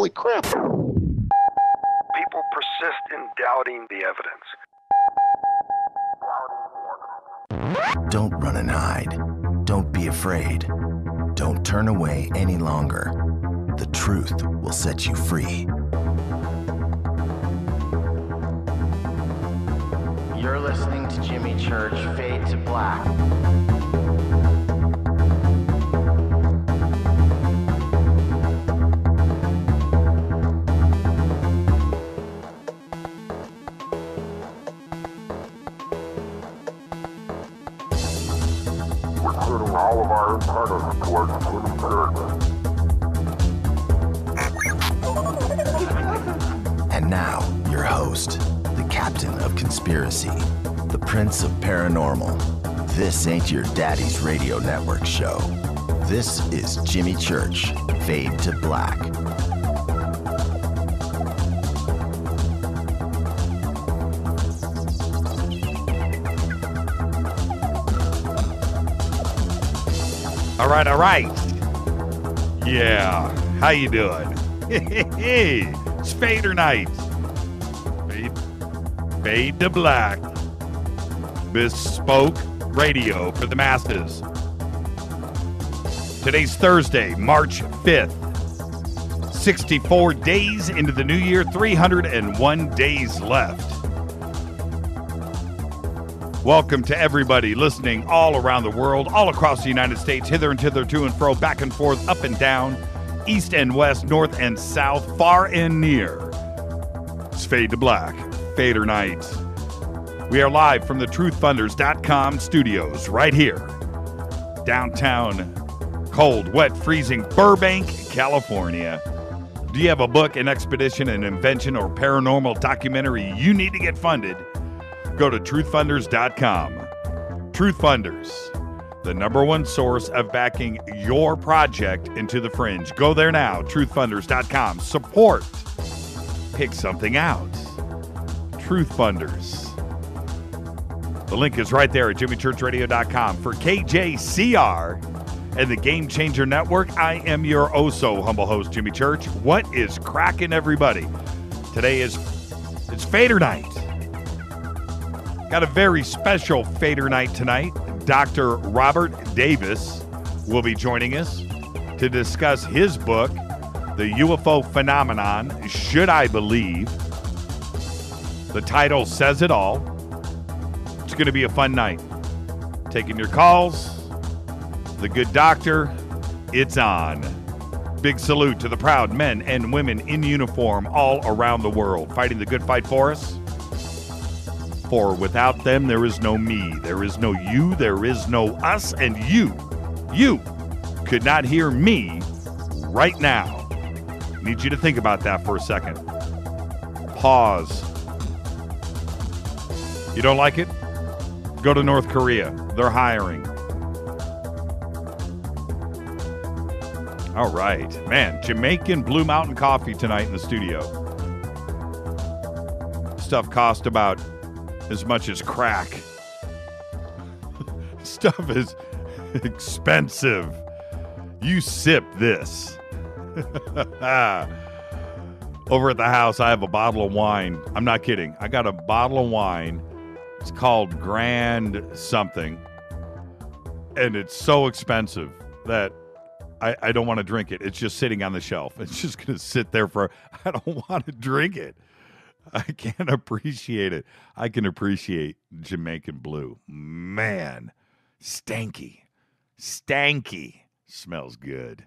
Holy crap. People persist in doubting the evidence. Don't run and hide. Don't be afraid. Don't turn away any longer. The truth will set you free. You're listening to Jimmy Church, Fade to Black. We're turning all of our antennas towards Jimmy Church. And now, your host, the captain of conspiracy, the prince of paranormal. This ain't your daddy's radio network show. This is Jimmy Church, Fade to Black. All right. Yeah, how you doing? Hey, it's Fader Night. Fade to Black. Bespoke radio for the masses. Today's Thursday, March 5th. 64 days into the new year, 301 days left. Welcome to everybody listening all around the world, all across the United States, hither and thither, to and fro, back and forth, up and down, east and west, north and south, far and near. It's Fade to Black, Fader Night. We are live from the truthfunders.com studios right here, downtown, cold, wet, freezing Burbank, California. Do you have a book, an expedition, an invention, or paranormal documentary you need to get funded? Go to truthfunders.com. Truthfunders, the number one source of backing your project into the fringe. Go there now, truthfunders.com. Support. Pick something out. Truthfunders. The link is right there at jimmychurchradio.com. For KJCR and the Game Changer Network, I am your oh-so-humble host, Jimmy Church. What is cracking, everybody? Today it's Fader Night. Got a very special Fader Night tonight. Dr. Robert Davis will be joining us to discuss his book, The UFO Phenomenon, Should I Believe? The title says it all. It's going to be a fun night. Taking your calls. The good doctor, it's on. Big salute to the proud men and women in uniform all around the world, fighting the good fight for us. For without them, there is no me, there is no you, there is no us, and you could not hear me right now. Need you to think about that for a second. Pause. You don't like it? Go to North Korea. They're hiring. All right. Man, Jamaican Blue Mountain coffee tonight in the studio. Stuff cost about as much as crack. Stuff is expensive. You sip this. Over at the house, I have a bottle of wine. I'm not kidding. I got a bottle of wine. It's called Grand something. And it's so expensive that I don't want to drink it. It's just sitting on the shelf. It's just going to sit there I don't want to drink it. I can't appreciate it. I can appreciate Jamaican Blue. Man, stanky. Smells good.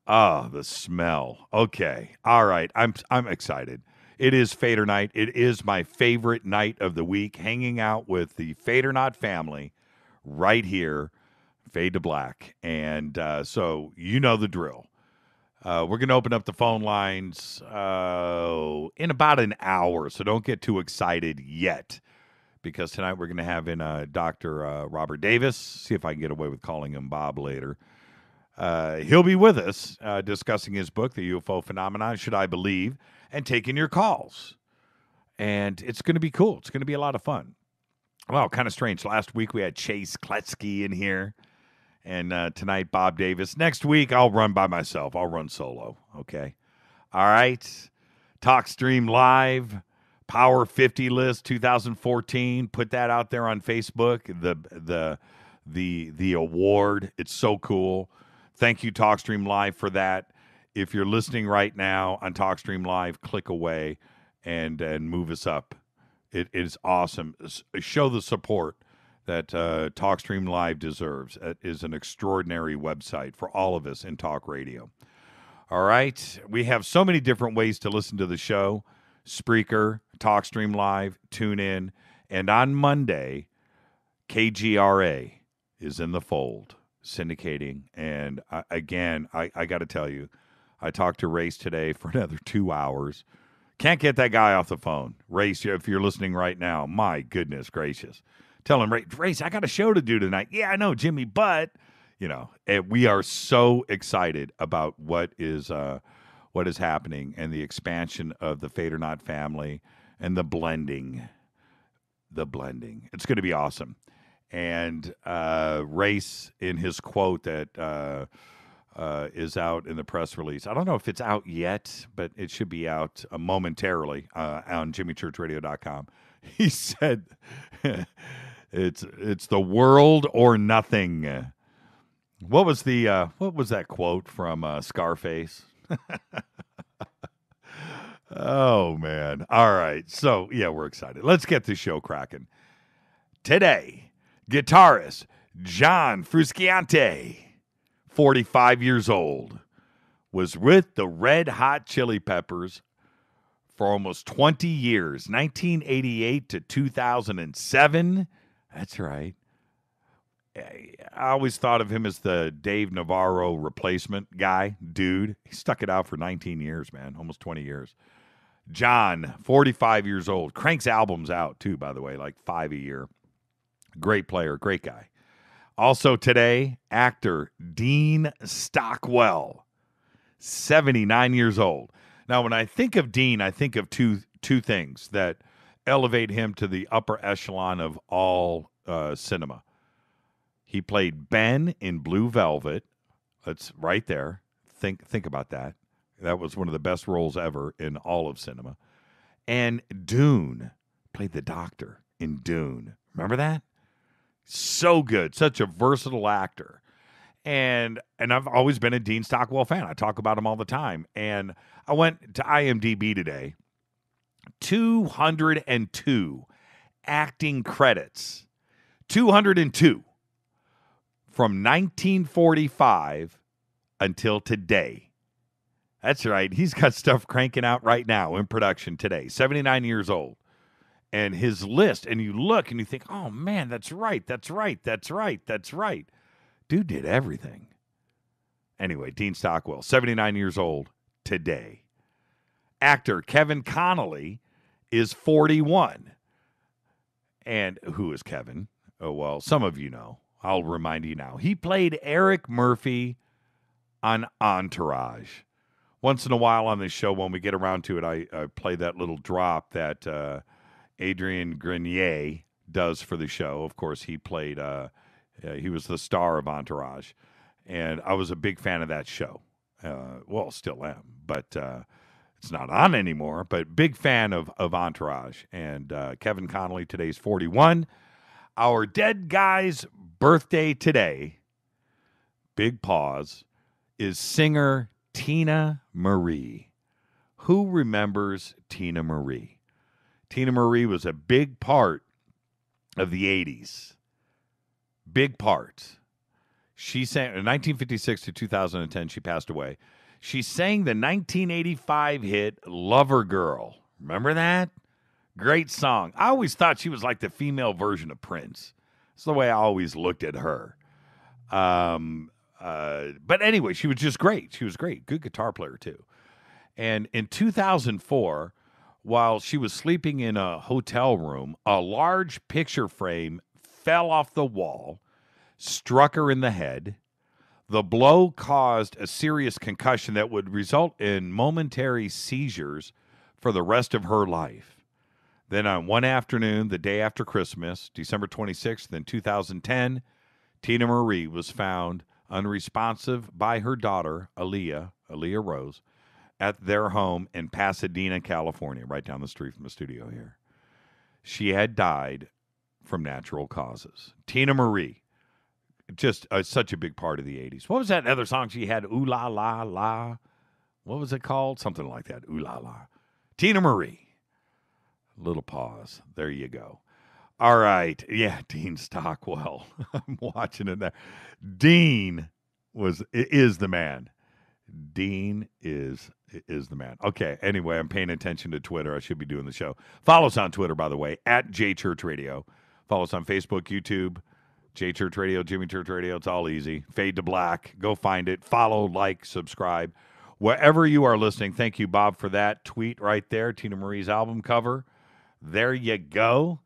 Oh, the smell. Okay. All right. I'm excited. It is Fader Night. It is my favorite night of the week, hanging out with the Fadernaut family right here, Fade to Black. And so you know the drill. We're going to open up the phone lines in about an hour, so don't get too excited yet, because tonight we're going to have in Dr. Robert Davis. See if I can get away with calling him Bob later. He'll be with us discussing his book, The UFO Phenomenon, Should I Believe, and taking your calls. And it's going to be cool. It's going to be a lot of fun. Well, kind of strange. Last week we had Chase Kletsky in here. And tonight, Bob Davis. Next week, I'll run by myself. I'll run solo, okay? All right. TalkStream Live, Power 50 list 2014. Put that out there on Facebook. The award. It's so cool. Thank you, TalkStream Live, for that. If you're listening right now on TalkStream Live, click away and move us up. It is awesome. Show the support that TalkStream Live deserves. It is an extraordinary website for all of us in talk radio. All right. We have so many different ways to listen to the show. Spreaker, TalkStream Live, TuneIn. And on Monday, KGRA is in the fold, syndicating. And I got to tell you, I talked to Race today for another 2 hours. Can't get that guy off the phone. Race, if you're listening right now, my goodness gracious. Tell him, Race, I got a show to do tonight. Yeah, I know, Jimmy, but, we are so excited about what is happening and the expansion of the Fate or Not family and the blending. It's going to be awesome. And Race, in his quote that is out in the press release. I don't know if it's out yet, but it should be out momentarily on jimmychurchradio.com. He said, "It's the world or nothing." What was that quote from Scarface? Oh man! All right, so yeah, we're excited. Let's get the show cracking today. Guitarist John Frusciante, 45 years old, was with the Red Hot Chili Peppers for almost 20 years, 1988 to 2007. That's right. I always thought of him as the Dave Navarro replacement guy, dude. He stuck it out for 19 years, man, almost 20 years. John, 45 years old, cranks albums out too, by the way, like 5 a year. Great player, great guy. Also today, actor Dean Stockwell, 79 years old. Now, when I think of Dean, I think of two things that elevate him to the upper echelon of all cinema. He played Ben in Blue Velvet. That's right there. Think about that. That was one of the best roles ever in all of cinema. And Dune, played the Doctor in Dune. Remember that? So good. Such a versatile actor. And I've always been a Dean Stockwell fan. I talk about him all the time. And I went to IMDb today. 202 acting credits. 202 from 1945 until today. That's right. He's got stuff cranking out right now in production today. 79 years old. And his list, and you look and you think, oh, man, that's right. Dude did everything. Anyway, Dean Stockwell, 79 years old today. Actor Kevin Connolly is 41. And who is Kevin? Oh, well, some of you know. I'll remind you now. He played Eric Murphy on Entourage. Once in a while on this show, when we get around to it, I play that little drop that Adrian Grenier does for the show. Of course, he played, he was the star of Entourage. And I was a big fan of that show. Well, still am, but it's not on anymore. But big fan of Entourage. And Kevin Connolly, today's 41. Our dead guy's birthday today, big pause, is singer Tina Marie. Who remembers Tina Marie? Tina Marie was a big part of the 80s. Big part. She sang in 1956 to 2010, she passed away. She sang the 1985 hit Lover Girl. Remember that? Great song. I always thought she was like the female version of Prince. That's the way I always looked at her. But anyway, she was just great. She was great. Good guitar player, too. And in 2004, while she was sleeping in a hotel room, a large picture frame fell off the wall, struck her in the head. The blow caused a serious concussion that would result in momentary seizures for the rest of her life. Then on one afternoon, the day after Christmas, December 26th in 2010, Tina Marie was found unresponsive by her daughter, Aaliyah Rose, at their home in Pasadena, California, right down the street from the studio here. She had died from natural causes. Tina Marie, just such a big part of the 80s. What was that other song she had? Ooh La La La. What was it called? Something like that. Ooh La La. Tina Marie. Little pause. There you go. All right. Yeah, Dean Stockwell. I'm watching it there. Dean is the man. Dean is the man. Okay. Anyway, I'm paying attention to Twitter. I should be doing the show. Follow us on Twitter, by the way, at JChurchRadio. Follow us on Facebook, YouTube, JChurch Radio, Jimmy Church Radio. It's all easy. Fade to Black. Go find it. Follow, like, subscribe. Wherever you are listening, thank you, Bob, for that tweet right there. Tina Marie's album cover. There you go.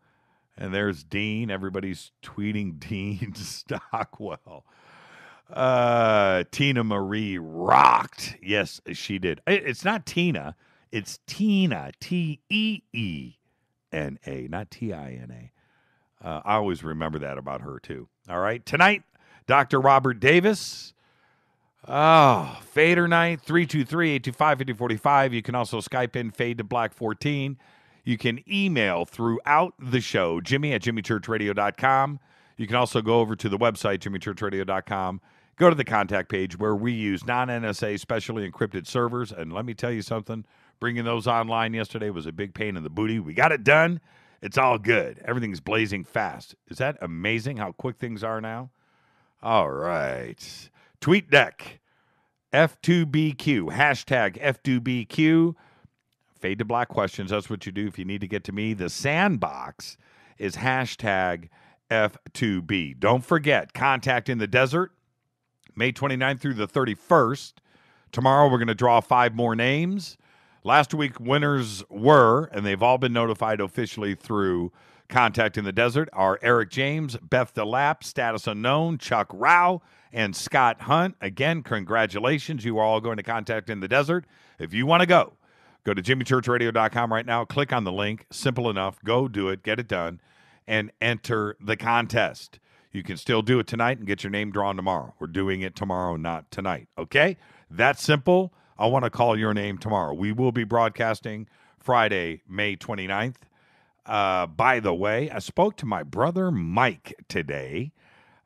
And there's Dean. Everybody's tweeting Dean Stockwell. Tina Marie rocked. Yes, she did. It's not Tina. It's Tina. T-E-E-N-A, not T-I-N-A. I always remember that about her, too. All right. Tonight, Dr. Robert Davis. Oh, Fader Night, 323-825-5045. You can also Skype in Fade to Black 14. You can email throughout the show, Jimmy at jimmychurchradio.com. You can also go over to the website, jimmychurchradio.com. Go to the contact page where we use non-NSA specially encrypted servers. And let me tell you something, bringing those online yesterday was a big pain in the booty. We got it done. It's all good. Everything's blazing fast. Is that amazing how quick things are now? All right. TweetDeck, F2BQ, hashtag F2BQ. Fade to Black questions. That's what you do if you need to get to me. The Sandbox is hashtag F2B. Don't forget, Contact in the Desert, May 29th through the 31st. Tomorrow we're going to draw 5 more names. Last week winners were, and they've all been notified officially through Contact in the Desert, are Eric James, Beth DeLapp, Status Unknown, Chuck Rao, and Scott Hunt. Again, congratulations. You are all going to Contact in the Desert. If you want to go to jimmychurchradio.com right now. Click on the link. Simple enough. Go do it. Get it done. And enter the contest. You can still do it tonight and get your name drawn tomorrow. We're doing it tomorrow, not tonight. Okay? That's simple. I want to call your name tomorrow. We will be broadcasting Friday, May 29th. By the way, I spoke to my brother Mike today.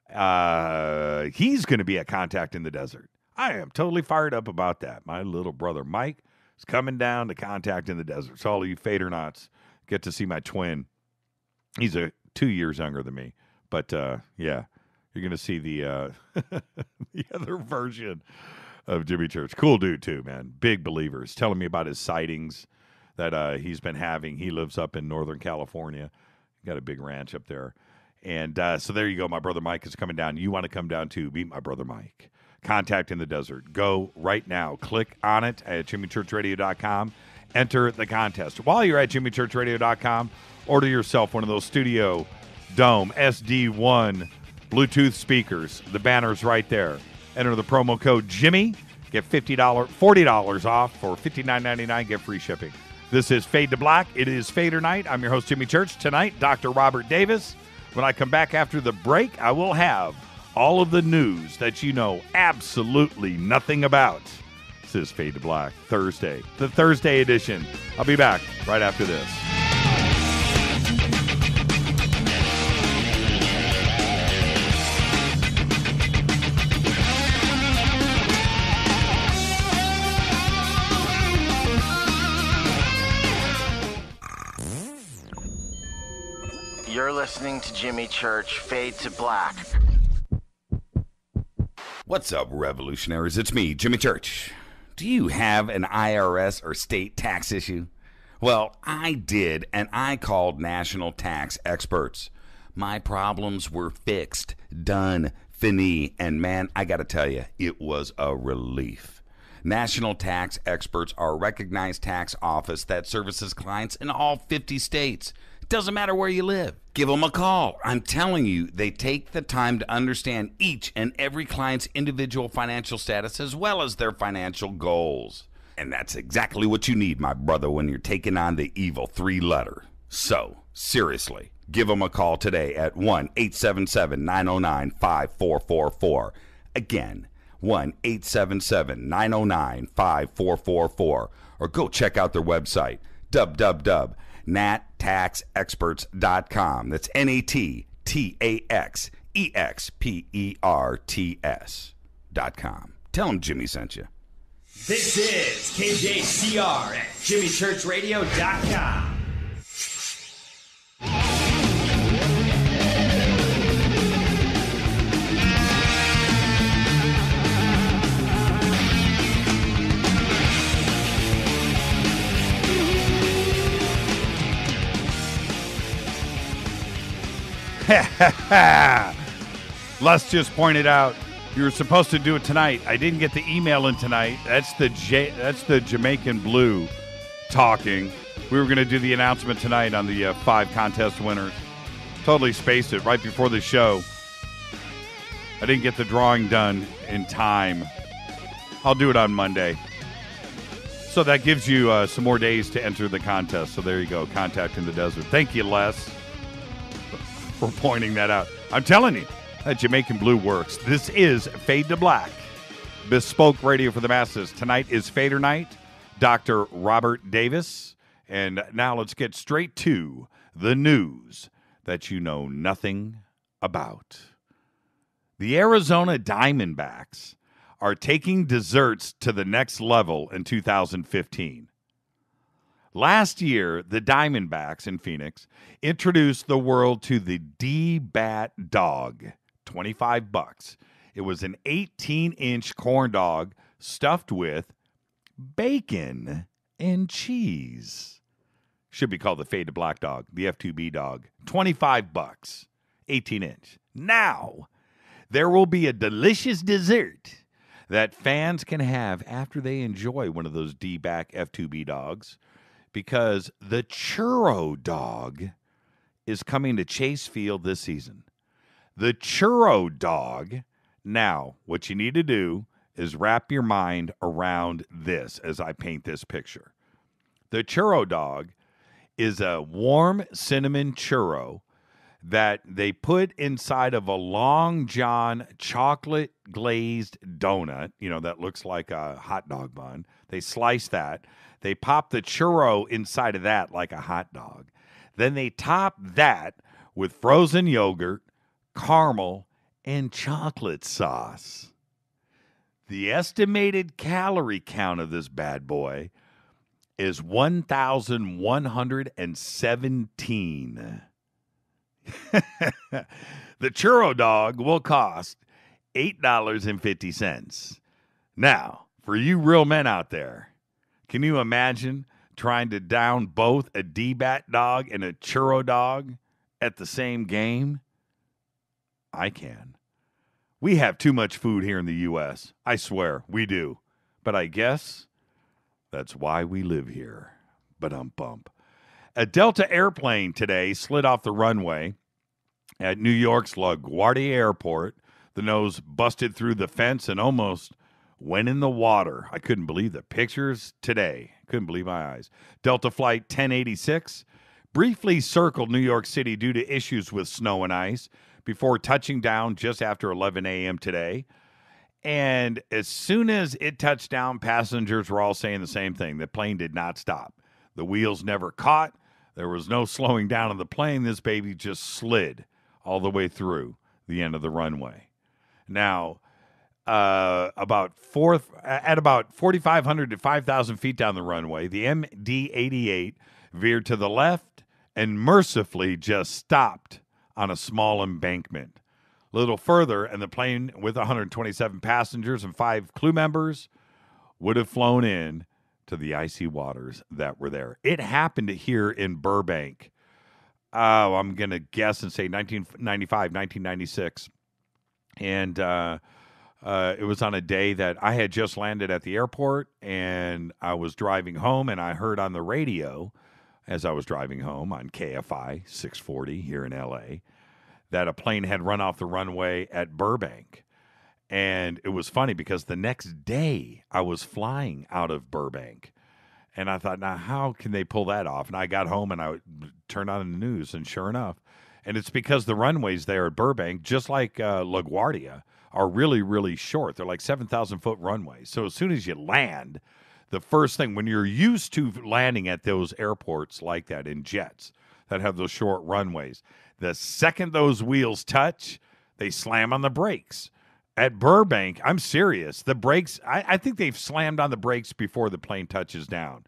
He's going to be at Contact in the Desert. I am totally fired up about that. My little brother Mike is coming down to Contact in the Desert. So all of you Fadernauts get to see my twin. He's 2 years younger than me. But, yeah, you're going to see the the other version of Jimmy Church. Cool dude, too, man. Big believers. Telling me about his sightings that he's been having. He lives up in Northern California. Got a big ranch up there. And so there you go. My brother Mike is coming down. You want to come down, too. Meet my brother Mike. Contact in the Desert. Go right now. Click on it at jimmychurchradio.com. Enter the contest. While you're at jimmychurchradio.com, order yourself one of those Studio Dome SD1 Bluetooth speakers. The banner's right there. Enter the promo code Jimmy. Get $40 off for $59.99. Get free shipping. This is Fade to Black. It is Fader Night. I'm your host, Jimmy Church. Tonight, Dr. Robert Davis. When I come back after the break, I will have all of the news that you know absolutely nothing about. This is Fade to Black Thursday, the Thursday edition. I'll be back right after this. You're listening to Jimmy Church, Fade to Black. What's up, revolutionaries? It's me, Jimmy Church. Do you have an IRS or state tax issue? Well, I did, and I called national tax experts. My problems were fixed, done, fini, and man, I gotta tell you, it was a relief. National tax experts are a recognized tax office that services clients in all 50 states. Doesn't matter where you live. Give them a call. I'm telling you, they take the time to understand each and every client's individual financial status as well as their financial goals. And that's exactly what you need, my brother, when you're taking on the evil 3-letter. So, seriously, give them a call today at 1-877-909-5444. Again, 1-877-909-5444, or go check out their website, www.nattaxexperts.com. That's NATTAXEXPERTS.com. Tell them Jimmy sent you. This is KJCR at JimmyChurchRadio.com. Les just pointed out you were supposed to do it tonight. I didn't get the email in tonight. That's the Jamaican Blue talking. We were going to do the announcement tonight on the 5 contest winners. Totally spaced it right before the show. I didn't get the drawing done in time. I'll do it on Monday. So that gives you some more days to enter the contest. So there you go, Contact in the Desert. Thank you, Les, for pointing that out. I'm telling you, that Jamaican Blue works. This is Fade to Black, bespoke radio for the masses. Tonight is Fader Night, Dr. Robert Davis. And now let's get straight to the news that you know nothing about. The Arizona Diamondbacks are taking desserts to the next level in 2015. Last year, the Diamondbacks in Phoenix introduced the world to the D-Bat dog, $25. It was an 18-inch corn dog stuffed with bacon and cheese. Should be called the Fade to Black dog, the F2B dog. $25, 18-inch. Now, there will be a delicious dessert that fans can have after they enjoy one of those D-Back F2B dogs, because the Churro Dog is coming to Chase Field this season. The Churro Dog. Now, what you need to do is wrap your mind around this as I paint this picture. The Churro Dog is a warm cinnamon churro that they put inside of a Long John chocolate glazed donut, that looks like a hot dog bun. They slice that. They pop the churro inside of that like a hot dog. Then they top that with frozen yogurt, caramel, and chocolate sauce. The estimated calorie count of this bad boy is 1,117. The Churro Dog will cost $8.50. Now, for you real men out there, can you imagine trying to down both a D-Bat dog and a Churro Dog at the same game? I can. We have too much food here in the U.S. I swear, we do. But I guess that's why we live here. Ba-dum-bump. A Delta airplane today slid off the runway at New York's LaGuardia Airport. The nose busted through the fence and almost went in the water. I couldn't believe the pictures today. Couldn't believe my eyes. Delta Flight 1086 briefly circled New York City due to issues with snow and ice before touching down just after 11 a.m. today. And as soon as it touched down, passengers were all saying the same thing. The plane did not stop. The wheels never caught. There was no slowing down of the plane. This baby just slid all the way through the end of the runway. Now, about 4,500 to 5,000 feet down the runway, the MD-88 veered to the left and mercifully just stopped on a small embankment. A little further, and the plane with 127 passengers and 5 crew members would have flown in to the icy waters that were there. It happened here in Burbank. I'm going to guess and say 1995, 1996. And it was on a day that I had just landed at the airport, and I was driving home, and I heard on the radio as I was driving home on KFI 640 here in L.A., that a plane had run off the runway at Burbank. And it was funny because the next day I was flying out of Burbank. And I thought, now how can they pull that off? And I got home and I turned on the news, and sure enough, And it's because the runways there at Burbank, just like LaGuardia, are really, really short. They're like 7,000-foot runways. So as soon as you land, the first thing, when you're used to landing at those airports like that in jets that have those short runways, the second those wheels touch, they slam on the brakes. At Burbank, I'm serious. The brakes, I think they've slammed on the brakes before the plane touches down.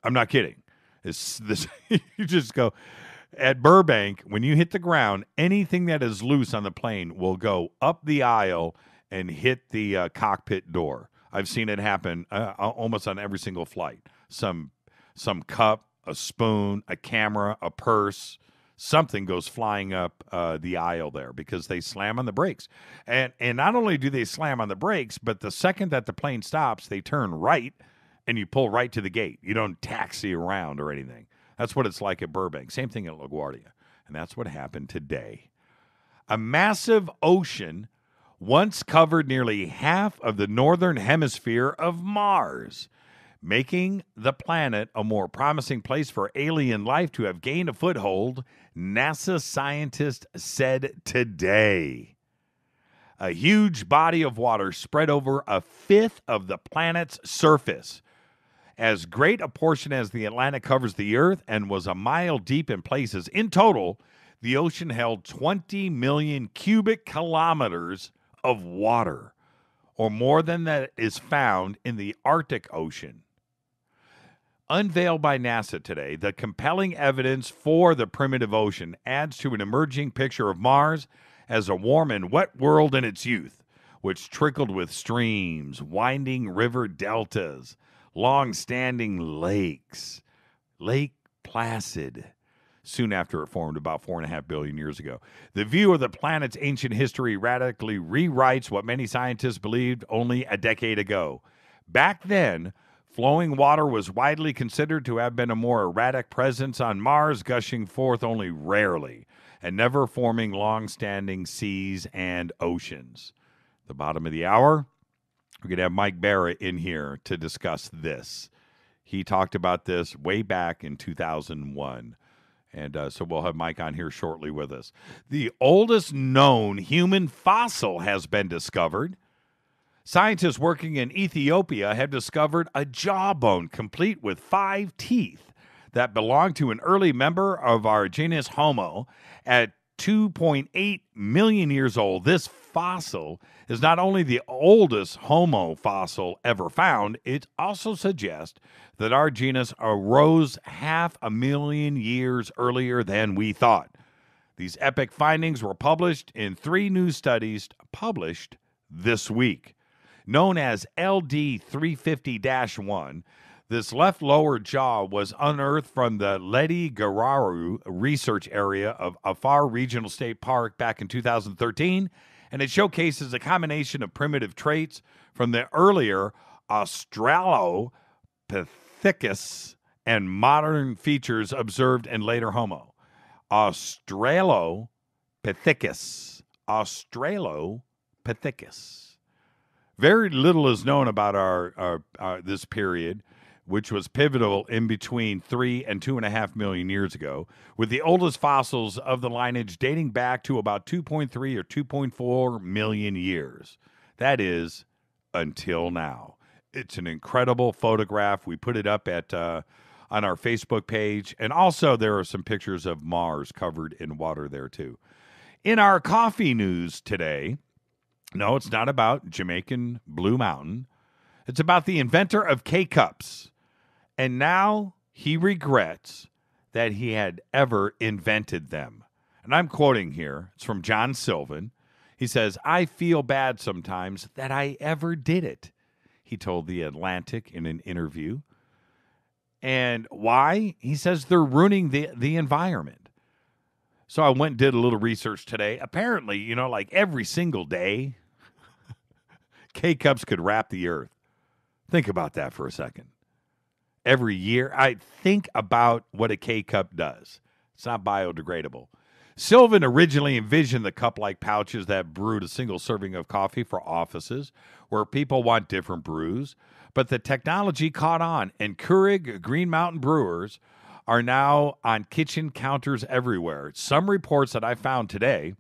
I'm not kidding. You just go, at Burbank, when you hit the ground, anything that is loose on the plane will go up the aisle and hit the cockpit door. I've seen it happen almost on every single flight. Some cup, a spoon, a camera, a purse, something goes flying up the aisle there because they slam on the brakes. And not only do they slam on the brakes, but the second that the plane stops, they turn right and you pull right to the gate. You don't taxi around or anything. That's what it's like at Burbank. Same thing at LaGuardia. And that's what happened today. A massive ocean once covered nearly half of the northern hemisphere of Mars, making the planet a more promising place for alien life to have gained a foothold, NASA scientists said today. A huge body of water spread over a fifth of the planet's surface. As great a portion as the Atlantic covers the Earth and was a mile deep in places. In total, the ocean held 20 million cubic kilometers of water, or more than that is found in the Arctic Ocean. Unveiled by NASA today, the compelling evidence for the primitive ocean adds to an emerging picture of Mars as a warm and wet world in its youth, which trickled with streams, winding river deltas, long-standing lakes. Lake Placid, soon after it formed about 4.5 billion years ago. The view of the planet's ancient history radically rewrites what many scientists believed only a decade ago. Back then, flowing water was widely considered to have been a more erratic presence on Mars, gushing forth only rarely, and never forming long-standing seas and oceans. The bottom of the hour, we're going to have Mike Barrett in here to discuss this. He talked about this way back in 2001. And so we'll have Mike on here shortly with us. The oldest known human fossil has been discovered. Scientists working in Ethiopia have discovered a jawbone complete with 5 teeth that belonged to an early member of our genus Homo. At 2.8 million years old, this fossil is not only the oldest Homo fossil ever found, it also suggests that our genus arose 500,000 years earlier than we thought. These epic findings were published in 3 new studies published this week. Known as LD350-1, this left lower jaw was unearthed from the Ledi Gararu research area of Afar Regional State Park back in 2013, and it showcases a combination of primitive traits from the earlier Australopithecus and modern features observed in later Homo. Australopithecus. Very little is known about our this period, which was pivotal in between 3 and 2.5 million years ago, with the oldest fossils of the lineage dating back to about 2.3 or 2.4 million years. That is, until now. It's an incredible photograph. We put it up at on our Facebook page, and also there are some pictures of Mars covered in water there too. In our coffee news today, no, it's not about Jamaican Blue Mountain. It's about the inventor of K-Cups. And now he regrets that he had ever invented them. And I'm quoting here. It's from John Sylvan. He says, "I feel bad sometimes that I ever did it," he told The Atlantic in an interview. And why? He says they're ruining the environment. So I went and did a little research today. Apparently, like every single day, K-Cups could wrap the earth. Think about that for a second. Every year, I think about what a K-Cup does. It's not biodegradable. Sylvan originally envisioned the cup-like pouches that brewed a single serving of coffee for offices where people want different brews. But the technology caught on, and Keurig Green Mountain Brewers are now on kitchen counters everywhere. Some reports that I found today,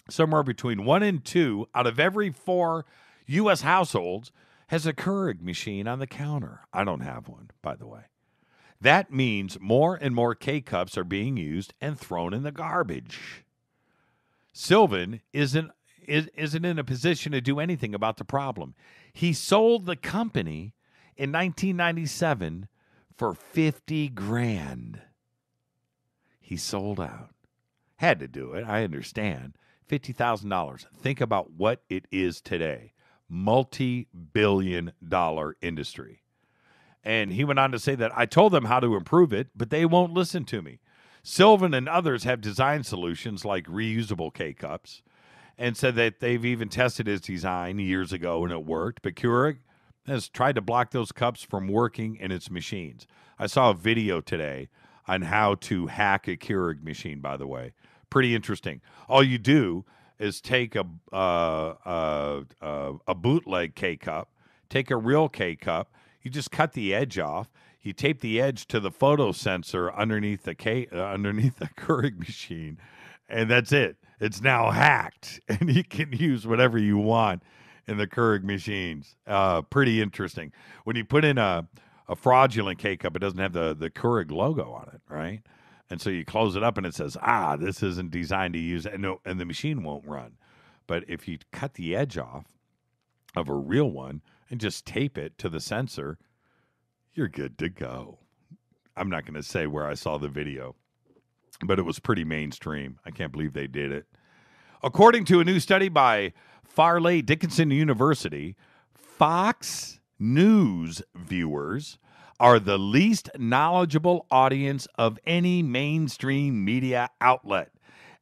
somewhere between 1 and 2 out of every 4 U.S. households has a Keurig machine on the counter. I don't have one, by the way. That means more and more K-Cups are being used and thrown in the garbage. Sylvan isn't in a position to do anything about the problem. He sold the company in 1997 for $50,000. He sold out. Had to do it. I understand. $50,000. Think about what it is today. Multi-billion-dollar industry. And he went on to say that I told them how to improve it, but they won't listen to me. Sylvan and others have designed solutions like reusable K-Cups and said that they've even tested his design years ago and it worked. But Keurig has tried to block those cups from working in its machines. I saw a video today on how to hack a Keurig machine, by the way. Pretty interesting. All you do is take a bootleg K-Cup, take a real K-Cup, you just cut the edge off, you tape the edge to the photo sensor underneath the Keurig machine, and that's it. It's now hacked, and you can use whatever you want in the Keurig machines. Pretty interesting. When you put in a fraudulent K-Cup, it doesn't have the Keurig logo on it, right? And so you close it up and it says, this isn't designed to use it, and the machine won't run. But if you cut the edge off of a real one and just tape it to the sensor, you're good to go. I'm not going to say where I saw the video, but it was pretty mainstream. I can't believe they did it. According to a new study by Farley Dickinson University, Fox News viewers are the least knowledgeable audience of any mainstream media outlet.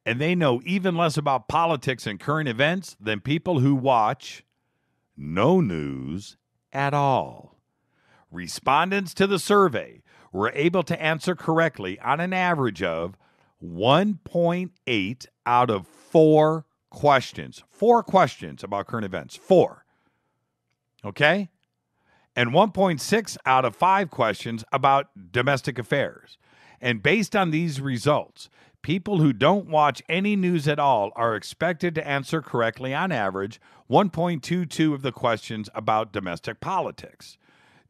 And they know even less about politics and current events than people who watch no news at all. Respondents to the survey were able to answer correctly on an average of 1.8 out of 4 questions. 4 questions about current events. 4. Okay? And 1.6 out of 5 questions about domestic affairs. And based on these results, people who don't watch any news at all are expected to answer correctly on average 1.22 of the questions about domestic politics.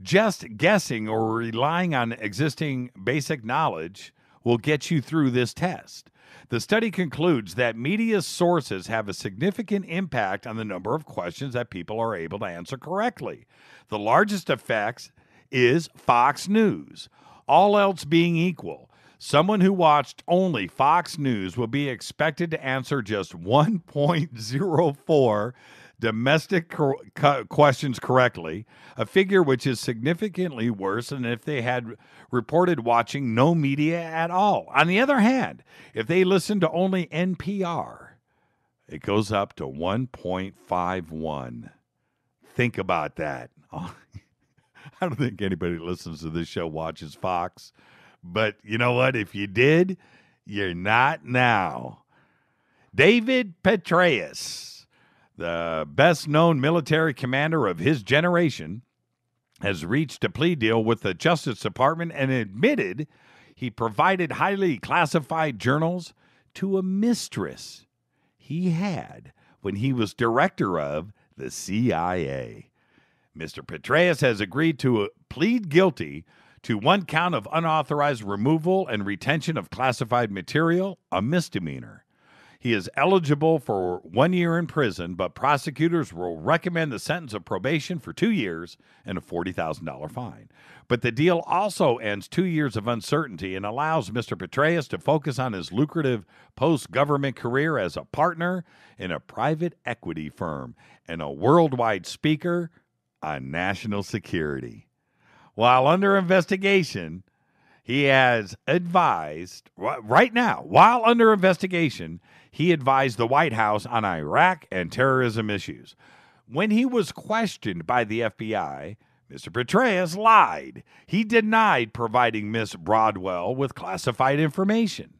Just guessing or relying on existing basic knowledge will get you through this test. The study concludes that media sources have a significant impact on the number of questions that people are able to answer correctly. The largest effect is Fox News. All else being equal, someone who watched only Fox News will be expected to answer just 1.04 domestic questions correctly, a figure which is significantly worse than if they had reported watching no media at all. On the other hand, if they listen to only NPR, it goes up to 1.51. Think about that. I don't think anybody that listens to this show watches Fox, but you know what? If you did, you're not now. David Petraeus, the best-known military commander of his generation, has reached a plea deal with the Justice Department and admitted he provided highly classified journals to a mistress he had when he was director of the CIA. Mr. Petraeus has agreed to plead guilty to 1 count of unauthorized removal and retention of classified material, a misdemeanor. He is eligible for 1 year in prison, but prosecutors will recommend the sentence of probation for 2 years and a $40,000 fine. But the deal also ends 2 years of uncertainty and allows Mr. Petraeus to focus on his lucrative post-government career as a partner in a private equity firm and a worldwide speaker on national security. While under investigation, he has advised, right now, while under investigation, he advised the White House on Iraq and terrorism issues. When he was questioned by the FBI, Mr. Petraeus lied. He denied providing Miss Broadwell with classified information.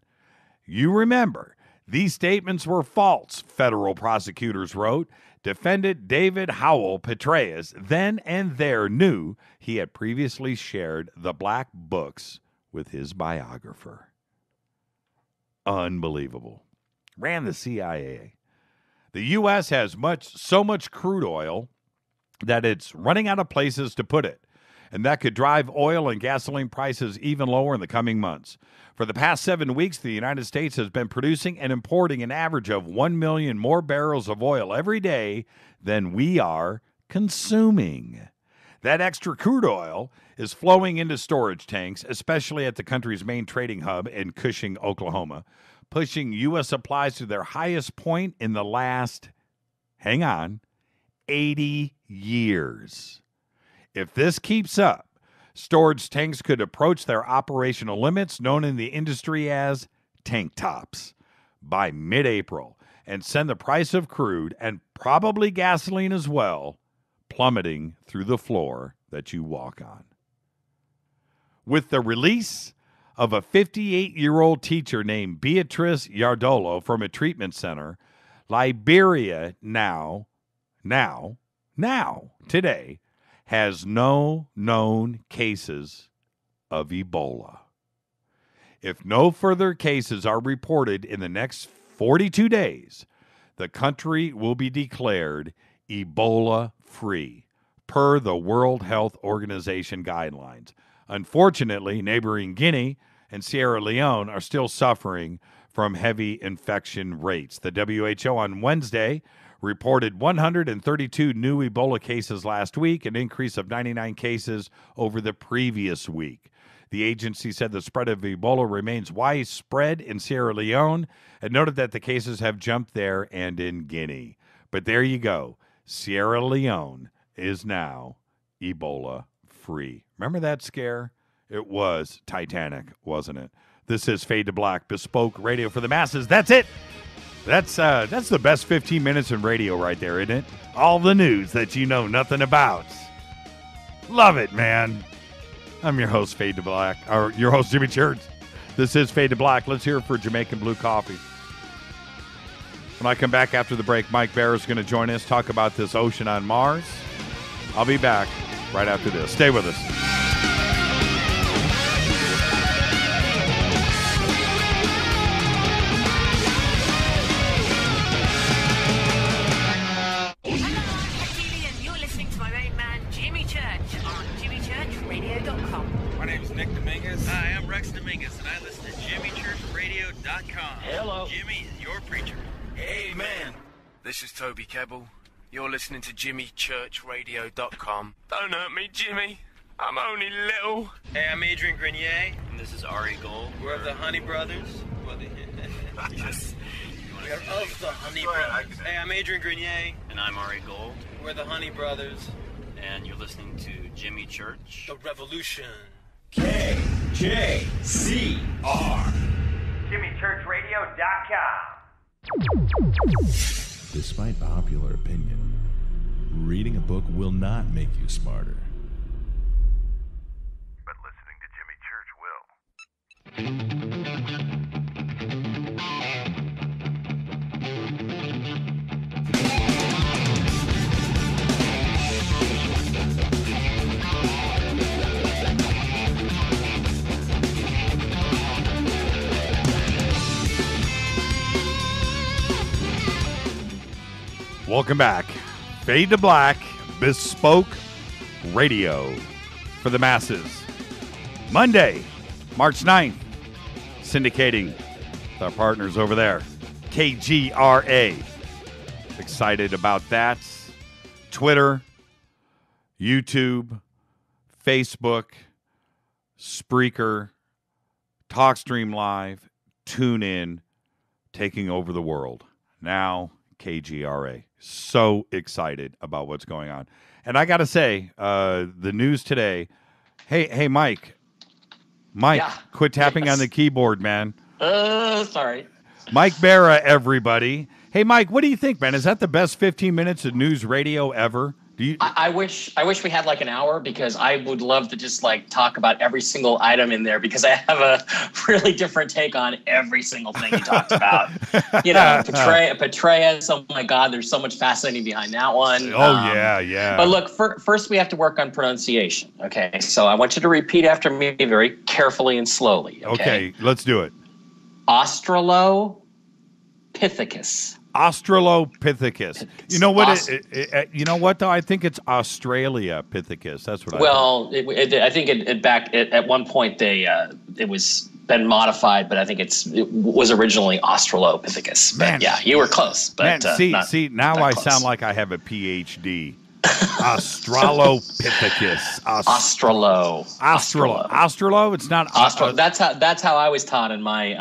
You remember, these statements were false, federal prosecutors wrote. Defendant David Howell Petraeus then and there knew he had previously shared the black books with his biographer. Unbelievable. Ran the CIA. The U.S. has so much crude oil that it's running out of places to put it. And that could drive oil and gasoline prices even lower in the coming months. For the past 7 weeks, the United States has been producing and importing an average of 1 million more barrels of oil every day than we are consuming. That extra crude oil is flowing into storage tanks, especially at the country's main trading hub in Cushing, Oklahoma, pushing U.S. supplies to their highest point in the last, 80 years. If this keeps up, storage tanks could approach their operational limits, known in the industry as tank tops, by mid-April, and send the price of crude, and probably gasoline as well, plummeting through the floor that you walk on. With the release of a 58-year-old teacher named Beatrice Yardolo from a treatment center, Liberia today, has no known cases of Ebola. If no further cases are reported in the next 42 days, the country will be declared Ebola-free, per the World Health Organization guidelines. Unfortunately, neighboring Guinea and Sierra Leone are still suffering from heavy infection rates. The WHO on Wednesday reported 132 new Ebola cases last week, an increase of 99 cases over the previous week. The agency said the spread of Ebola remains widespread in Sierra Leone and noted that the cases have jumped there and in Guinea. But there you go. Sierra Leone is now Ebola-free. Remember that scare? It was Titanic, wasn't it? This is Fade to Black, bespoke radio for the masses. That's it. That's the best 15 minutes in radio right there, isn't it? All the news that you know nothing about. Love it, man. I'm your host, Fade to Black, or your host, Jimmy Church. This is Fade to Black. Let's hear it for Jamaican Blue Coffee. When I come back after the break, Mike Barra is going to join us, talk about this ocean on Mars. I'll be back right after this. Stay with us. Hello. Jimmy, your preacher. Amen. This is Toby Kebbell. You're listening to JimmyChurchRadio.com. Don't hurt me, Jimmy. I'm only little. Hey, I'm Adrian Grenier. And this is Ari Gold. We're of the Honey Brothers. Yes. We're of the Honey Brothers. Hey, I'm Adrian Grenier. And I'm Ari Gold. We're the Honey Brothers. And you're listening to Jimmy Church. The Revolution. KJCR. JimmyChurchRadio.com. Despite popular opinion, reading a book will not make you smarter. But listening to Jimmy Church will. Welcome back. Fade to Black, bespoke radio for the masses. Monday, March 9th, syndicating with our partners over there, KGRA. Excited about that. Twitter, YouTube, Facebook, Spreaker, TalkStream Live, TuneIn, taking over the world. Now, KGRA. So excited about what's going on. And I got to say, the news today, hey, Mike, yeah. Quit tapping on the keyboard, man. Sorry. Mike Barra, everybody. Hey, Mike, what do you think, man? Is that the best 15 minutes of news radio ever? I wish we had like an hour, because I would love to just like talk about every single item in there, because I have a really different take on every single thing you talked about. Petraeus. Oh my God, there's so much fascinating behind that one. Yeah. But look, first we have to work on pronunciation. Okay, so I want you to repeat after me very carefully and slowly. Okay, let's do it. Australopithecus. Australopithecus. You know what? You know what though? I think it's Australopithecus. That's what I think. Well, I think at one point it was been modified, but I think it was originally Australopithecus. Man, but yeah, you were close. But see, now I sound like I have a PhD. Australopithecus. Australo. It's not Austral. That's how I was taught in my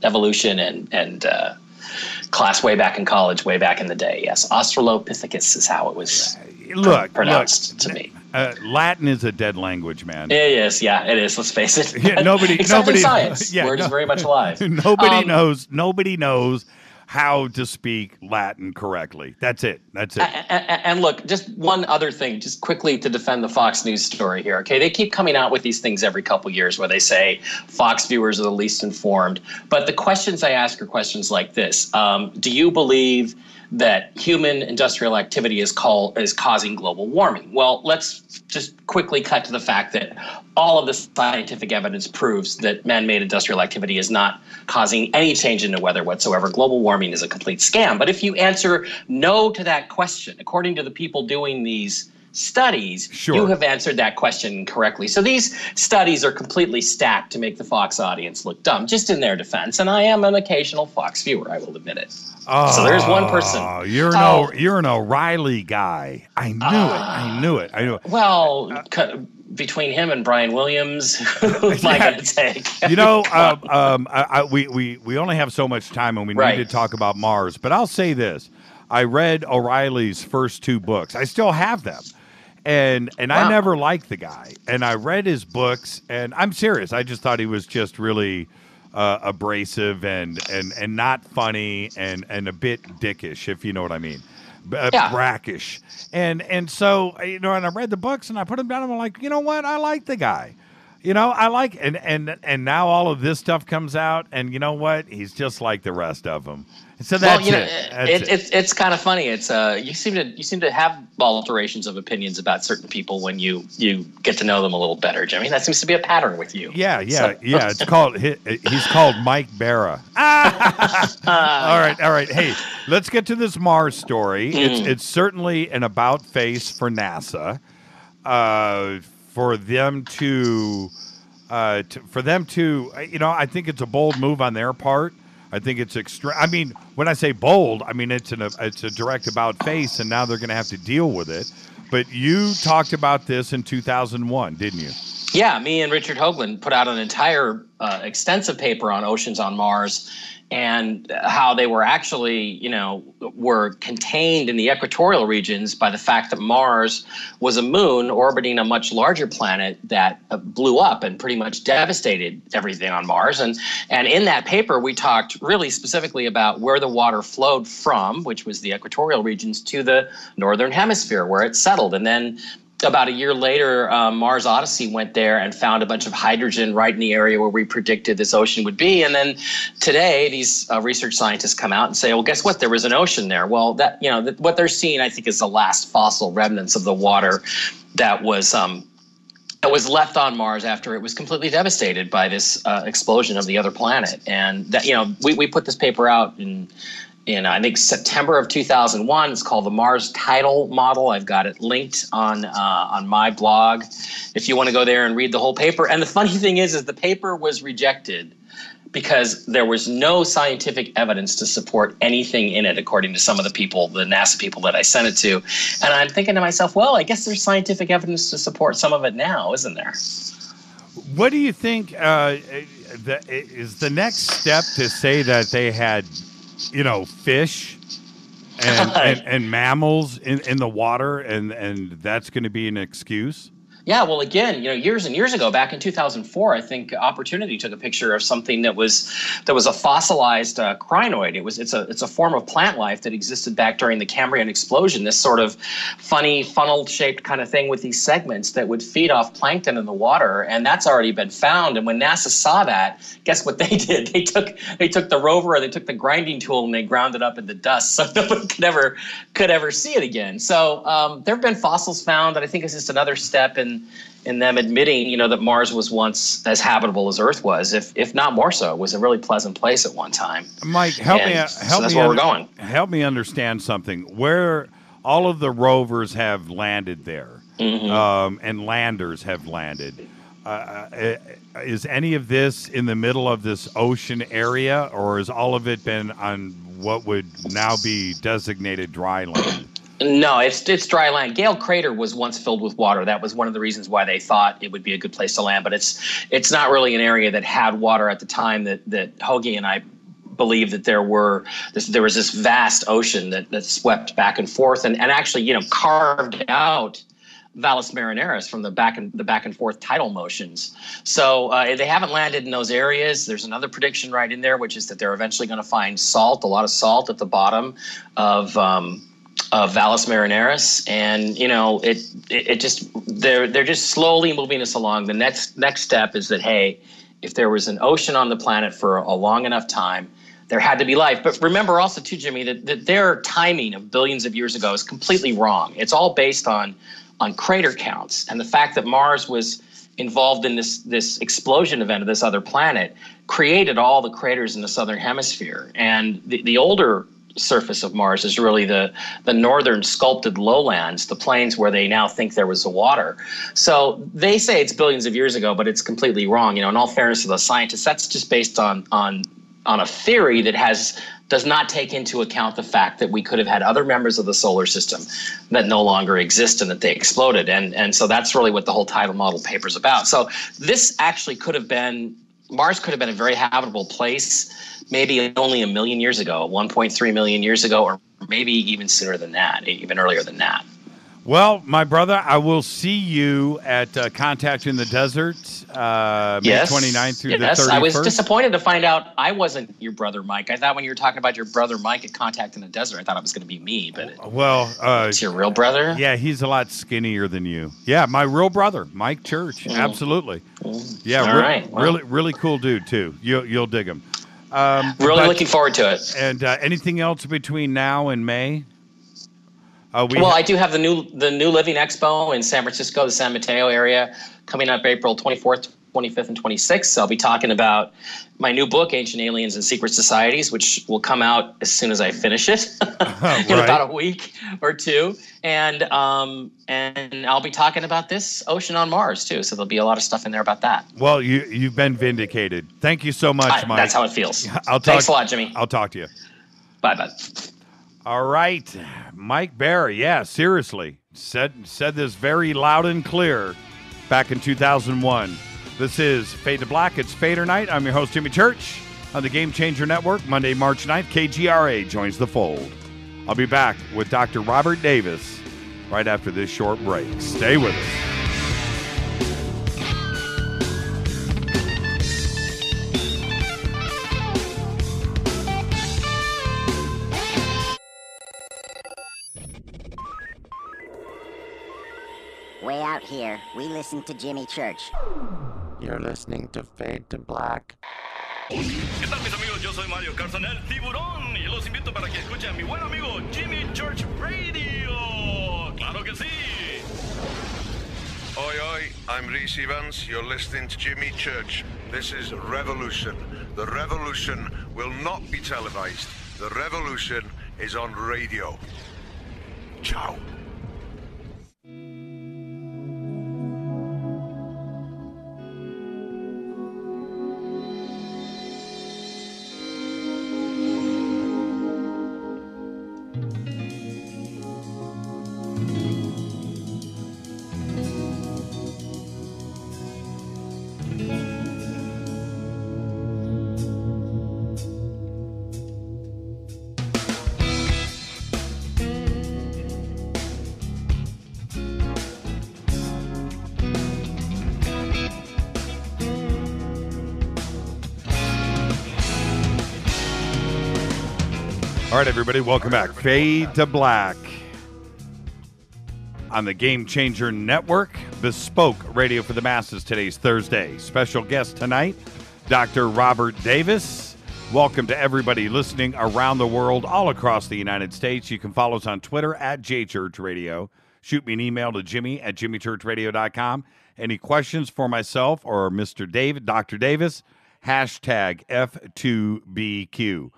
evolution and class way back in college, way back in the day. Yes, Australopithecus is how it was pronounced to me. Latin is a dead language, man. It is. Yeah, it is. Let's face it. Yeah, nobody. Science. Word is very much alive. Nobody knows how to speak Latin correctly. That's it. And look, just one other thing, just quickly to defend the Fox News story here. Okay, they keep coming out with these things every couple years where they say Fox viewers are the least informed. But the questions I ask are questions like this: do you believe that human industrial activity is causing global warming? Well, let's just quickly cut to the fact that all of the scientific evidence proves that man-made industrial activity is not causing any change in the weather whatsoever. Global warming is a complete scam. But if you answer no to that question, according to the people doing these studies, you have answered that question correctly. So these studies are completely stacked to make the Fox audience look dumb, just in their defense. And I am an occasional Fox viewer, I will admit it. So there's one person. You're an O'Reilly guy. I knew it. Well, between him and Brian Williams, who am I going to take? We only have so much time, and we need to talk about Mars. But I'll say this: I read O'Reilly's first 2 books. I still have them. And I never liked the guy. And I read his books, and I'm serious. I just thought he was just really abrasive and not funny and a bit dickish, if you know what I mean. Brackish. And so, and I read the books and I put them down and I'm like, you know what? I like the guy. I like and now all of this stuff comes out, and you know what? He's just like the rest of them. So that's it's kind of funny. It's you seem to have alterations of opinions about certain people when you get to know them a little better, Jimmy. That seems to be a pattern with you. Yeah. It's called he's called Mike Barra. All right. Hey, let's get to this Mars story. It's certainly an about face for NASA. For them to, I think it's a bold move on their part. I think it's extreme. I mean, when I say bold, I mean it's a direct about face, and now they're going to have to deal with it. But you talked about this in 2001, didn't you? Yeah, me and Richard Hoagland put out an entire extensive paper on oceans on Mars, and how they were actually, were contained in the equatorial regions by the fact that Mars was a moon orbiting a much larger planet that blew up and pretty much devastated everything on Mars. And in that paper, we talked really specifically about where the water flowed from, which was the equatorial regions, to the northern hemisphere where it settled. And then about a year later, Mars Odyssey went there and found a bunch of hydrogen right in the area where we predicted this ocean would be. And then today, these research scientists come out and say, well, guess what? There was an ocean there. Well, what they're seeing, I think, is the last fossil remnants of the water that was left on Mars after it was completely devastated by this explosion of the other planet. And that, we put this paper out in I think September of 2001. It's called the Mars Tidal Model. I've got it linked on my blog if you want to go there and read the whole paper. And the funny thing is the paper was rejected because there was no scientific evidence to support anything in it, according to some of the people, the NASA people that I sent it to. And I'm thinking to myself, well, I guess there's scientific evidence to support some of it now, isn't there? What do you think is the next step to say that they had fish and mammals in the water, and that's going to be an excuse? Yeah, well, again, years and years ago, back in 2004, I think Opportunity took a picture of something that was a fossilized crinoid. It's a form of plant life that existed back during the Cambrian explosion. This sort of funny funnel-shaped kind of thing with these segments that would feed off plankton in the water, and that's already been found. And when NASA saw that, guess what they did? They took the rover, or they took the grinding tool, and they ground it up into dust, so no one could ever see it again. So there have been fossils found, and I think it's just another step in them admitting, that Mars was once as habitable as Earth was, if not more so. It was a really pleasant place at one time. Mike, that's where we're going. Help me understand something. Where all of the rovers have landed there, and landers have landed. Is any of this in the middle of this ocean area, or has all of it been on what would now be designated dry land? No, it's dry land. Gale Crater was once filled with water. That was one of the reasons why they thought it would be a good place to land. But it's not really an area that had water at the time that Hoagie and I believe that there was this vast ocean that swept back and forth and actually carved out Valles Marineris from the back and forth tidal motions. So they haven't landed in those areas. There's another prediction right in there, which is that they're eventually going to find a lot of salt at the bottom of Valles Marineris, and it just they're just slowly moving us along. The next step is that, hey, if there was an ocean on the planet for a long enough time, there had to be life. But remember also too, Jimmy, that their timing of billions of years ago is completely wrong. It's all based on crater counts, and the fact that Mars was involved in this explosion event of this other planet created all the craters in the southern hemisphere, and the older surface of Mars is really the northern sculpted lowlands, the plains where they now think there was the water. So they say it's billions of years ago, but it's completely wrong. In all fairness to the scientists, that's just based on a theory that does not take into account the fact that we could have had other members of the solar system that no longer exist and that they exploded. And so that's really what the whole tidal model paper is about. So this actually Mars could have been a very habitable place maybe only 1 million years ago, 1.3 million years ago, or maybe even sooner than that, even earlier than that. Well, my brother, I will see you at Contact in the Desert, May 29th through the 31st. I was disappointed to find out I wasn't your brother, Mike. I thought when you were talking about your brother, Mike, at Contact in the Desert, I thought it was going to be me. But it's your real brother? Yeah, he's a lot skinnier than you. Yeah, my real brother, Mike Church. Absolutely. Yeah, all right. Well, really cool dude, too. You'll dig him. Looking forward to it. And anything else between now and May? I do have the new Living Expo in San Francisco, the San Mateo area, coming up April 24th, 25th, and 26th. So I'll be talking about my new book, Ancient Aliens and Secret Societies, which will come out as soon as I finish it in about a week or two. And I'll be talking about this ocean on Mars, too. So there'll be a lot of stuff in there about that. Well, you've been vindicated. Thank you so much, Mike. That's how it feels. Thanks a lot, Jimmy. I'll talk to you. Bye, bud. All right, Mike Barry. Yeah, seriously, said this very loud and clear back in 2001. This is Fade to Black. It's Fader Night. I'm your host, Jimmy Church, on the Game Changer Network. Monday, March 9th, KGRA joins the fold. I'll be back with Dr. Robert Davis right after this short break. Stay with us. Way out here, we listen to Jimmy Church. You're listening to Fade to Black. ¿Qué tal, mis amigos? Yo soy Mario Carson, el tiburón, y los invito para que escuchen a mi buen amigo Jimmy Church Radio. ¡Claro que sí! Oi, oi, I'm Reese Evans. You're listening to Jimmy Church. This is Revolution. The revolution will not be televised. The revolution is on radio. Ciao. All right, everybody, welcome back. Fade to Black on the Game Changer Network, bespoke radio for the masses. Today's Thursday. Special guest tonight, Dr. Robert Davis. Welcome to everybody listening around the world, all across the United States. You can follow us on Twitter at JChurchRadio. Shoot me an email to Jimmy at jimmychurchradio.com. Any questions for myself or Mr. David, Dr. Davis, hashtag F2BQ.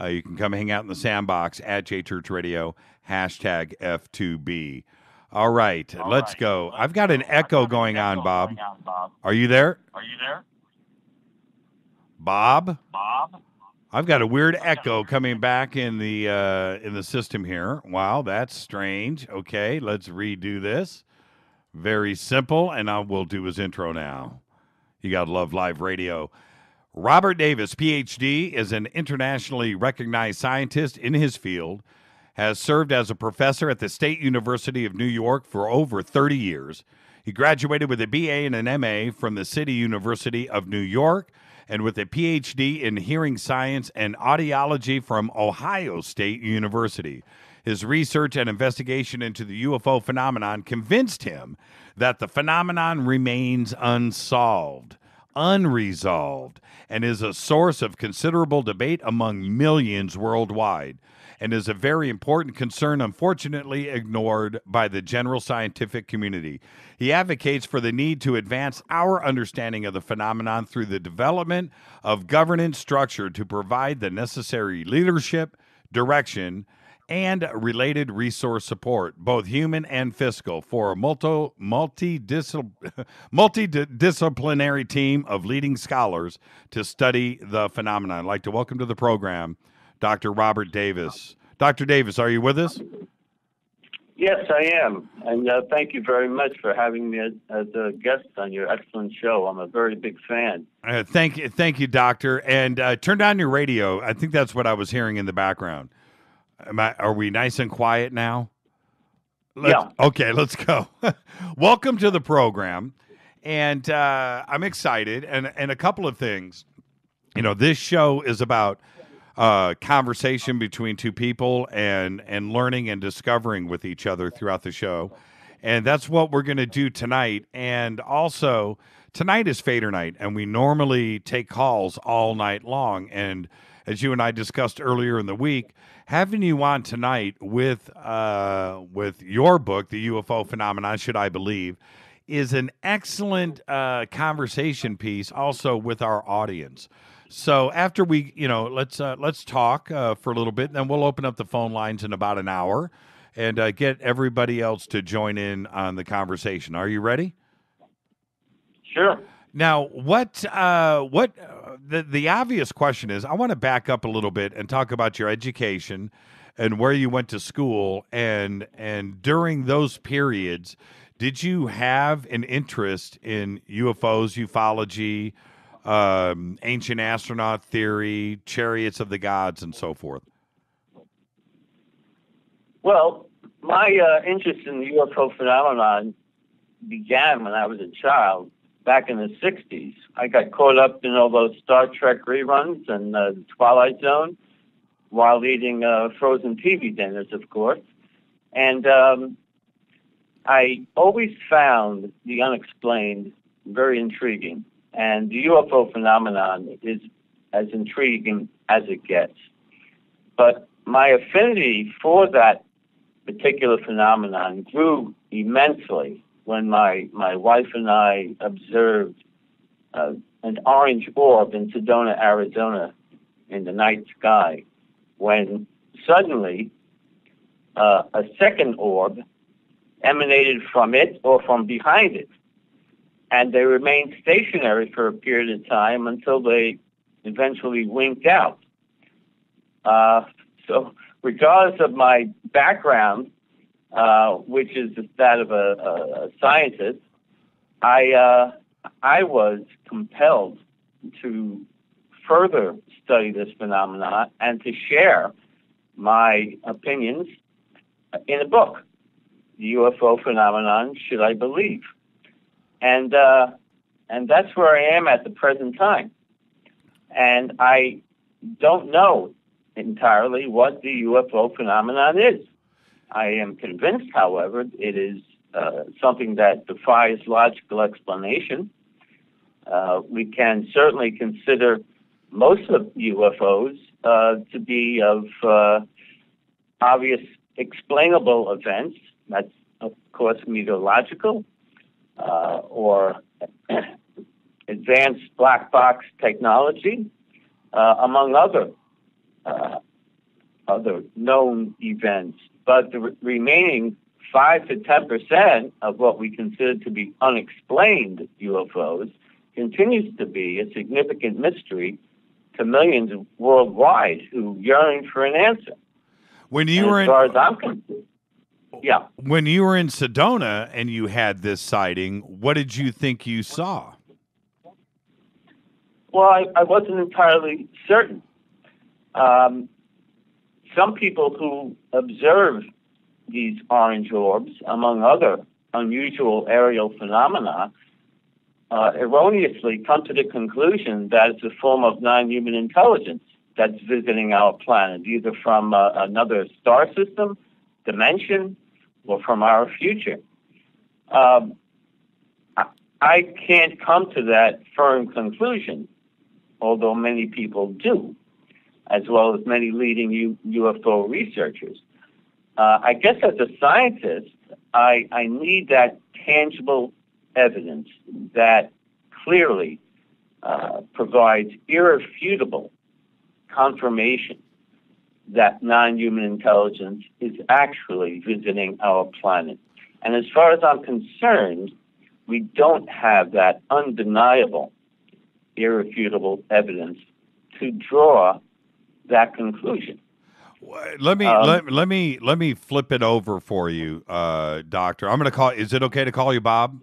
You can come hang out in the sandbox at JChurchRadio, hashtag F2B. All right, let's go. I've got an echo going on, Bob. Are you there? Bob? I've got a weird echo coming back in the system here. Wow, that's strange. Okay, let's redo this. Very simple, and I will do his intro now. You got to love live radio. Robert Davis, Ph.D., is an internationally recognized scientist in his field, has served as a professor at the State University of New York for over 30 years. He graduated with a BA and an MA from the City University of New York and with a Ph.D. in hearing science and audiology from Ohio State University. His research and investigation into the UFO phenomenon convinced him that the phenomenon remains unresolved, and is a source of considerable debate among millions worldwide, and is a very important concern, unfortunately ignored by the general scientific community. He advocates for the need to advance our understanding of the phenomenon through the development of governance structure to provide the necessary leadership, direction, and related resource support, both human and fiscal, for a multidisciplinary team of leading scholars to study the phenomenon. I'd like to welcome to the program Dr. Robert Davis. Dr. Davis, are you with us? Yes, I am. And thank you very much for having me as a guest on your excellent show. I'm a very big fan. Thank you, Doctor. And turn down your radio. I think that's what I was hearing in the background. Are we nice and quiet now? Yeah. Okay, let's go. Welcome to the program. And I'm excited. And a couple of things. You know, this show is about conversation between two people and learning and discovering with each other throughout the show. And that's what we're going to do tonight. And also, tonight is Fader night, and we normally take calls all night long. And as you and I discussed earlier in the week, having you on tonight with your book, The UFO Phenomenon, Should I Believe, is an excellent conversation piece also with our audience. So after we, let's talk for a little bit, and then we'll open up the phone lines in about an hour and get everybody else to join in on the conversation. Are you ready? Sure. Now, the obvious question is, I want to back up a little bit and talk about your education and where you went to school, and during those periods, did you have an interest in UFOs, ufology, ancient astronaut theory, chariots of the gods, and so forth? Well, my interest in the UFO phenomenon began when I was a child. Back in the 60s, I got caught up in all those Star Trek reruns and the Twilight Zone while eating frozen TV dinners, of course. And I always found the unexplained very intriguing. And the UFO phenomenon is as intriguing as it gets. But my affinity for that particular phenomenon grew immensely when my wife and I observed an orange orb in Sedona, Arizona, in the night sky, when suddenly a second orb emanated from it or from behind it. And they remained stationary for a period of time until they eventually winked out. So regardless of my background, which is that of a scientist, I was compelled to further study this phenomenon and to share my opinions in a book, The UFO Phenomenon, Should I Believe? And that's where I am at the present time. And I don't know entirely what the UFO phenomenon is. I am convinced, however, it is something that defies logical explanation. We can certainly consider most of UFOs to be of obvious explainable events. That's, of course, meteorological or advanced black box technology, among other known events. But the remaining 5 to 10% of what we consider to be unexplained UFOs continues to be a significant mystery to millions worldwide who yearn for an answer. When you were as far as I'm concerned, yeah. When you were in Sedona and you had this sighting, what did you think you saw? Well, I wasn't entirely certain. Some people who observe these orange orbs, among other unusual aerial phenomena, erroneously come to the conclusion that it's a form of non-human intelligence that's visiting our planet, either from another star system, dimension, or from our future. I can't come to that firm conclusion, although many people do, as well as many leading UFO researchers. I guess as a scientist, I need that tangible evidence that clearly provides irrefutable confirmation that non-human intelligence is actually visiting our planet. And as far as I'm concerned, we don't have that undeniable, irrefutable evidence to draw that conclusion. Let me flip it over for you, Doctor. I'm going to call. Is it okay to call you Bob?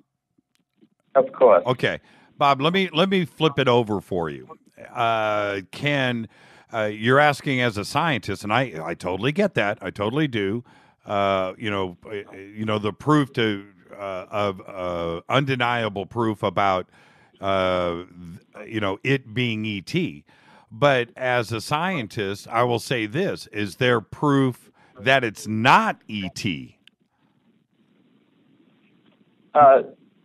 Of course. Okay, Bob. Let me flip it over for you. You're asking as a scientist, and I totally get that. I totally do. The proof of undeniable proof about it being ET. But as a scientist, I will say this: is there proof that it's not ET?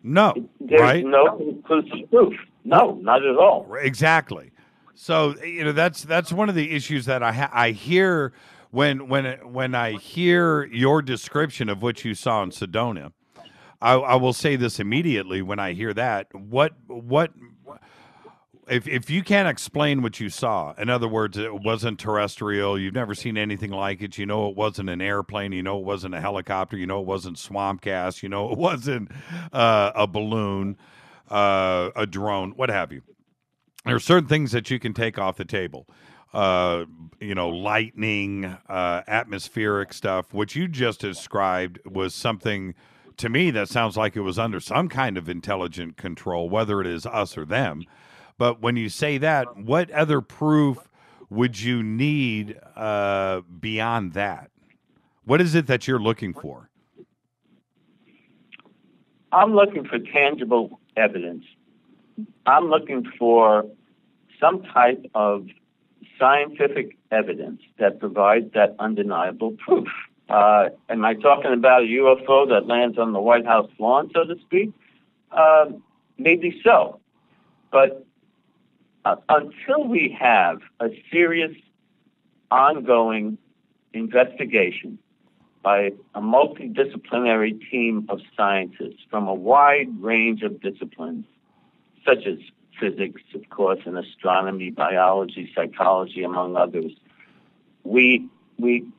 No, there's right? no conclusive proof. No, not at all. Exactly. So that's one of the issues that I hear when I hear your description of what you saw in Sedona. I will say this immediately when I hear that. What if you can't explain what you saw? In other words, it wasn't terrestrial. You've never seen anything like it. You know, it wasn't an airplane. You know, it wasn't a helicopter. You know, it wasn't swamp gas. You know, it wasn't a balloon, a drone, what have you. There are certain things that you can take off the table. Lightning, atmospheric stuff. What you just described was something to me that sounds like it was under some kind of intelligent control, whether it is us or them. But when you say that, what other proof would you need beyond that? What is it that you're looking for? I'm looking for tangible evidence. I'm looking for some type of scientific evidence that provides that undeniable proof. Am I talking about a UFO that lands on the White House lawn, so to speak? Maybe so. But until we have a serious, ongoing investigation by a multidisciplinary team of scientists from a wide range of disciplines, such as physics, of course, and astronomy, biology, psychology, among others, we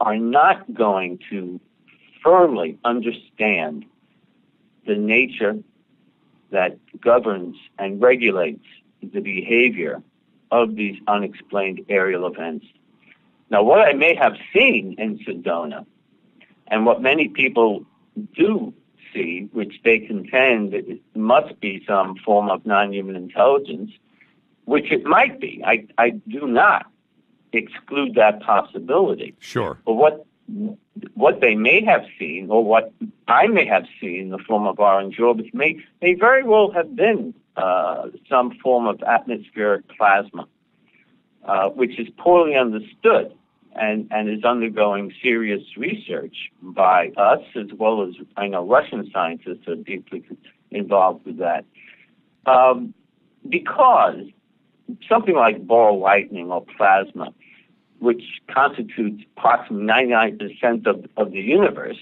are not going to firmly understand the nature that governs and regulates the behavior of these unexplained aerial events. Now, what I may have seen in Sedona, and what many people do see, which they contend it must be some form of non-human intelligence, which it might be. I do not exclude that possibility. Sure. But what they may have seen, or what I may have seen in the form of orange orbs, may very well have been some form of atmospheric plasma, which is poorly understood and is undergoing serious research by us, as well as I know Russian scientists are deeply involved with that. Because something like ball lightning or plasma, which constitutes approximately 99% of the universe,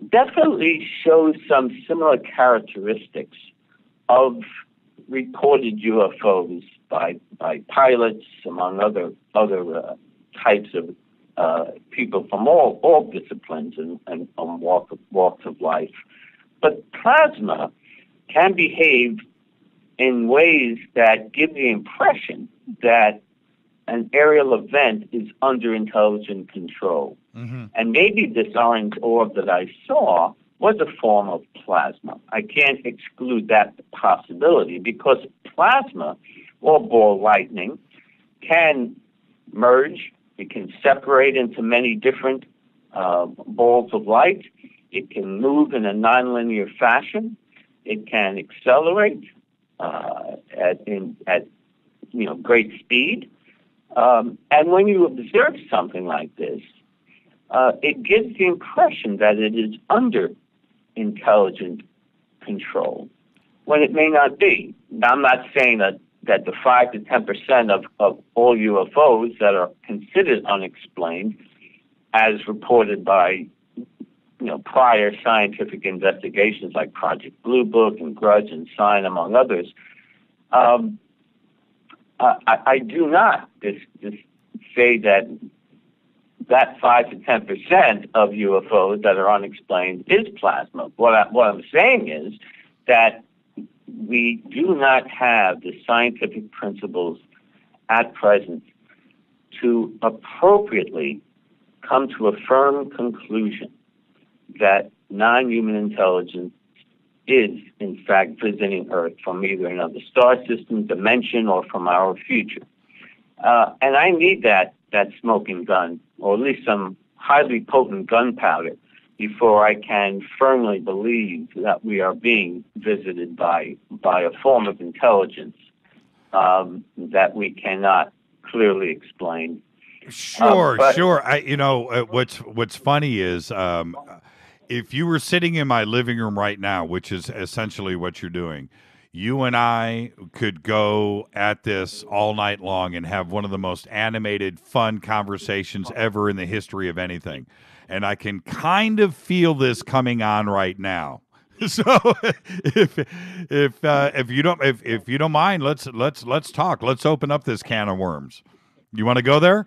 definitely shows some similar characteristics of reported UFOs by pilots, among other types of people from all disciplines and walks of life. But plasma can behave in ways that give the impression that an aerial event is under intelligent control. Mm-hmm. And maybe this orange orb that I saw was a form of plasma. I can't exclude that possibility because plasma or ball lightning can merge. It can separate into many different balls of light. It can move in a nonlinear fashion. It can accelerate at great speed. And when you observe something like this, it gives the impression that it is under intelligent control, when it may not be. Now, I'm not saying that the 5 to 10% of all UFOs that are considered unexplained, as reported by prior scientific investigations like Project Blue Book and Grudge and Sign, among others, I do not just say that 5 to 10% of UFOs that are unexplained is plasma. What I'm saying is that we do not have the scientific principles at present to appropriately come to a firm conclusion that non-human intelligence is, in fact, visiting Earth from either another star system, dimension, or from our future. And I need that smoking gun, or at least some highly potent gunpowder, before I can firmly believe that we are being visited by a form of intelligence that we cannot clearly explain. Sure. What's funny is if you were sitting in my living room right now, which is essentially what you're doing, you and I could go at this all night long and have one of the most animated, fun conversations ever in the history of anything. And I can kind of feel this coming on right now. So if you don't mind, let's talk. Let's open up this can of worms. You want to go there?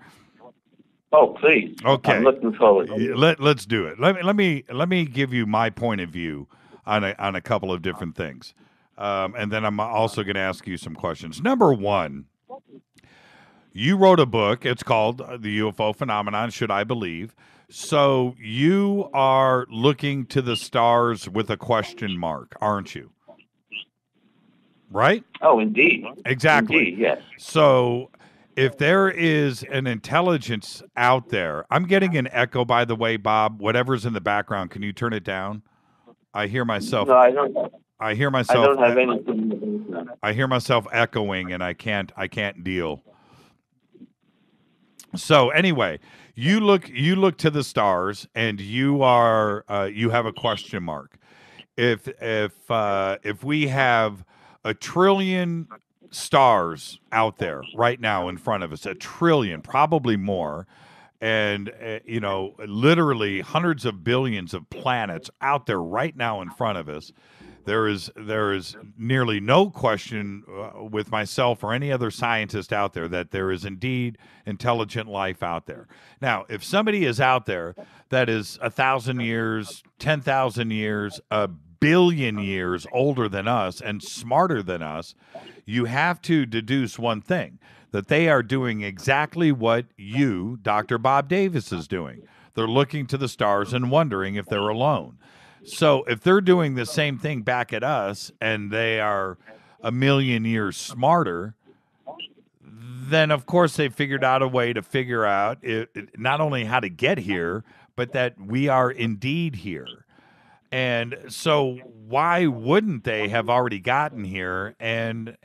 Oh, please. Okay. I'm looking forward. Let's do it. Let me give you my point of view on a couple of different things. And then I'm also going to ask you some questions. Number one, you wrote a book. It's called The UFO Phenomenon, Should I Believe? So you are looking to the stars with a question mark, aren't you? Right? Oh, indeed. Exactly. Indeed, yes. So if there is an intelligence out there, I'm getting an echo, by the way, Bob. Whatever's in the background, can you turn it down? I hear myself. No, I don't. I hear myself. I don't have anything. I hear myself echoing, and I can't deal. So anyway, you look to the stars, and you have a question mark. If we have a trillion stars out there right now in front of us, a trillion, probably more, and literally hundreds of billions of planets out there right now in front of us, there is nearly no question with myself or any other scientist out there that there is indeed intelligent life out there. Now, if somebody is out there that is 1,000 years, 10,000 years, 1 billion years older than us and smarter than us, you have to deduce one thing, that they are doing exactly what you, Dr. Bob Davis, is doing. They're looking to the stars and wondering if they're alone. So if they're doing the same thing back at us and they are 1 million years smarter, then of course they figured out a way to figure out not only how to get here, but that we are indeed here. And so why wouldn't they have already gotten here and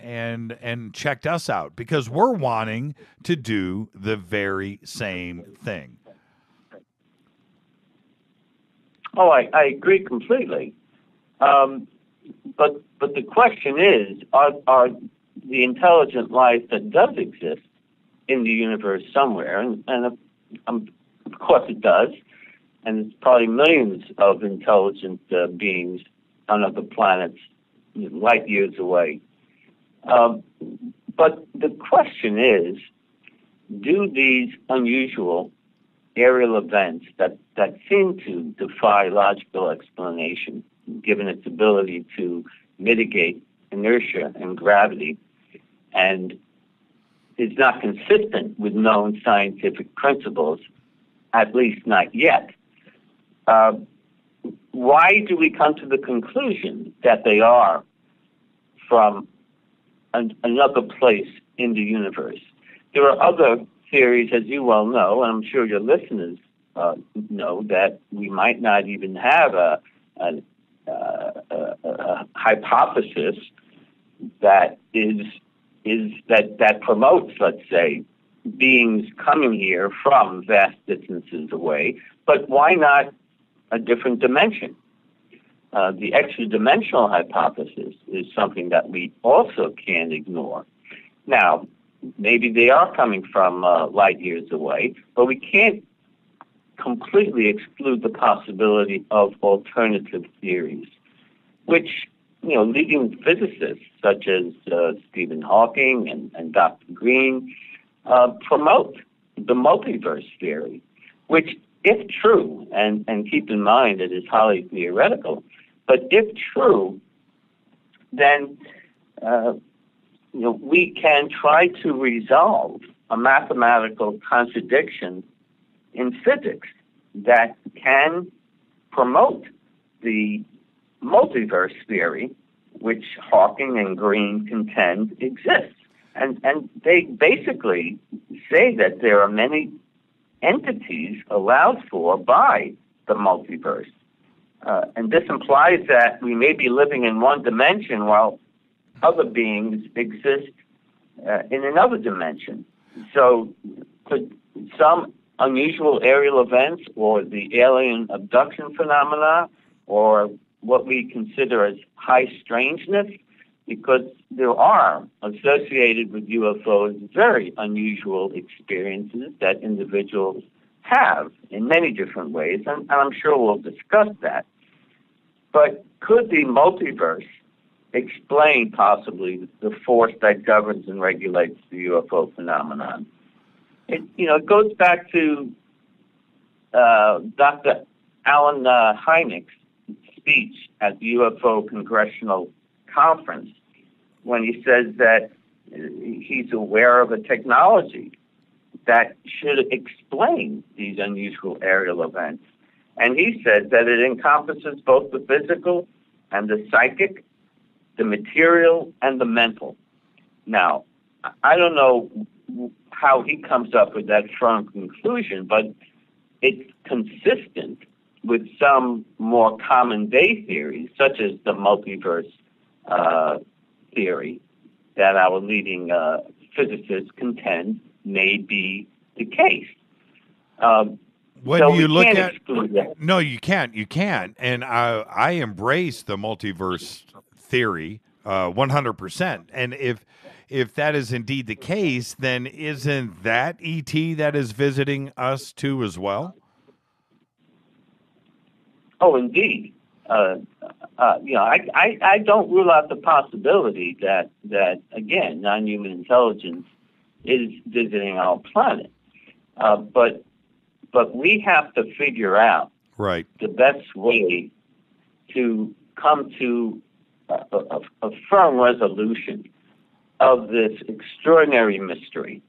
checked us out? Because we're wanting to do the very same thing. Oh, I agree completely. But the question is, are the intelligent life that does exist in the universe somewhere, and of course it does, and it's probably millions of intelligent beings on other planets, light years away. But the question is, do these unusual aerial events that seem to defy logical explanation, given its ability to mitigate inertia and gravity, and is not consistent with known scientific principles, at least not yet, why do we come to the conclusion that they are from another place in the universe? There are other theories, as you well know, and I'm sure your listeners know, that we might not even have a hypothesis that that promotes, let's say, beings coming here from vast distances away. But why not a different dimension? The extra-dimensional hypothesis is something that we also can't ignore. Now, maybe they are coming from light years away, but we can't completely exclude the possibility of alternative theories, which, leading physicists such as Stephen Hawking and Dr. Green promote the multiverse theory, which, if true, and keep in mind it is highly theoretical, but if true, then we can try to resolve a mathematical contradiction in physics that can promote the multiverse theory, which Hawking and Green contend exists. And they basically say that there are many entities allowed for by the multiverse. And this implies that we may be living in one dimension while other beings exist in another dimension. So could some unusual aerial events or the alien abduction phenomena or what we consider as high strangeness, because there are associated with UFOs very unusual experiences that individuals have in many different ways, and I'm sure we'll discuss that. But could the multiverse explain possibly the force that governs and regulates the UFO phenomenon? It goes back to Dr. Alan Hynek's speech at the UFO Congressional Conference when he says that he's aware of a technology that should explain these unusual aerial events. And he says that it encompasses both the physical and the psychic, the material and the mental. Now, I don't know how he comes up with that firm conclusion, but it's consistent with some more common day theories, such as the multiverse theory that our leading physicists contend may be the case. When so you look at that. No, you can't, and I embrace the multiverse theory 100%. And if that is indeed the case, then isn't that ET that is visiting us too as well? Oh, indeed. I don't rule out the possibility that again, non-human intelligence is visiting our planet. But we have to figure out the best way to come to a firm resolution of this extraordinary mystery.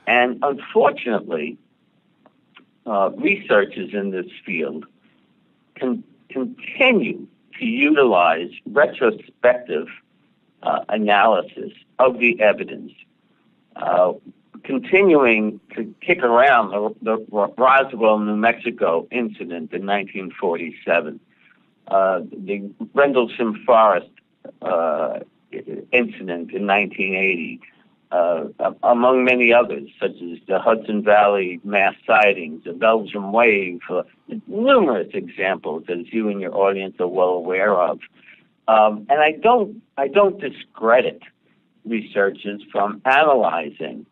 And unfortunately, researchers in this field continue to utilize retrospective analysis of the evidence, continuing to kick around the Roswell, New Mexico incident in 1947. the Rendlesham Forest incident in 1980, among many others, such as the Hudson Valley mass sightings, the Belgium wave, numerous examples, as you and your audience are well aware of. And I don't discredit researchers from analyzing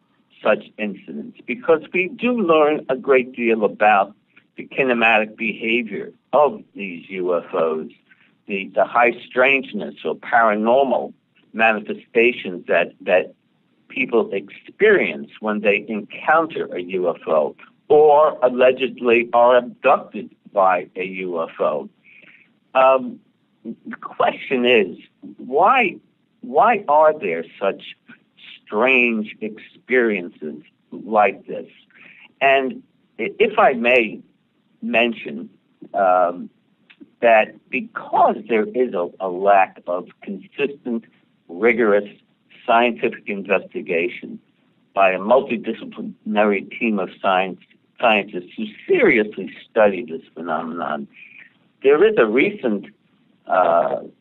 such incidents, because we do learn a great deal about the kinematic behavior of these UFOs, the high strangeness or paranormal manifestations that people experience when they encounter a UFO or allegedly are abducted by a UFO. The question is, why are there such strange experiences like this? And if I may mention that because there is a lack of consistent, rigorous scientific investigation by a multidisciplinary team of scientists who seriously study this phenomenon, there is a recent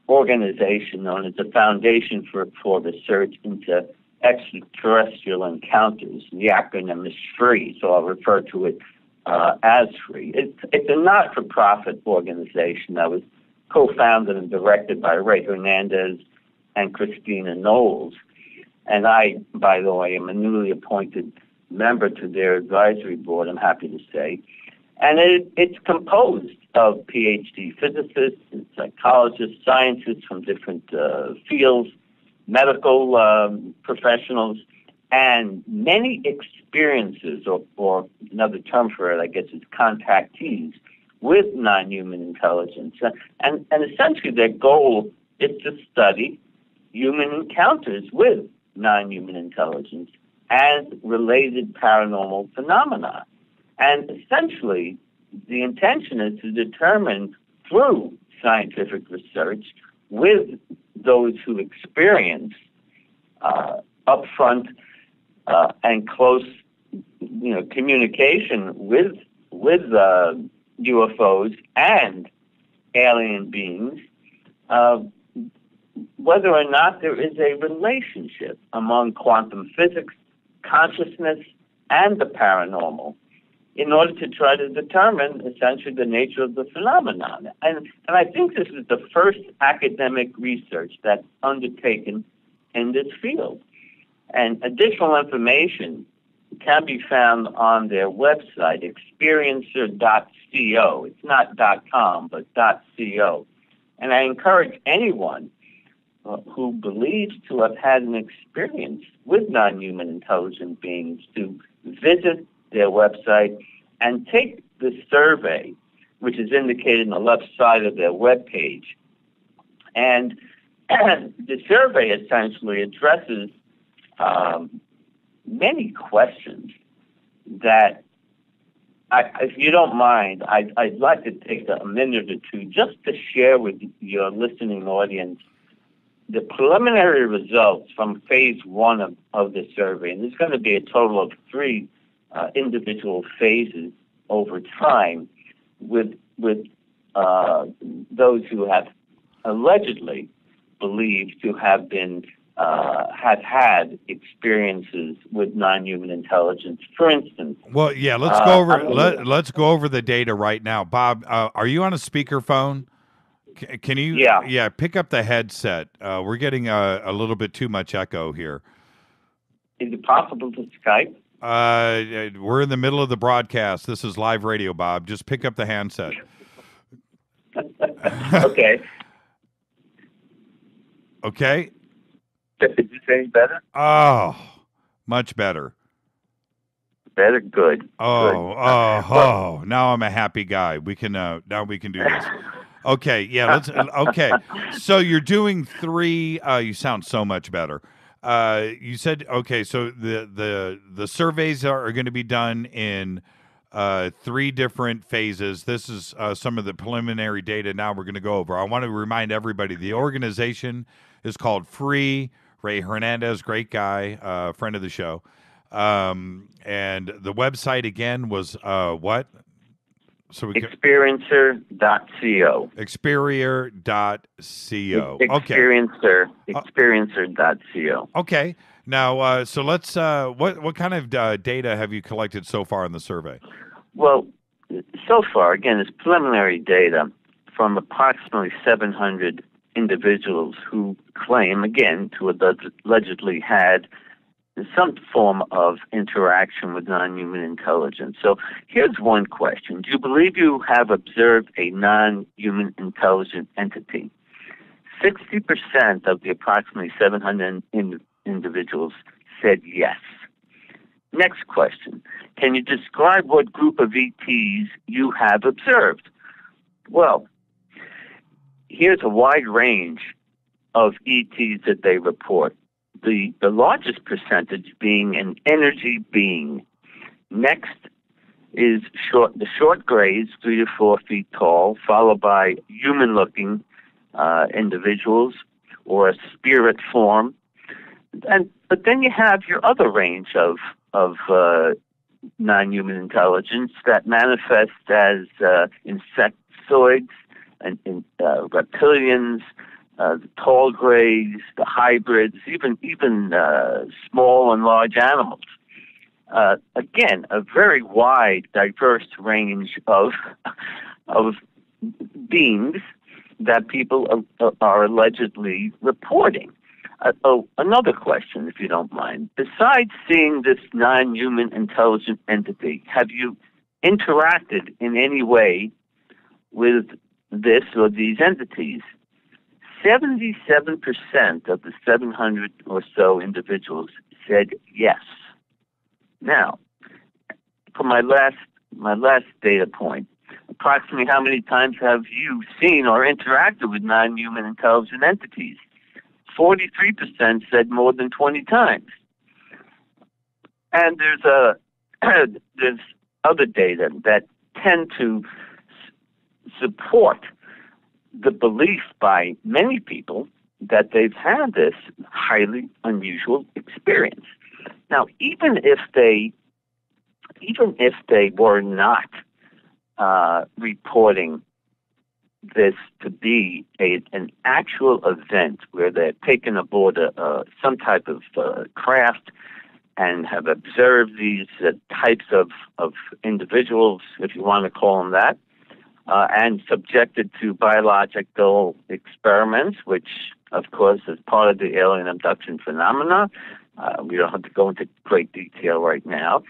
organization known as the Foundation for Research into Extraterrestrial Encounters. The acronym is FREE, so I'll refer to it as FREE. It's a not-for-profit organization that was co-founded and directed by Ray Hernandez and Christina Knowles. And I, by the way, am a newly appointed member to their advisory board, I'm happy to say. And it's composed of PhD physicists and psychologists, scientists from different fields, medical professionals, and many experiences, or another term for it, I guess, is contactees with non-human intelligence. And essentially their goal is to study human encounters with non-human intelligence and related paranormal phenomena. And essentially, the intention is to determine through scientific research with those who experience upfront and close, communication with UFOs and alien beings, whether or not there is a relationship among quantum physics, consciousness, and the paranormal, in order to try to determine essentially the nature of the phenomenon. And I think this is the first academic research that's undertaken in this field. And additional information can be found on their website, experiencer.co. It's not .com, but .co. And I encourage anyone who believes to have had an experience with non-human intelligent beings to visit their website and take the survey, which is indicated on the left side of their webpage. And the survey essentially addresses many questions that, if you don't mind, I'd like to take a minute or two just to share with your listening audience the preliminary results from phase one of the survey. And there's going to be a total of 3 individual phases over time with those who have allegedly believed to have been have had experiences with non-human intelligence. For instance, well, yeah, let's go over let's go over the data right now. Bob, are you on a speakerphone? Can you? Yeah. Pick up the headset. We're getting a little bit too much echo here. Is it possible to Skype? We're in the middle of the broadcast. This is live radio, Bob. Just pick up the handset. Okay. Okay. Is this any better? Oh, much better. Better? Good. Oh, now I'm a happy guy. We can now we can do this. Okay, yeah, let's okay. So you're doing 3 you sound so much better. You said okay, so the surveys are going to be done in 3 different phases. This is some of the preliminary data now we're going to go over. I want to remind everybody the organization is called FREE. Ray Hernandez, great guy, friend of the show. And the website again was what? So we Experiencer.co. Experier.co. Okay. Experiencer.co. Okay. Now, so let's. What kind of data have you collected so far in the survey? Well, so far, again, it's preliminary data from approximately 700 individuals who claim, again, to have allegedly had some form of interaction with non-human intelligence. So here's one question. Do you believe you have observed a non-human intelligent entity? 60% of the approximately 700 individuals said yes. Next question. Can you describe what group of ETs you have observed? Well, here's a wide range of ETs that they report. The largest percentage being an energy being. Next is the short grays, 3 to 4 feet tall, followed by human-looking individuals or a spirit form. But then you have your other range of non-human intelligence that manifests as insectoids and reptilians, the tall grays, the hybrids, even small and large animals. Again, a very wide, diverse range of beings that people are allegedly reporting. Another question, if you don't mind. Besides seeing this non-human intelligent entity, have you interacted in any way with this or these entities? 77% of the 700 or so individuals said yes. Now, for my last data point, approximately how many times have you seen or interacted with non-human intelligent entities? 43% said more than 20 times. And there's other data that tend to support the belief by many people that they've had this highly unusual experience. Now, even if they were not reporting this to be an actual event where they're taken aboard some type of craft and have observed these types of individuals, if you want to call them that, and subjected to biological experiments, which, of course, is part of the alien abduction phenomena. We don't have to go into great detail right now,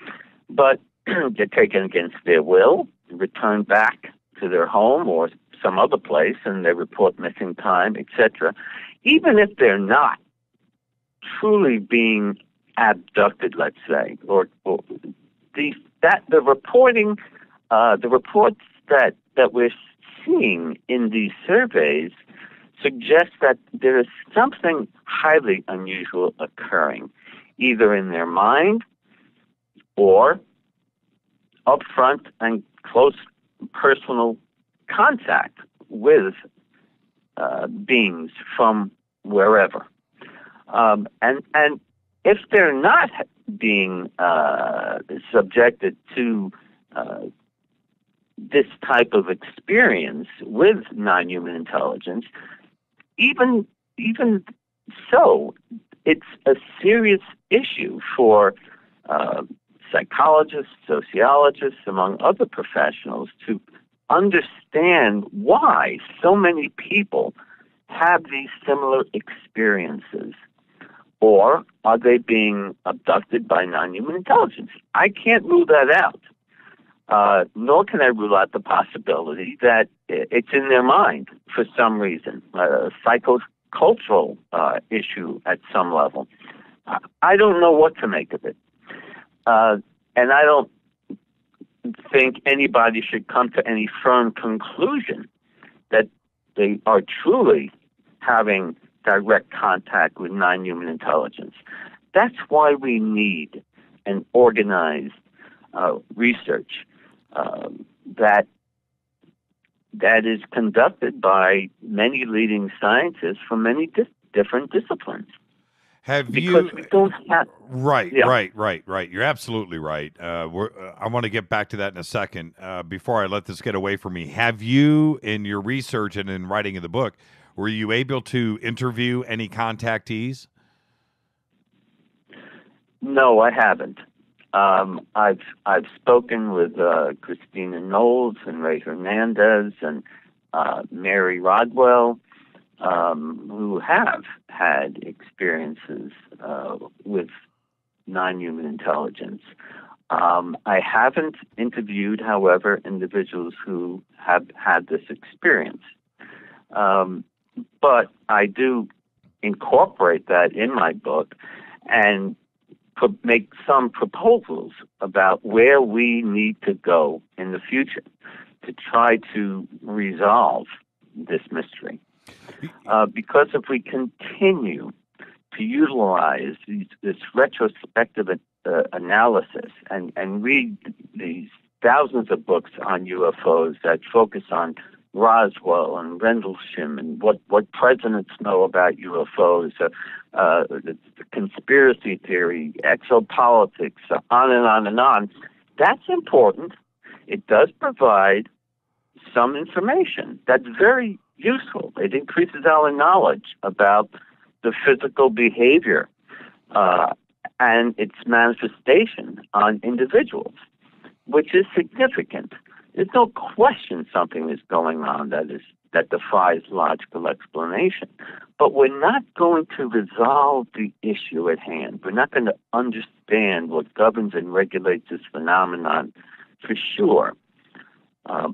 but they're taken against their will, returned back to their home or some other place, and they report missing time, etc. Even if they're not truly being abducted, let's say, or the reports that we're seeing in these surveys suggest that there is something highly unusual occurring, either in their mind or upfront and close personal contact with beings from wherever. And if they're not being subjected to this type of experience with non-human intelligence, even so, it's a serious issue for psychologists, sociologists, among other professionals, to understand why so many people have these similar experiences. Or are they being abducted by non-human intelligence? I can't rule that out. Nor can I rule out the possibility that it's in their mind for some reason, a psychocultural issue at some level. I don't know what to make of it. And I don't think anybody should come to any firm conclusion that they are truly having direct contact with non-human intelligence. That's why we need an organized research that is conducted by many leading scientists from many different disciplines. because we don't have... Right. Yeah. Right. You're absolutely right. I want to get back to that in a second. Before I let this get away from me, have you, in your research and in writing of the book, were you able to interview any contactees? No, I haven't. I've spoken with Christina Knowles and Ray Hernandez and Mary Rodwell, who have had experiences with non-human intelligence. I haven't interviewed, however, individuals who have had this experience. But I do incorporate that in my book and make some proposals about where we need to go in the future to try to resolve this mystery. Because if we continue to utilize this retrospective analysis and read these thousands of books on UFOs that focus on Roswell and Rendlesham and what presidents know about UFOs, the conspiracy theory, exopolitics, on and on and on. That's important. It does provide some information that's very useful. It increases our knowledge about the physical behavior and its manifestation on individuals, which is significant. There's no question something is going on that defies logical explanation. But we're not going to resolve the issue at hand. We're not going to understand what governs and regulates this phenomenon for sure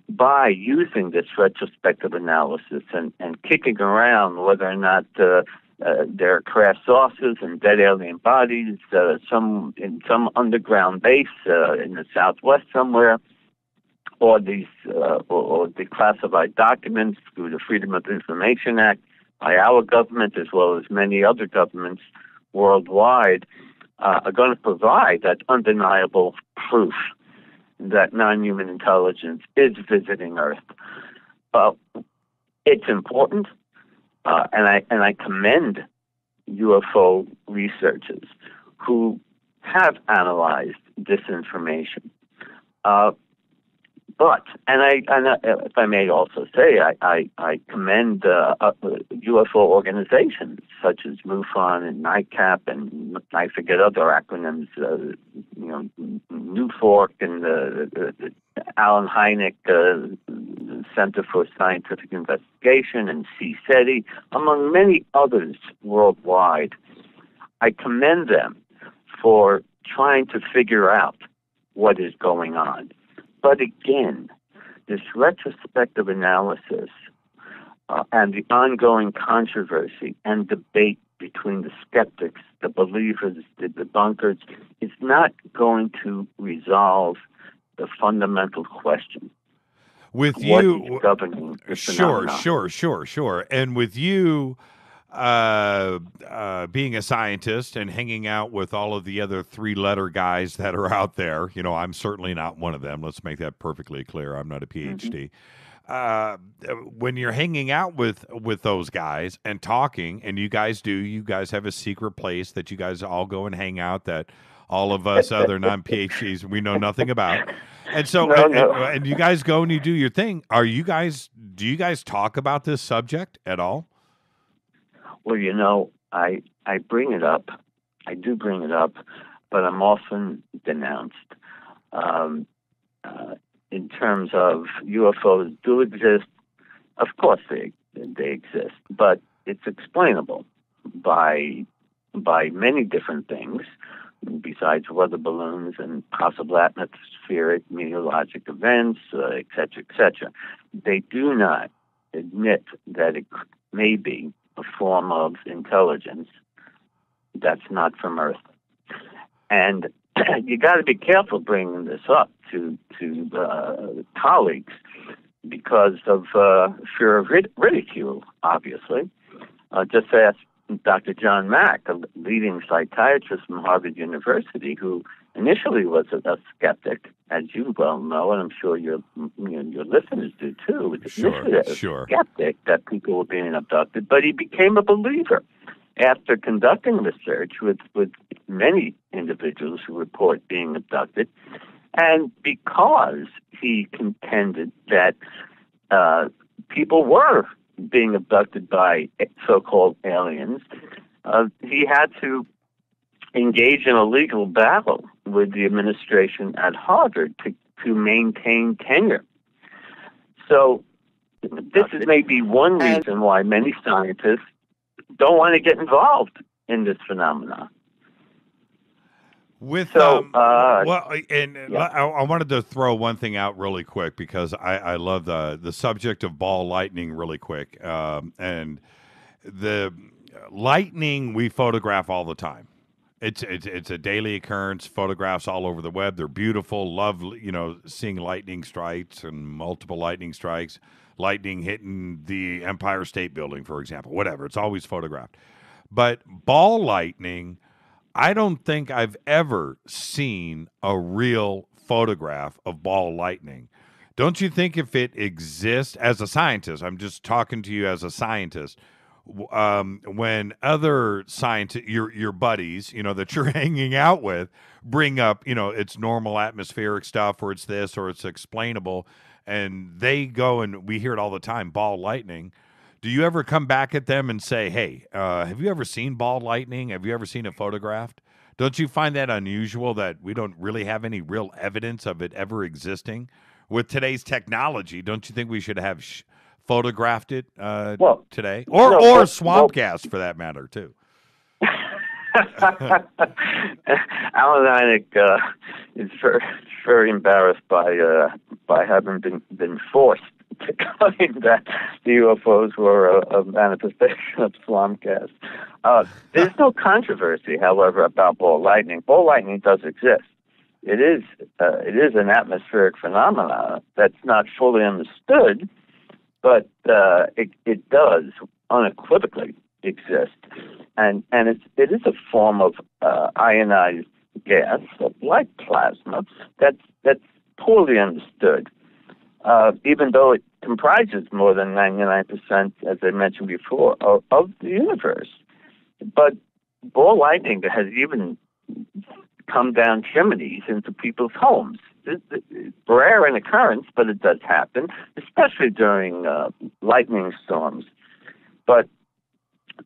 by using this retrospective analysis and kicking around whether or not there are crash saucers and dead alien bodies in some underground base in the Southwest somewhere, or these or declassified documents through the Freedom of Information Act by our government as well as many other governments worldwide are going to provide that undeniable proof that non-human intelligence is visiting Earth. It's important, and I commend UFO researchers who have analyzed this information. But if I may also say, I commend UFO organizations such as MUFON and NICAP, and I forget other acronyms, NUFORC and the Alan Hynek Center for Scientific Investigation and CSETI, among many others worldwide. I commend them for trying to figure out what is going on. But again, this retrospective analysis and the ongoing controversy and debate between the skeptics, the believers, the debunkers, is not going to resolve the fundamental question. With what you, is governing this phenomenon. Sure. And with you being a scientist and hanging out with all of the other three-letter guys that are out there, I'm certainly not one of them. Let's make that perfectly clear. I'm not a PhD. When you're hanging out with those guys and talking, and you guys have a secret place that you guys all go and hang out that all of us other non-PhDs, we know nothing about. And so, and you guys go and you do your thing. Do you guys talk about this subject at all? Well, I bring it up. I do bring it up, but I'm often denounced. In terms of UFOs do exist, of course they exist, but it's explainable by many different things besides weather balloons and possible atmospheric meteorologic events, et cetera, et cetera. They do not admit that it may be a form of intelligence that's not from Earth. And you got to be careful bringing this up to colleagues because of fear of ridicule, obviously. Just ask Dr. John Mack, a leading psychiatrist from Harvard University, who initially was a skeptic, as you well know, and I'm sure your listeners do too. Initially a skeptic that people were being abducted, but he became a believer after conducting research with many individuals who report being abducted, and because he contended that people were being abducted by so-called aliens, he had to engage in a legal battle with the administration at Harvard to maintain tenure. So this is maybe one reason why many scientists don't want to get involved in this phenomenon. I wanted to throw one thing out really quick because I love the subject of ball lightning really quick. And the lightning we photograph all the time. It's a daily occurrence. Photographs all over the web. They're beautiful. Love seeing lightning strikes and multiple lightning strikes. Lightning hitting the Empire State Building, for example. Whatever. It's always photographed. But ball lightning, I don't think I've ever seen a real photograph of ball lightning. Don't you think if it exists, as a scientist, I'm just talking to you as a scientist, when other scientists, your buddies, that you're hanging out with, bring up, it's normal atmospheric stuff, or it's this, or it's explainable, and they go and we hear it all the time, ball lightning. Do you ever come back at them and say, hey, have you ever seen ball lightning? Have you ever seen it photographed? Don't you find that unusual that we don't really have any real evidence of it ever existing? With today's technology, don't you think we should have photographed it today? Or swamp gas, for that matter, too. Alan Hynek is very embarrassed by having been forced to claim that the UFOs were a manifestation of swamp gas. There's no controversy, however, about ball lightning. Ball lightning does exist. It is an atmospheric phenomenon that's not fully understood, but it does unequivocally exist, and it is a form of ionized gas, like plasma, that's poorly understood. Even though it comprises more than 99%, as I mentioned before, of the universe. But ball lightning has even come down chimneys into people's homes. It's rare in occurrence, but it does happen, especially during lightning storms. But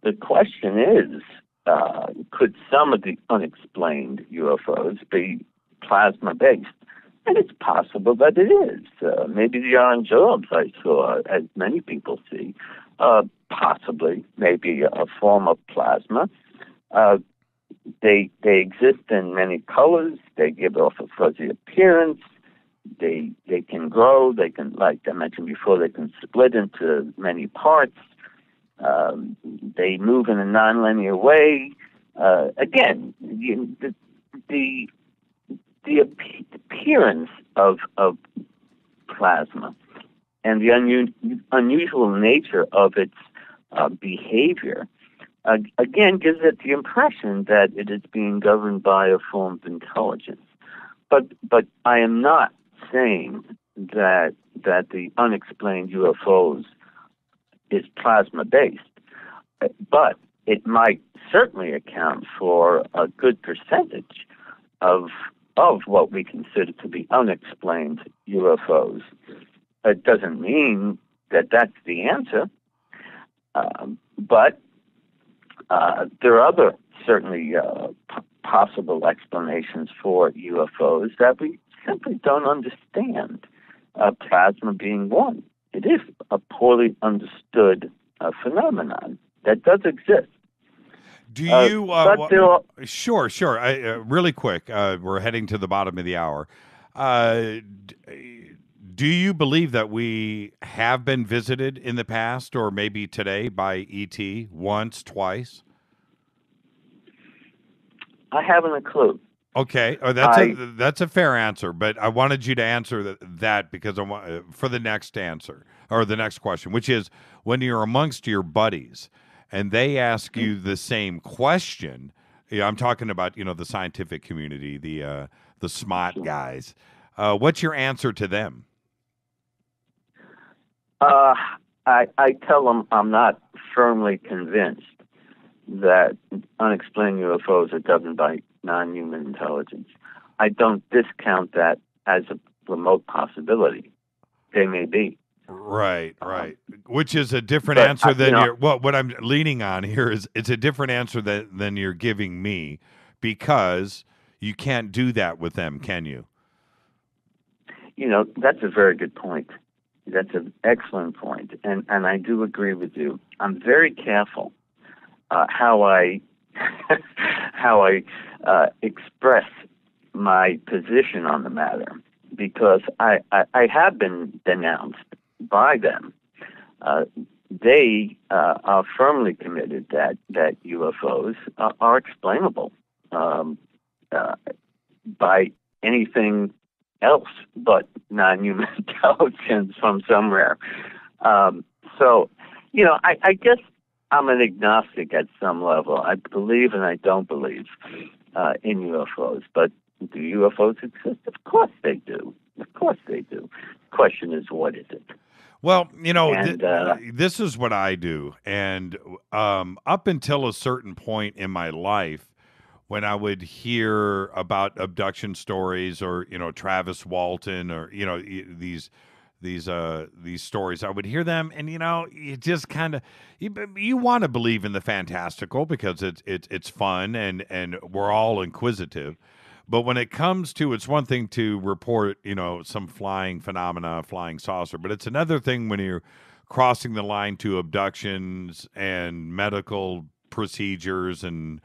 the question is, could some of the unexplained UFOs be plasma-based? And it's possible that it is. Maybe the orange orbs I saw, as many people see, possibly maybe a form of plasma. They exist in many colors. They give off a fuzzy appearance. They can grow. They can, like I mentioned before, they can split into many parts. They move in a nonlinear way. Again, the appearance of plasma and the unusual nature of its behavior again gives it the impression that it is being governed by a form of intelligence. But I am not saying that the unexplained UFOs is plasma based, but it might certainly account for a good percentage of what we consider to be unexplained UFOs. It doesn't mean that that's the answer, but there are other certainly possible explanations for UFOs that we simply don't understand, plasma being one. It is a poorly understood phenomenon that does exist. Do you? Sure. Really quick, we're heading to the bottom of the hour. Do you believe that we have been visited in the past, or maybe today, by ET once, twice? I haven't a clue. Okay, that's a fair answer, but I wanted you to answer that because I want for the next answer or the next question, which is when you're amongst your buddies and they ask you the same question. I'm talking about the scientific community, the smart guys. What's your answer to them? I tell them I'm not firmly convinced, that unexplained UFOs are governed by non-human intelligence. I don't discount that as a remote possibility. They may be. Right. Which is a different answer than what I'm leaning on here is it's a different answer than you're giving me, because you can't do that with them, can you? That's a very good point. That's an excellent point, and I do agree with you. I'm very careful how I express my position on the matter, because I have been denounced by them. They are firmly committed that UFOs are explainable by anything else but non-human intelligence from somewhere. So, I guess I'm an agnostic at some level. I believe and I don't believe in UFOs, but do UFOs exist? Of course they do. Of course they do. The question is, what is it? Well, this is what I do. And up until a certain point in my life, when I would hear about abduction stories or, Travis Walton or, these stories, I would hear them, and you just kind of you want to believe in the fantastical because it's fun and we're all inquisitive. But when it comes to, it's one thing to report, some flying phenomena, flying saucer, but it's another thing when you're crossing the line to abductions and medical procedures and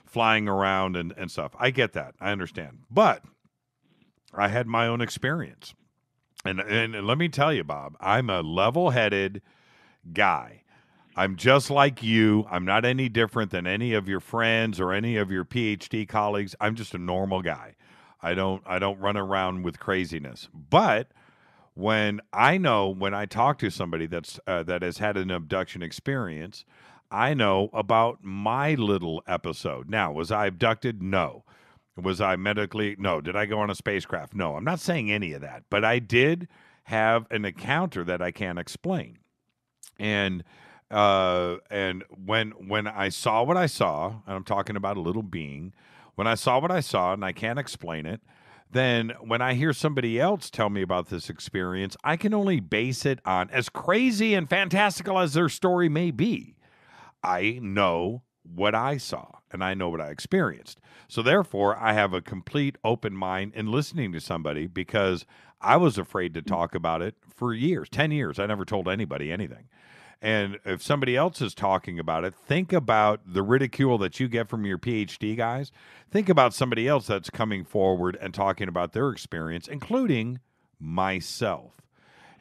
flying around and stuff. I get that. I understand. But I had my own experience. And let me tell you, Bob, I'm a level-headed guy. I'm just like you. I'm not any different than any of your friends or any of your PhD colleagues. I'm just a normal guy. I don't run around with craziness. But when I talk to somebody that has had an abduction experience, I know about my little episode. Now, was I abducted? No. Was I medically? No. Did I go on a spacecraft? No. I'm not saying any of that, but I did have an encounter that I can't explain. And when I saw what I saw, and I'm talking about a little being, when I saw what I saw and I can't explain it, then when I hear somebody else tell me about this experience, I can only base it on, as crazy and fantastical as their story may be, I know what I saw and I know what I experienced. So therefore, I have a complete open mind in listening to somebody, because I was afraid to talk about it for years, 10 years. I never told anybody anything. And if somebody else is talking about it, think about the ridicule that you get from your PhD guys. Think about somebody else that's coming forward and talking about their experience, including myself.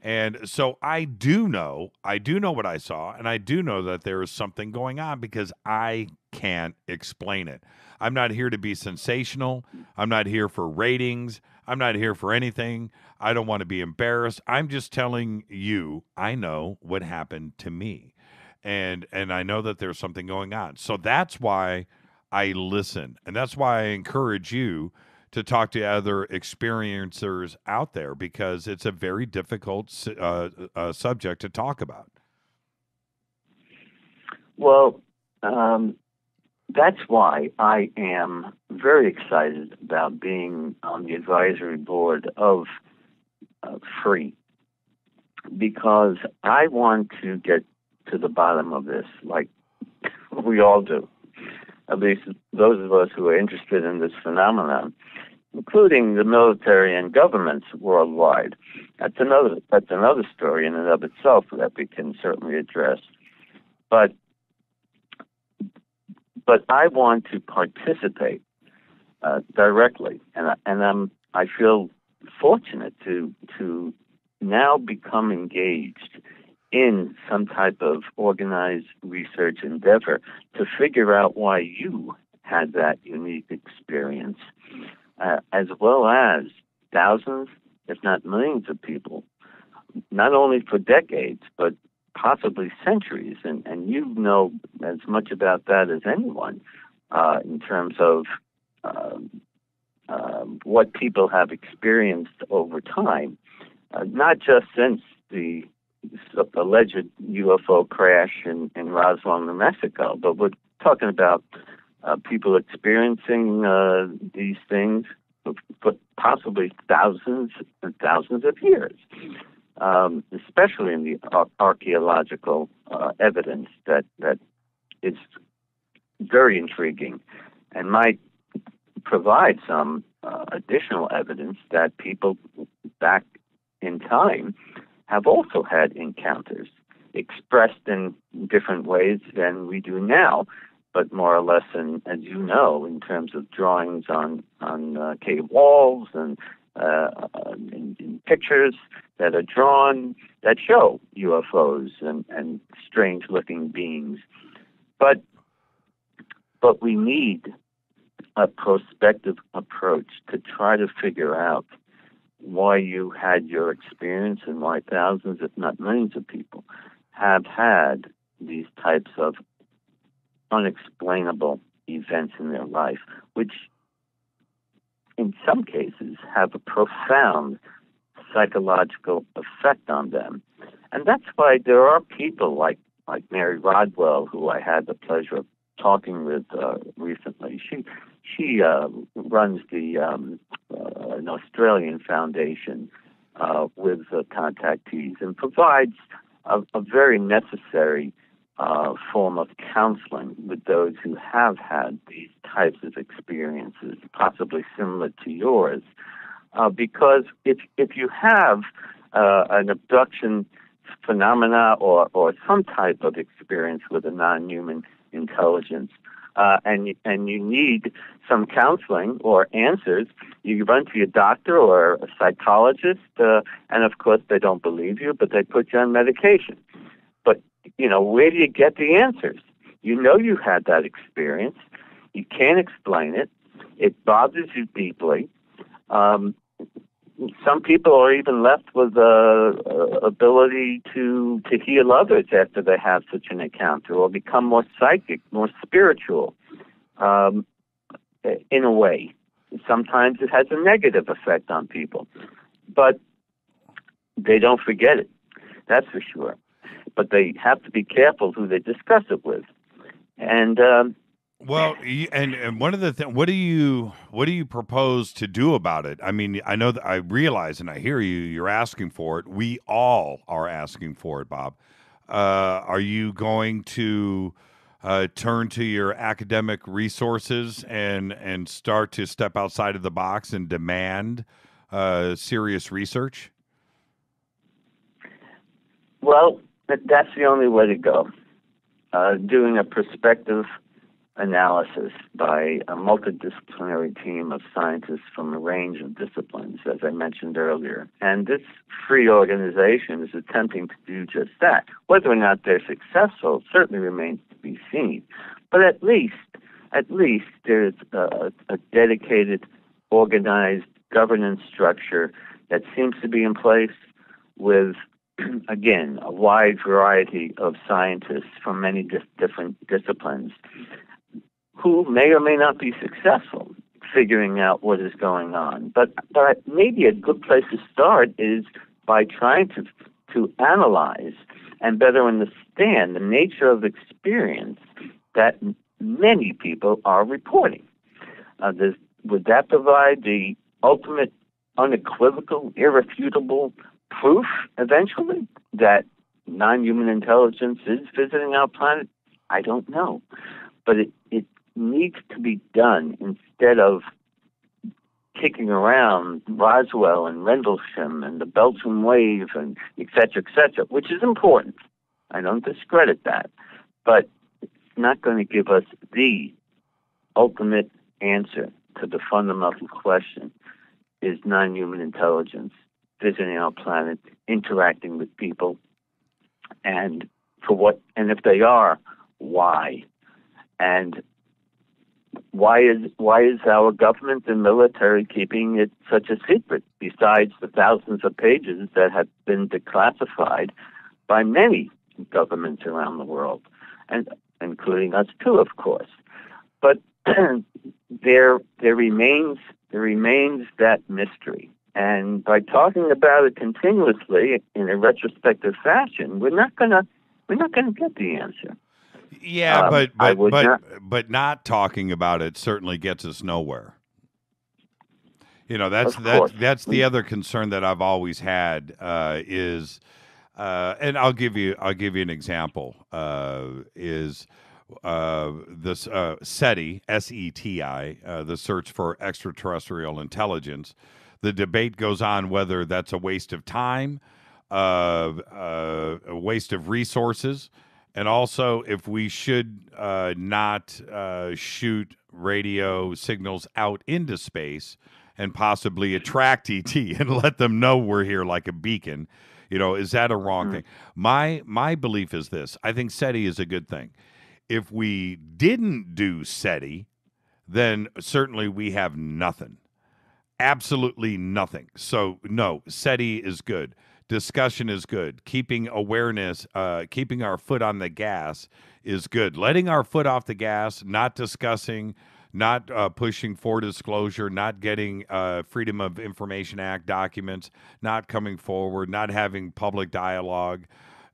And so I do know what I saw, and I do know that there is something going on because I can't explain it. I'm not here to be sensational. I'm not here for ratings. I'm not here for anything. I don't want to be embarrassed. I'm just telling you, I know what happened to me. And I know that there's something going on. So that's why I listen. And that's why I encourage you to talk to other experiencers out there, because it's a very difficult subject to talk about. Well, that's why I am very excited about being on the advisory board of Free, because I want to get to the bottom of this, like we all do. At least those of us who are interested in this phenomenon, including the military and governments worldwide. That's another story in and of itself that we can certainly address. But I want to participate directly, and I feel fortunate to now become engaged in some type of organized research endeavor to figure out why you had that unique experience, as well as thousands, if not millions of people, not only for decades, but possibly centuries. And you know as much about that as anyone in terms of what people have experienced over time, not just since the alleged UFO crash in Roswell, New Mexico, but talking about people experiencing these things for possibly thousands and thousands of years, especially in the archaeological evidence that is very intriguing and might provide some additional evidence that people back in time have also had encounters, expressed in different ways than we do now, but more or less, as you know, in terms of drawings on cave walls and in pictures that are drawn that show UFOs and strange-looking beings. But we need a prospective approach to try to figure out why you had your experience and why thousands, if not millions of people have had these types of unexplainable events in their life, which in some cases have a profound psychological effect on them. And that's why there are people like Mary Rodwell, who I had the pleasure of talking with recently. She runs an Australian foundation with contactees and provides a very necessary form of counseling with those who have had these types of experiences, possibly similar to yours. Because if you have an abduction phenomena or some type of experience with a non-human intelligence, and you need some counseling or answers, you run to your doctor or a psychologist, and of course they don't believe you, but they put you on medication. But, where do you get the answers? You know you had that experience. You can't explain it. It bothers you deeply. Some people are even left with the ability to heal others after they have such an encounter, or become more psychic, more spiritual, in a way. Sometimes it has a negative effect on people, but they don't forget it. That's for sure. But they have to be careful who they discuss it with. And well, and one of the things, what do you propose to do about it? I mean, I know that I realize and I hear you. You're asking for it. We all are asking for it, Bob. Are you going to turn to your academic resources and start to step outside of the box and demand serious research? Well, that's the only way to go. Doing a prospective analysis by a multidisciplinary team of scientists from a range of disciplines, as I mentioned earlier. And this free organization is attempting to do just that. Whether or not they're successful certainly remains to be seen. But at least there's a dedicated, organized governance structure that seems to be in place with, again, a wide variety of scientists from many different disciplines who may or may not be successful figuring out what is going on. But maybe a good place to start is by trying to analyze and better understand the nature of experience that many people are reporting. Would that provide the ultimate, unequivocal, irrefutable proof eventually that non-human intelligence is visiting our planet? I don't know. But it needs to be done instead of kicking around Roswell and Rendlesham and the Belgian wave and et cetera, which is important. I don't discredit that. But it's not going to give us the ultimate answer to the fundamental question: is non-human intelligence visiting our planet, interacting with people, and for what? And if they are, why? And why is our government and military keeping it such a secret, besides the thousands of pages that have been declassified by many governments around the world, and including us too, of course? But there remains that mystery. And by talking about it continuously in a retrospective fashion, we're not gonna get the answer. Yeah, but not talking about it certainly gets us nowhere. That's the other concern that I've always had is, and I'll give you an example. Is this SETI, SETI, the search for extraterrestrial intelligence? The debate goes on whether that's a waste of time, a waste of resources, and also if we should not shoot radio signals out into space and possibly attract ET and let them know we're here like a beacon. Is that a wrong thing? My belief is this. I think SETI is a good thing. If we didn't do SETI, then certainly we have nothing. Absolutely nothing. So, no, SETI is good. Discussion is good. Keeping awareness, keeping our foot on the gas is good. Letting our foot off the gas, not discussing, not pushing for disclosure, not getting Freedom of Information Act documents, not coming forward, not having public dialogue.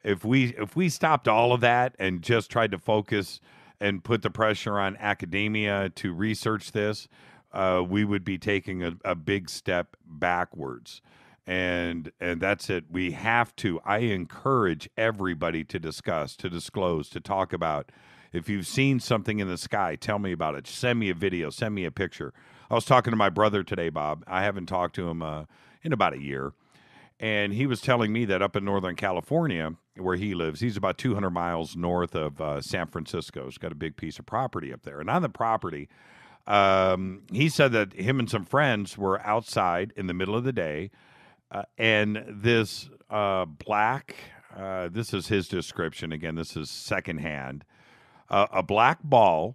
If we stopped all of that and just tried to focus and put the pressure on academia to research this, we would be taking a big step backwards. And that's it. We have to. I encourage everybody to discuss, to disclose, to talk about. If you've seen something in the sky, tell me about it. Send me a video. Send me a picture. I was talking to my brother today, Bob. I haven't talked to him in about a year. And he was telling me that up in Northern California, where he lives, he's about 200 miles north of San Francisco. He's got a big piece of property up there. And on the property, he said that him and some friends were outside in the middle of the day, and this black, this is his description. Again, this is secondhand. A black ball,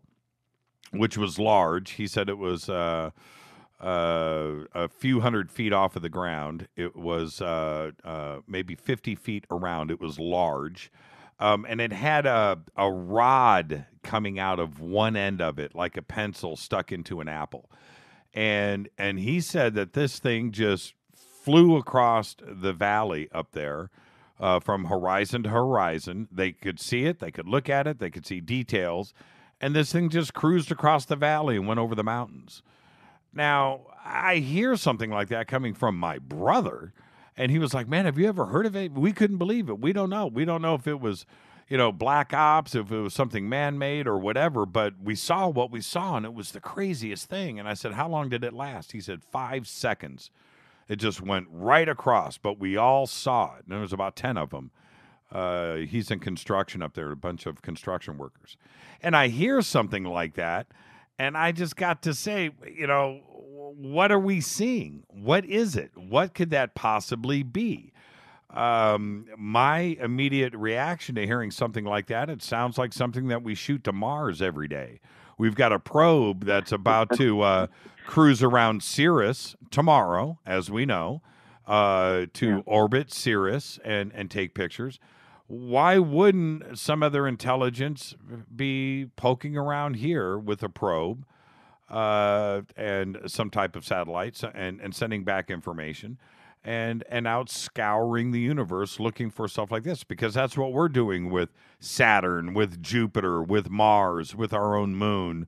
which was large. He said it was a few hundred feet off of the ground. It was maybe 50 feet around. It was large. And it had a rod coming out of one end of it, like a pencil stuck into an apple. And he said that this thing just flew across the valley up there from horizon to horizon. They could see it. They could look at it. They could see details. And this thing just cruised across the valley and went over the mountains. Now, I hear something like that coming from my brother. And he was like, man, have you ever heard of it? We couldn't believe it. We don't know. We don't know if it was, black ops, if it was something man-made or whatever. But we saw what we saw, and it was the craziest thing. And I said, how long did it last? He said, 5 seconds. It just went right across, but we all saw it. And there was about 10 of them. He's in construction up there, a bunch of construction workers. And I hear something like that, and I just got to say, what are we seeing? What is it? What could that possibly be? My immediate reaction to hearing something like that, it sounds like something that we shoot to Mars every day. We've got a probe that's about to cruise around Sirius tomorrow, as we know, to orbit Sirius and take pictures. Why wouldn't some other intelligence be poking around here with a probe and some type of satellites and sending back information and out scouring the universe looking for stuff like this? Because that's what we're doing with Saturn, with Jupiter, with Mars, with our own moon,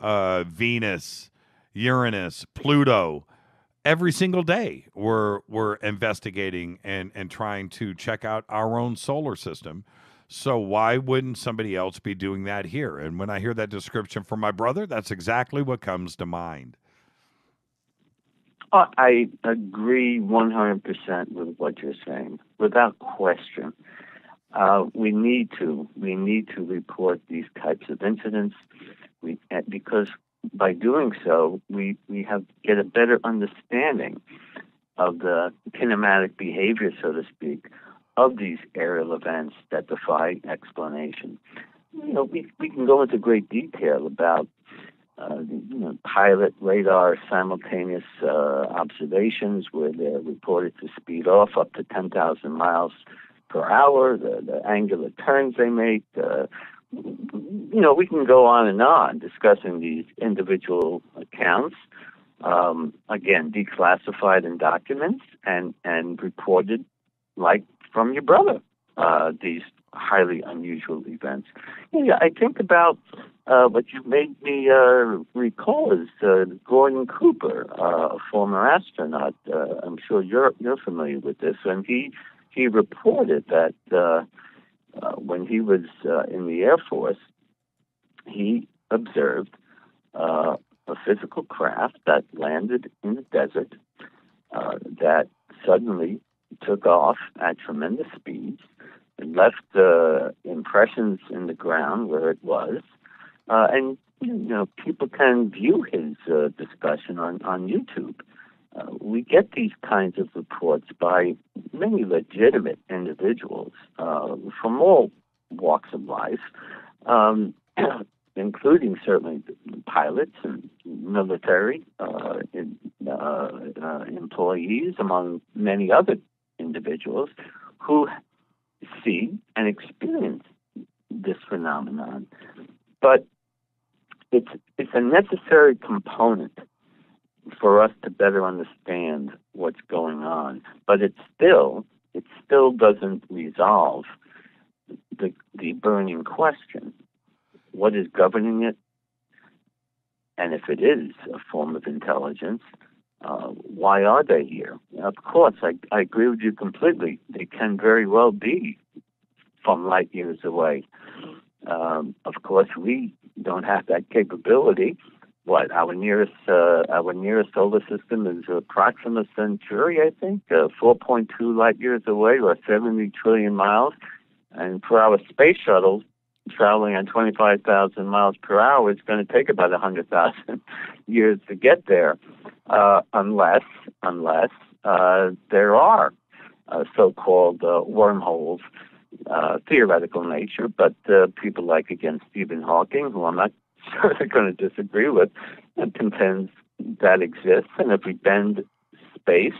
Venus, Uranus, Pluto. Every single day we're investigating and trying to check out our own solar system. So why wouldn't somebody else be doing that here? And when I hear that description from my brother, that's exactly what comes to mind. I agree 100% with what you're saying, without question. We need to report these types of incidents because by doing so, we get a better understanding of the kinematic behavior, so to speak, of these aerial events that defy explanation. We can go into great detail about pilot radar simultaneous observations where they're reported to speed off up to 10,000 miles per hour, the angular turns they make. We can go on and on discussing these individual accounts, again, declassified in documents and reported like from your brother. These highly unusual events. Yeah, I think about what you made me recall is Gordon Cooper, a former astronaut. I'm sure you're familiar with this, and he reported that when he was in the Air Force, he observed a physical craft that landed in the desert that suddenly took off at tremendous speeds and left impressions in the ground where it was. And, people can view his discussion on YouTube. We get these kinds of reports by many legitimate individuals from all walks of life, including certainly pilots and military employees, among many other individuals who see and experience this phenomenon. But it's a necessary component for us to better understand what's going on. But it still doesn't resolve the burning question: what is governing it? And if it is a form of intelligence, why are they here? Of course, I agree with you completely. They can very well be from light years away. Of course, we don't have that capability. Our nearest solar system is Proxima Centauri, I think, 4.2 light years away, or 70 trillion miles. And for our space shuttle, traveling at 25,000 miles per hour, it's going to take about 100,000 years to get there, unless there are so-called wormholes, theoretical nature, but people like, again, Stephen Hawking, who I'm not sure they're going to disagree with, contends that exists. And if we bend space,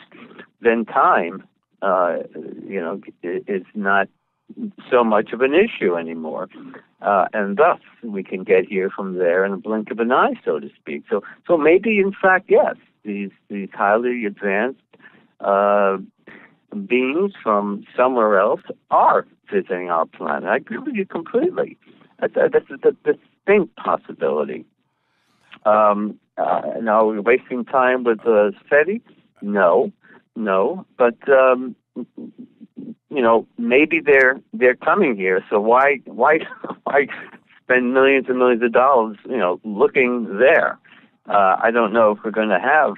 then time, is not so much of an issue anymore, and thus we can get here from there in a blink of an eye, so to speak. So maybe, in fact, yes, these highly advanced beings from somewhere else are visiting our planet. I agree with you completely. That's a distinct possibility. Now, are we wasting time with SETI? No, but maybe they're coming here. So why spend millions and millions of dollars, looking there? I don't know if we're going to have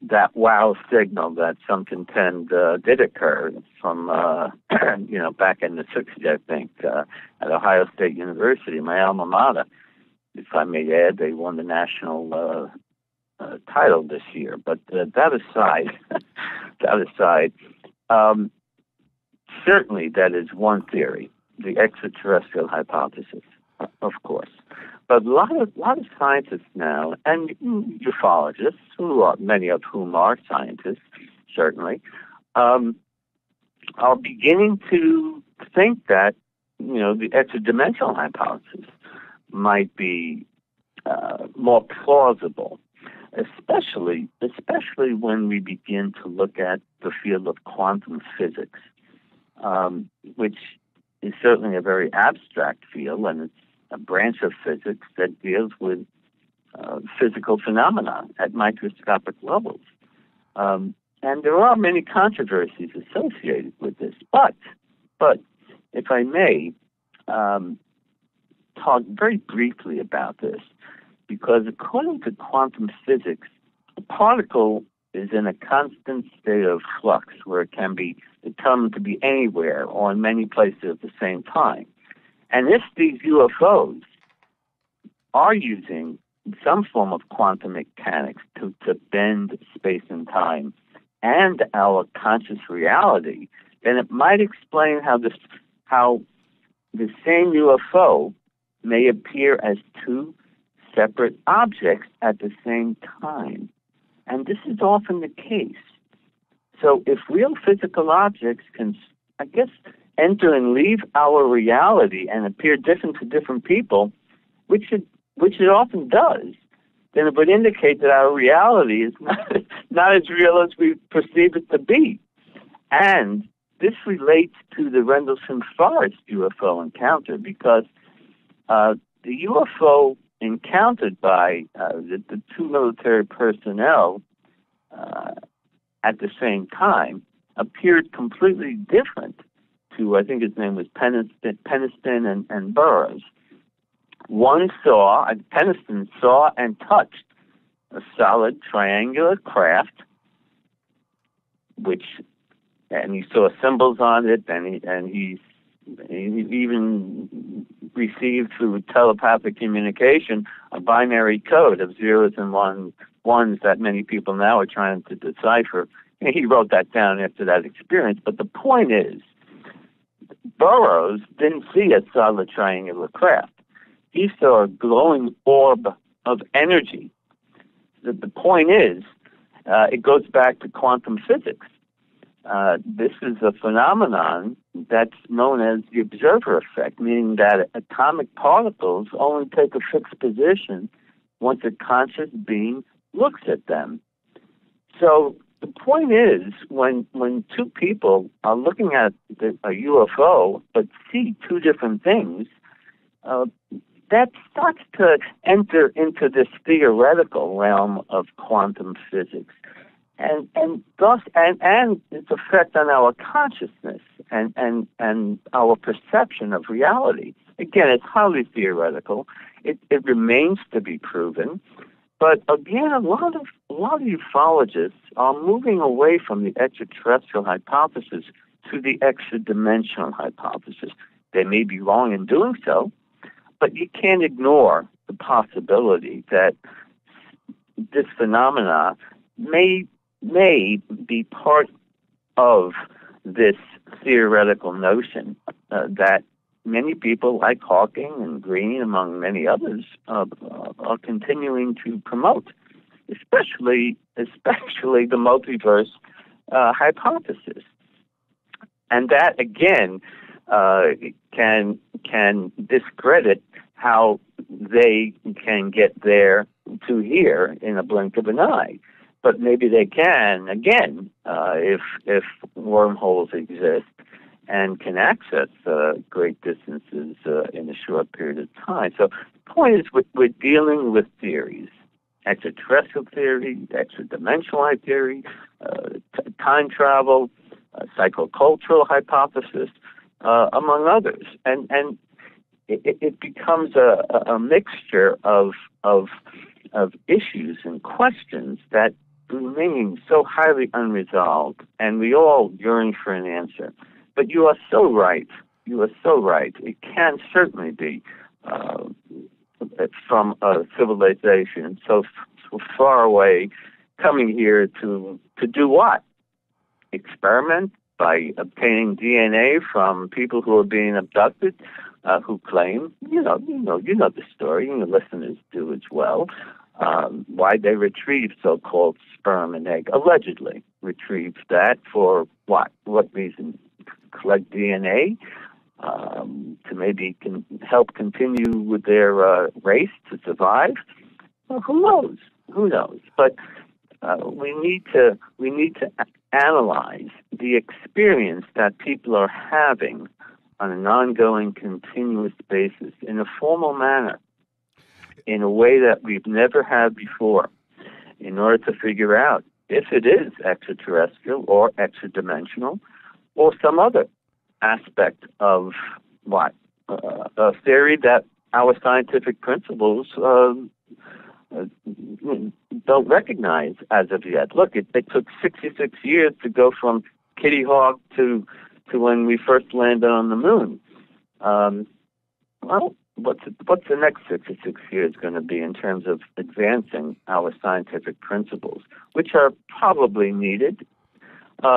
that wow signal that some contend did occur from, back in the 60s, I think, at Ohio State University, my alma mater. If I may add, they won the national title this year. But that aside, certainly that is one theory, the extraterrestrial hypothesis, of course. But a lot of scientists now, and ufologists, many of whom are scientists, certainly, are beginning to think that the extra-dimensional hypothesis might be more plausible, especially when we begin to look at the field of quantum physics, which is certainly a very abstract field, and it's a branch of physics that deals with physical phenomena at microscopic levels. And there are many controversies associated with this. But if I may talk very briefly about this, because according to quantum physics, a particle is in a constant state of flux where it can be determined to be anywhere or in many places at the same time. And if these UFOs are using some form of quantum mechanics to bend space and time and our conscious reality, then it might explain how the same UFO may appear as two separate objects at the same time. And this is often the case. So if real physical objects can, I guess, enter and leave our reality and appear different to different people, which it often does, then it would indicate that our reality is not as real as we perceive it to be. And this relates to the Rendlesham Forest UFO encounter because the UFO encountered by the two military personnel at the same time appeared completely different to, I think his name was Peniston and Burroughs. Peniston saw and touched a solid triangular craft, and he saw symbols on it, and he even received through telepathic communication a binary code of zeros and ones that many people now are trying to decipher. And he wrote that down after that experience. But the point is, Burroughs didn't see a solid triangular craft. He saw a glowing orb of energy. The point is, it goes back to quantum physics. This is a phenomenon that's known as the observer effect, meaning that atomic particles only take a fixed position once a conscious being looks at them. So the point is, when two people are looking at a UFO but see two different things, that starts to enter into this theoretical realm of quantum physics, and its effect on our consciousness and our perception of reality. Again, it's highly theoretical. It remains to be proven. But again, a lot of ufologists are moving away from the extraterrestrial hypothesis to the extra-dimensional hypothesis. They may be wrong in doing so, but you can't ignore the possibility that this phenomena may be part of this theoretical notion that many people like Hawking and Green, among many others, are continuing to promote, especially the multiverse hypothesis. And that, again, can discredit how they can get there to here in a blink of an eye. But maybe they can, again, if wormholes exist and can access great distances in a short period of time. So the point is, we're dealing with theories: extraterrestrial theory, extra-dimensional theory, time travel, psychocultural hypothesis, among others. And it becomes a mixture of issues and questions that remain so highly unresolved, and we all yearn for an answer. But you are so right. You are so right. It can certainly be from a civilization so far away, coming here to do what? Experiment by obtaining DNA from people who are being abducted, who claim, you know the story, and the listeners do as well. Why they retrieved so-called sperm and egg, allegedly retrieved that for what? What reason? Collect DNA to maybe help continue with their race to survive. Well, who knows? Who knows? But we need to analyze the experience that people are having on an ongoing, continuous basis in a formal manner, in a way that we've never had before, in order to figure out if it is extraterrestrial or extra-dimensional or some other aspect of what? A theory that our scientific principles don't recognize as of yet. Look, it took 66 years to go from Kitty Hawk to when we first landed on the moon. Well, what's the next 66 years going to be in terms of advancing our scientific principles, which are probably needed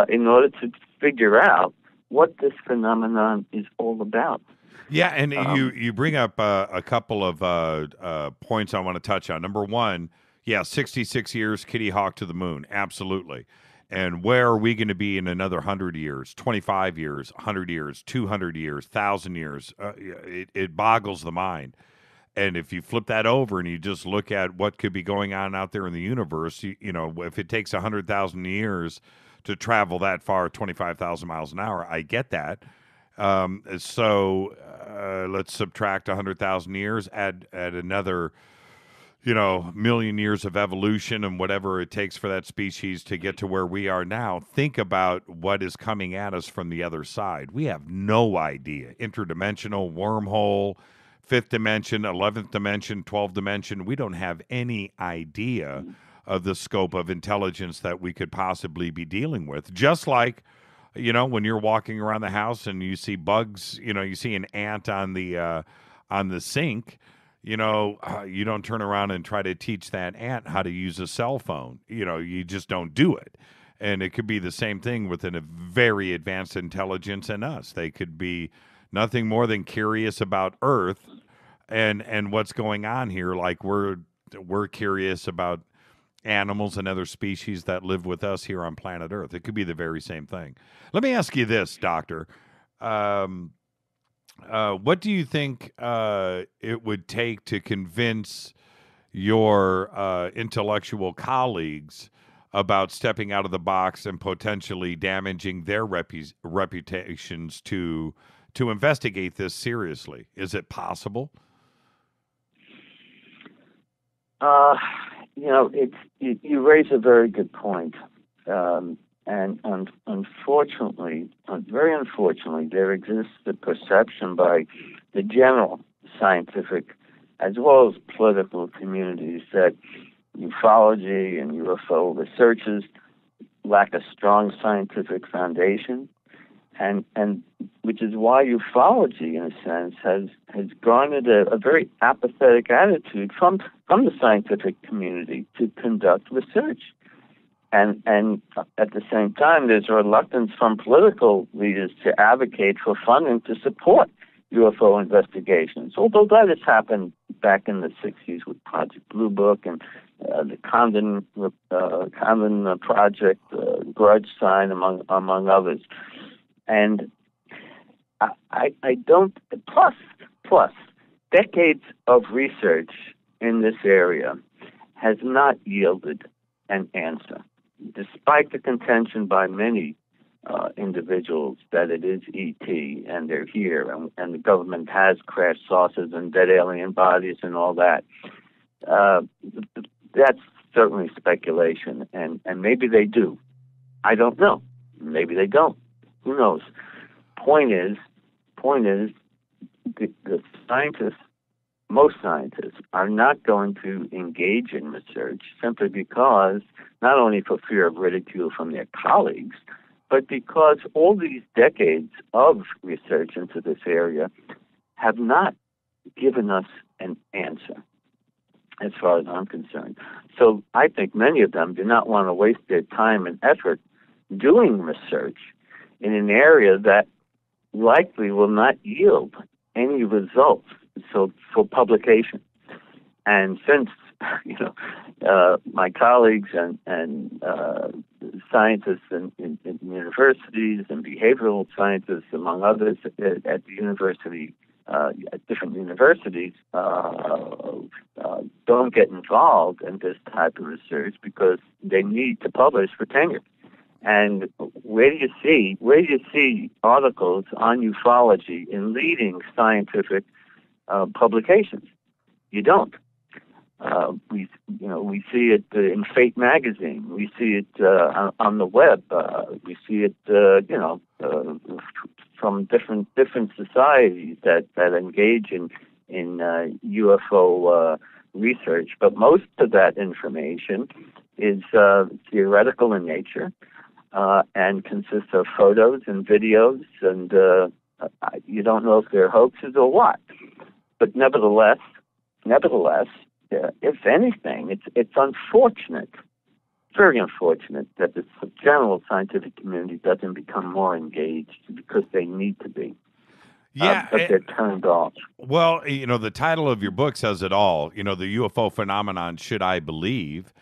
in order to figure out what this phenomenon is all about. Yeah, and you bring up a couple of points I want to touch on. Number one, 66 years, Kitty Hawk to the moon, absolutely. And where are we going to be in another 100 years, 25 years, 100 years, 200 years, 1,000 years? It boggles the mind. And if you flip that over and you just look at what could be going on out there in the universe, you know, if it takes 100,000 years to travel that far, 25,000 miles an hour. I get that. So let's subtract 100,000 years, add another, million years of evolution and whatever it takes for that species to get to where we are now. Think about what is coming at us from the other side. We have no idea. Interdimensional, wormhole, 5th dimension, 11th dimension, 12th dimension. We don't have any idea of the scope of intelligence that we could possibly be dealing with. Just like, when you're walking around the house and you see bugs, you see an ant on the sink, you don't turn around and try to teach that ant how to use a cell phone. You just don't do it. And it could be the same thing with a very advanced intelligence in us. They could be nothing more than curious about Earth and what's going on here. Like we're curious about animals and other species that live with us here on planet Earth. It could be the very same thing. Let me ask you this, Doctor. What do you think it would take to convince your intellectual colleagues about stepping out of the box and potentially damaging their reputations to investigate this seriously? Is it possible? You raise a very good point. And unfortunately, very unfortunately, there exists the perception by the general scientific as well as political communities that ufology and UFO researchers lack a strong scientific foundation, and which is why ufology, in a sense, has garnered a very apathetic attitude from the scientific community to conduct research. And at the same time, there's a reluctance from political leaders to advocate for funding to support UFO investigations. Although that has happened back in the 60s with Project Blue Book and the Condon Project, Grudge Sign, among others. And I don't. Plus, decades of research in this area has not yielded an answer, despite the contention by many individuals that it is ET and they're here and the government has crashed saucers and dead alien bodies and all that. That's certainly speculation, and maybe they do. I don't know. Maybe they don't. Who knows? Point is, the scientists, most scientists, are not going to engage in research simply because, not only for fear of ridicule from their colleagues, but because all these decades of research into this area have not given us an answer, as far as I'm concerned. So I think many of them do not want to waste their time and effort doing research in an area that likely will not yield any results for publication. And since my colleagues and scientists in universities and behavioral scientists, among others, at the university, at different universities, don't get involved in this type of research because they need to publish for tenure. And where do you see articles on ufology in leading scientific publications? You don't. We see it in Fate magazine. We see it on the web. We see it, from different societies that engage in UFO research. But most of that information is theoretical in nature and consists of photos and videos, and you don't know if they're hoaxes or what. But nevertheless, if anything, it's unfortunate, very unfortunate, that the general scientific community doesn't become more engaged because they need to be. Yeah, but they're turned off. Well, the title of your book says it all. The UFO phenomenon, should I believe?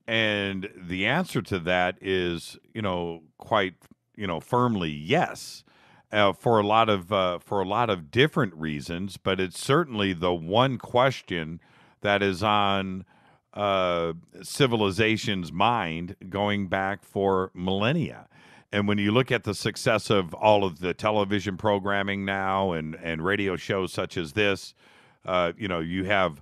And the answer to that is, quite, firmly yes. For a lot of different reasons, but it's certainly the one question that is on civilization's mind going back for millennia. And when you look at the success of all of the television programming now and radio shows such as this, you have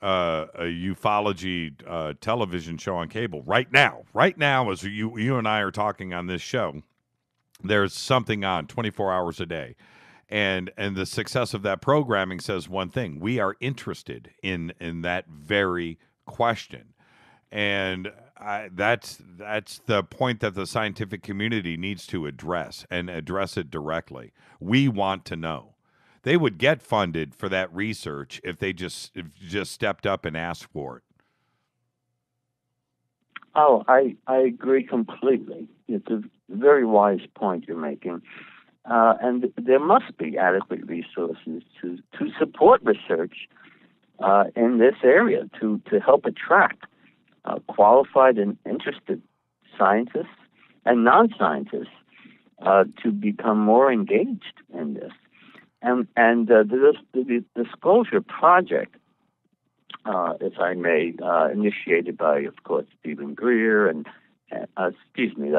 a ufology television show on cable right now as you and I are talking on this show. There's something on 24 hours a day. And the success of that programming says one thing: we are interested in that very question. And that's the point that the scientific community needs to address, and address it directly. We want to know. They would get funded for that research if they just stepped up and asked for it. Oh, I agree completely. It's a very wise point you're making. And there must be adequate resources to support research in this area to help attract qualified and interested scientists and non-scientists to become more engaged in this. And the Disclosure Project, if I may, initiated by, of course, Stephen Greer and excuse me, is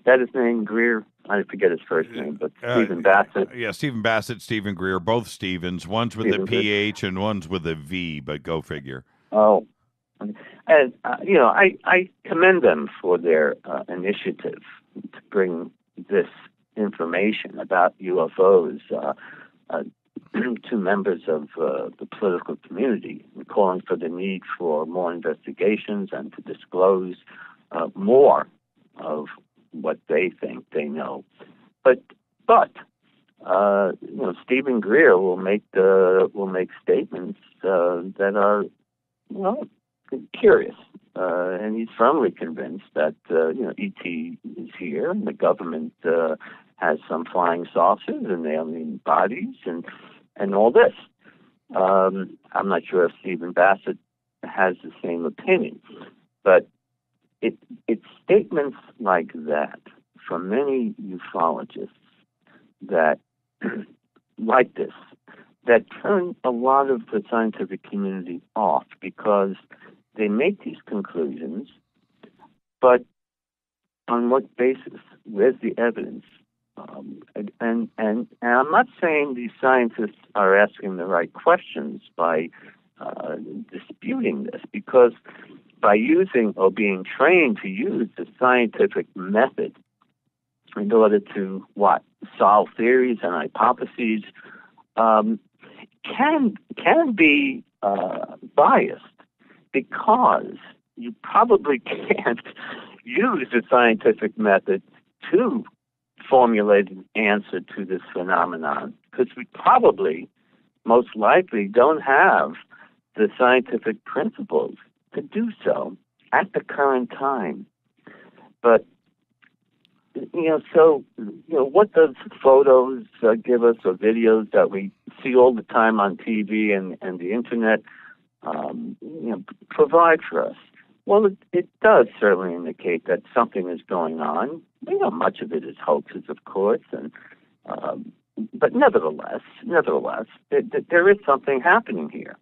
that his name, Greer? I forget his first name, but Stephen Bassett. Yeah, Stephen Bassett, Stephen Greer, both Stevens. One's with a PH and one's with a V, but go figure. Oh, and I commend them for their initiative to bring this information about UFOs to members of the political community, and calling for the need for more investigations and to disclose more of what they think they know. But Stephen Greer will make statements that are curious, and he's firmly convinced that ET is here, and the government has some flying saucers and alien bodies and all this. I'm not sure if Stephen Bassett has the same opinion, but it's statements like that from many ufologists that like this that turn a lot of the scientific community off, because they make these conclusions, but on what basis? Where's the evidence? And I'm not saying these scientists are asking the right questions by disputing this, because by using or being trained to use the scientific method in order to solve theories and hypotheses can be biased, because you probably can't use the scientific method to formulate an answer to this phenomenon, because we probably, most likely, don't have the scientific principles to do so at the current time. But what does photos give us, or videos that we see all the time on TV and the internet provide for us? Well, it does certainly indicate that something is going on. Much of it is hoaxes, of course, but nevertheless, there is something happening here.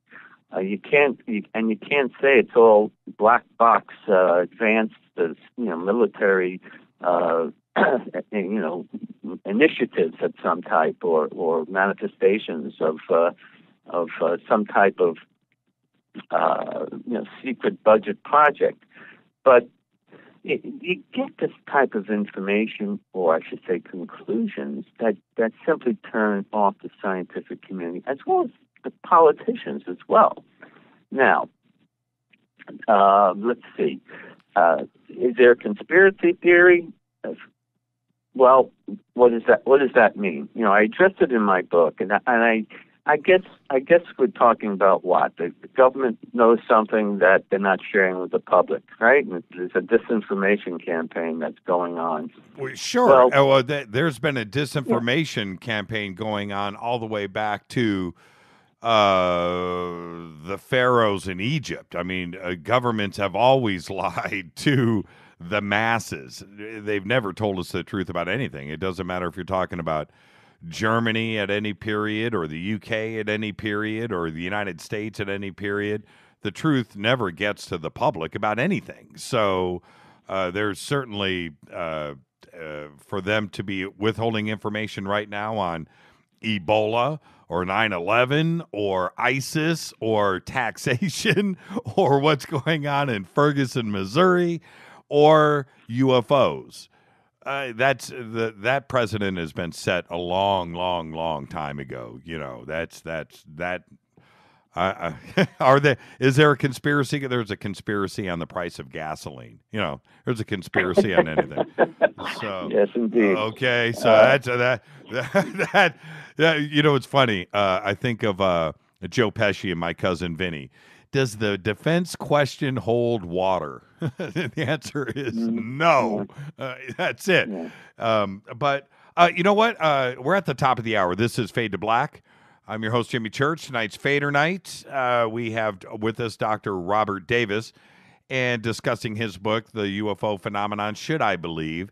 You can't say it's all black box advanced military initiatives of some type, or manifestations of some type of secret budget project. But you get this type of information, or I should say conclusions, that simply turn off the scientific community, as well as the politicians as well. Now, let's see. Is there a conspiracy theory? Well, what does that mean? I addressed it in my book, and I guess we're talking about what? The government knows something that they're not sharing with the public, right? And there's a disinformation campaign that's going on. Well, sure. Well, there's been a disinformation campaign going on all the way back to the pharaohs in Egypt. I mean, governments have always lied to the masses. They've never told us the truth about anything. It doesn't matter if you're talking about Germany at any period, or the UK at any period, or the United States at any period. the truth never gets to the public about anything. So there's certainly for them to be withholding information right now on Ebola or 9/11 or ISIS or taxation or what's going on in Ferguson, Missouri, or UFOs. That precedent has been set a long time ago. You know, that. Is there a conspiracy? There's a conspiracy on the price of gasoline. You know, there's a conspiracy on anything. So yes, indeed. Okay, so that. You know, it's funny. I think of Joe Pesci and My Cousin Vinny. Does the defense question hold water? The answer is no. That's it. But you know what? We're at the top of the hour. This is Fade to Black. I'm your host, Jimmy Church. Tonight's Fader Night. We have with us Dr. Robert Davis, and discussing his book, The UFO Phenomenon, Should I Believe?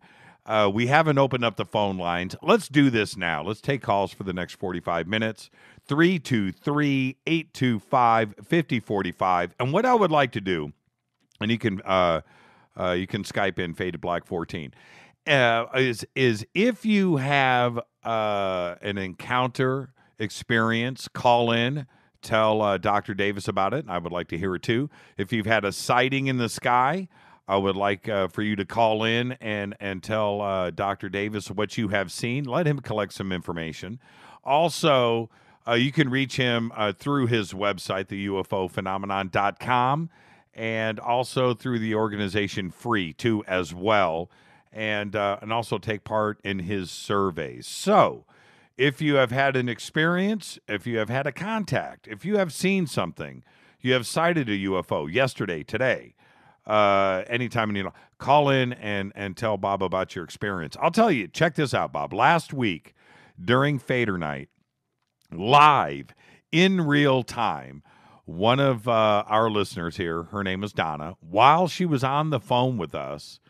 We haven't opened up the phone lines. Let's do this now. Let's take calls for the next 45 minutes. 323-825-5045. And what I would like to do, and you can Skype in Fade to Black 14, is if you have an encounter, experience, call in, tell Dr. Davis about it. I would like to hear it too. If you've had a sighting in the sky, I would like for you to call in and tell Dr. Davis what you have seen. Let him collect some information. Also, you can reach him through his website, the UFOphenomenon.com, and also through the organization Free too as well, and also take part in his surveys. So, if you have had an experience, if you have had a contact, if you have seen something, you have sighted a UFO yesterday, today, anytime you know, call in and tell Bob about your experience. I'll tell you, check this out, Bob. Last week during Fader Night, live in real time, one of our listeners here, her name is Donna, while she was on the phone with us,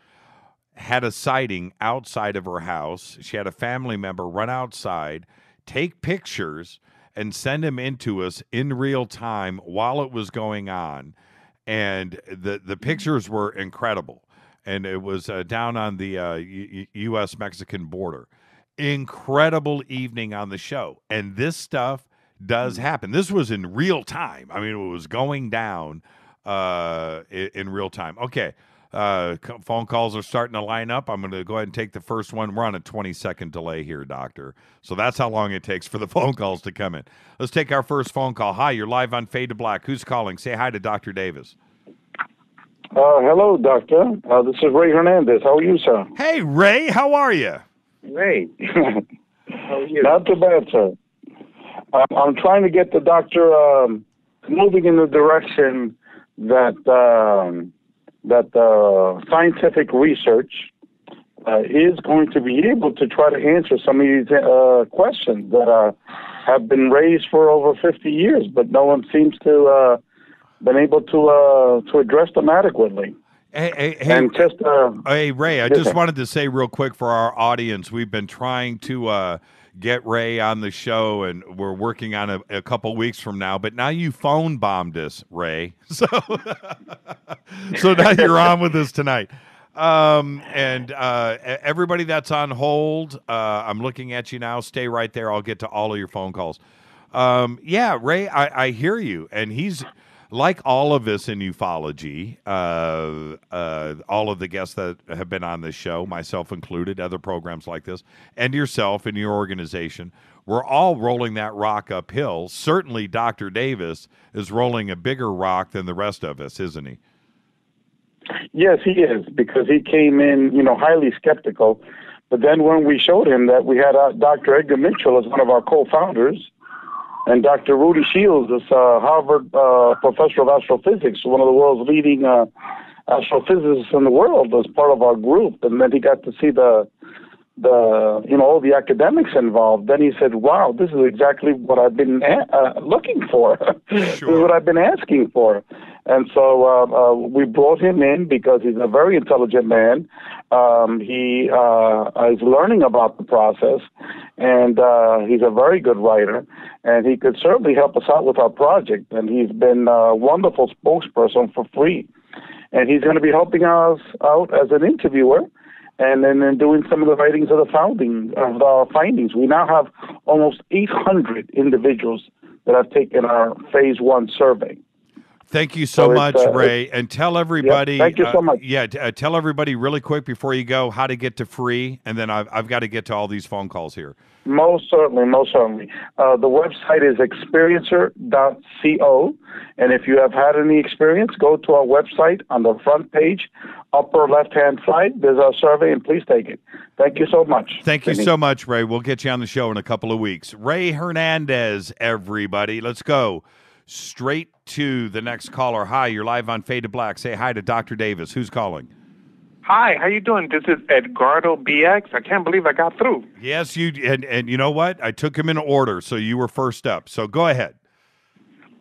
had a sighting outside of her house. She had a family member run outside, take pictures, and send them into us in real time while it was going on. And the pictures were incredible. And it was down on the U.S.-Mexican border. Incredible evening on the show. And this stuff does happen. This was in real time. I mean, it was going down in real time. Okay. Phone calls are starting to line up. I'm going to go ahead and take the first one. We're on a 20-second delay here, Doctor. So that's how long it takes for the phone calls to come in. Let's take our first phone call. Hi, you're live on Fade to Black. Who's calling? Say hi to Dr. Davis. Hello, Doctor. This is Ray Hernandez. How are you, sir? Hey, Ray. How are you? Great. How are you? Not too bad, sir. I'm trying to get the doctor moving in the direction that scientific research is going to be able to try to answer some of these questions that have been raised for over 50 years, but no one seems to been able to address them adequately. Hey, Ray, I just wanted to say real quick for our audience, we've been trying to get Ray on the show, and we're working on a couple weeks from now, but now you phone bombed us, Ray. So now you're on with us tonight. And everybody that's on hold, I'm looking at you now. Stay right there. I'll get to all of your phone calls. Yeah, Ray, I hear you. And he's like all of us in ufology, all of the guests that have been on this show, myself included, other programs like this, and yourself and your organization, we're all rolling that rock uphill. Certainly Dr. Davis is rolling a bigger rock than the rest of us, isn't he? Yes, he is, because he came in, highly skeptical. But then when we showed him that we had Dr. Edgar Mitchell as one of our co-founders, and Dr. Rudy Shields is a Harvard professor of astrophysics, one of the world's leading astrophysicists in the world, as part of our group. And then he got to see all the academics involved. Then he said, wow, this is exactly what I've been looking for. Sure. This is what I've been asking for. And so we brought him in because he's a very intelligent man. He is learning about the process, and he's a very good writer, and he could certainly help us out with our project. And he's been a wonderful spokesperson for free. And he's going to be helping us out as an interviewer and then doing some of the writings of the findings. We now have almost 800 individuals that have taken our phase 1 survey. Thank you so much, Ray. And tell everybody. Yeah, thank you so much. Tell everybody really quick before you go how to get to free, and then I've got to get to all these phone calls here. Most certainly. The website is experiencer.co, and if you have had any experience, go to our website on the front page, upper left-hand side. There's our survey, and please take it. Thank you so much. Thank you so much, Ray. We'll get you on the show in a couple of weeks. Ray Hernandez, everybody. Let's go straight to the next caller. Hi, you're live on Fade to Black. Say hi to Dr. Davis. Who's calling? Hi, how you doing? This is Edgardo BX. I can't believe I got through. Yes, you and you know what? I took him in order, so you were first up. So go ahead.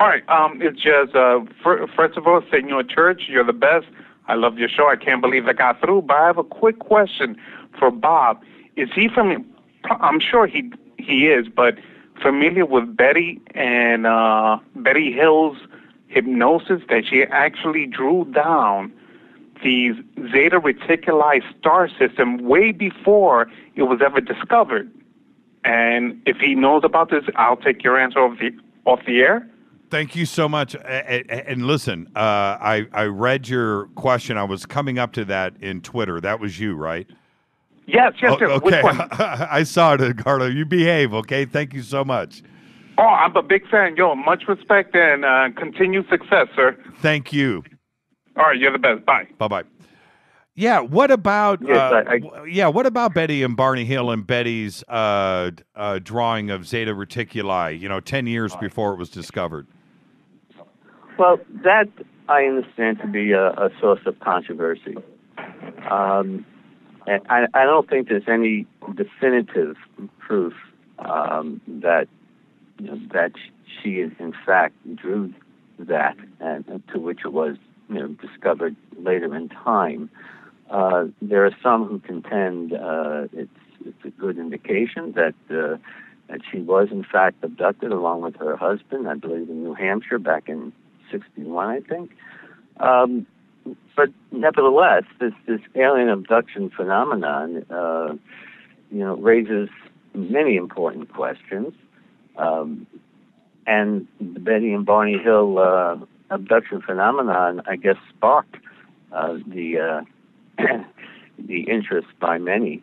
All right. It's just first of all, Senor Church, you're the best. I love your show. I can't believe I got through. But I have a quick question for Bob. Is he from? I'm sure he is, but familiar with Betty and Betty Hill's hypnosis, that she actually drew down the Zeta Reticuli star system way before it was ever discovered. And if he knows about this, I'll take your answer off the air. Thank you so much. And listen, I read your question. I was coming up to that in Twitter. That was you, right? Yes, sir. Okay. Which one? I saw it, Edgardo. You behave, okay? Thank you so much. Oh, I'm a big fan. Yo, much respect and continued success, sir. Thank you. All right, you're the best. Bye. Bye-bye. Yeah, what about Yes, what about Betty and Barney Hill and Betty's drawing of Zeta Reticuli, 10 years before it was discovered? Well, that I understand to be a source of controversy. And I don't think there's any definitive proof that she in fact drew that, and to which it was discovered later in time. There are some who contend it's a good indication that she was in fact abducted along with her husband, I believe in New Hampshire back in '61, I think. But nevertheless, this alien abduction phenomenon, raises many important questions. And the Betty and Barney Hill abduction phenomenon, I guess, sparked the interest by many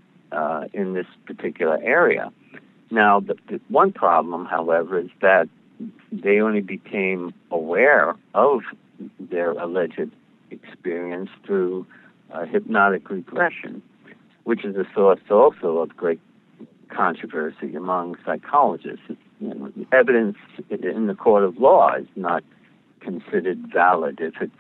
in this particular area. Now, the one problem, however, is that they only became aware of their alleged experience through hypnotic regression, which is a source also of great controversy among psychologists. Evidence in the court of law is not considered valid if it's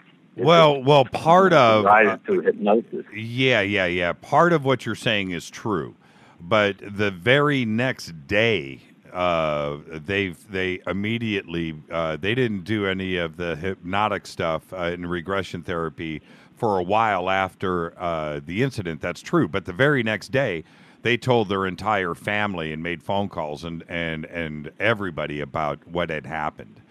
part of through hypnosis. Yeah. Part of what you're saying is true, but the very next day, they immediately they didn't do any of the hypnotic stuff in regression therapy for a while after the incident. That's true, but the very next day, they told their entire family and made phone calls and everybody about what had happened.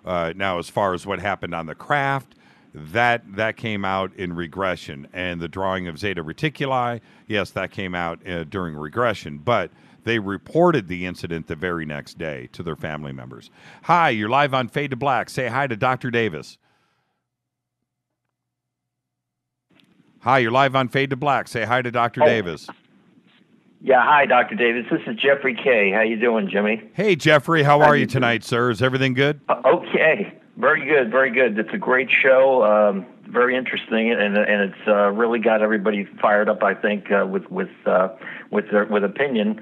Now, as far as what happened on the craft, that came out in regression, and the drawing of Zeta Reticuli, yes, that came out during regression, but they reported the incident the very next day to their family members. Hi, you're live on Fade to Black. Say hi to Dr. Davis. Hi, you're live on Fade to Black. Say hi to Dr. Davis. Yeah, hi, Dr. Davis. This is Jeffrey K. How you doing, Jimmy? Hey, Jeffrey. How are you tonight, sir? Is everything good? Okay. Very good, very good. It's a great show, very interesting, and it's really got everybody fired up, I think, with opinion.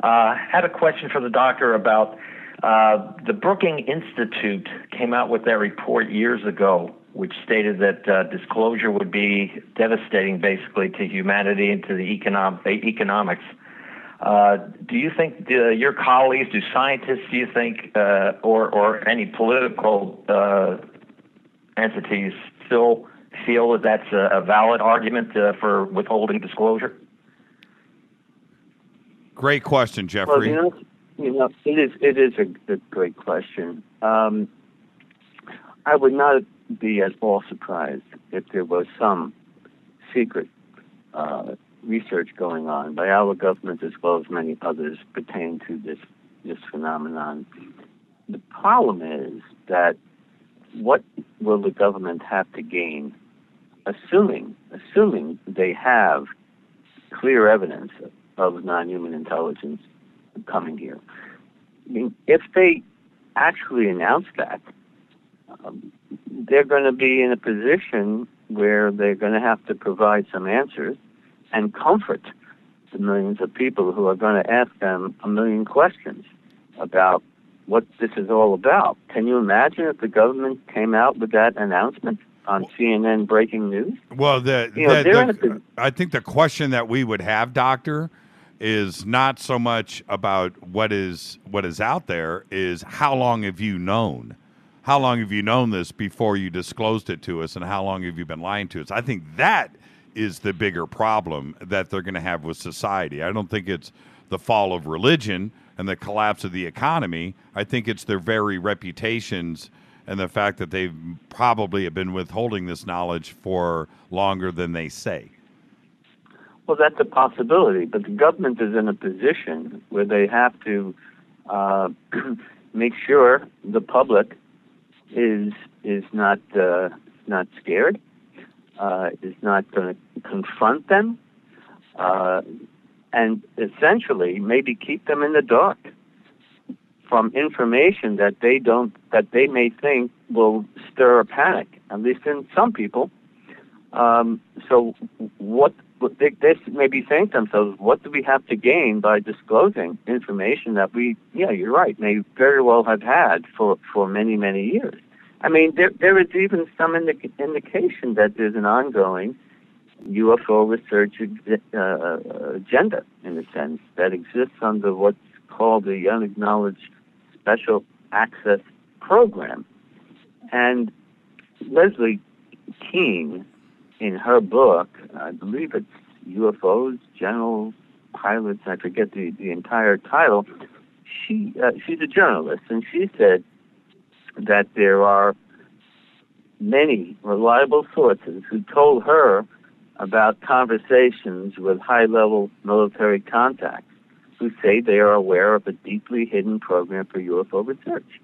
Had a question for the doctor about the Brookings Institute came out with that report years ago, which stated that disclosure would be devastating, basically, to humanity and to the economics. Do you think your colleagues, do scientists, do you think, or any political entities still feel that that's a valid argument for withholding disclosure? Great question, Jeffrey. Well, it is a great question. I would not be at all surprised if there was some secret research going on by our government as well as many others pertaining to this phenomenon. The problem is that what will the government have to gain, assuming they have clear evidence of non-human intelligence coming here? I mean, if they actually announce that, they're going to be in a position where they're going to have to provide some answers and comfort the millions of people who are going to ask them a million questions about what this is all about. Can you imagine if the government came out with that announcement on CNN breaking news? Well, I think the question that we would have, Doctor, is not so much about what is out there, is how long have you known? How long have you known this before you disclosed it to us, and how long have you been lying to us? I think that is the bigger problem that they're going to have with society. I don't think it's the fall of religion and the collapse of the economy. I think it's their very reputations and the fact that they've probably have been withholding this knowledge for longer than they say. Well, that's a possibility, but the government is in a position where they have to make sure the public is not scared, is not going to confront them, and essentially maybe keep them in the dark from information that they may think will stir a panic, at least in some people. So what they may be saying to themselves, what do we have to gain by disclosing information that you're right, may very well have had for many, many years? I mean, there is even some indication that there's an ongoing UFO research agenda, in a sense, that exists under what's called the Unacknowledged Special Access Program. And Leslie Keene, in her book, I believe it's UFOs, General Pilots, I forget the entire title, she's a journalist, and she said that there are many reliable sources who told her about conversations with high-level military contacts who say they are aware of a deeply hidden program for UFO research.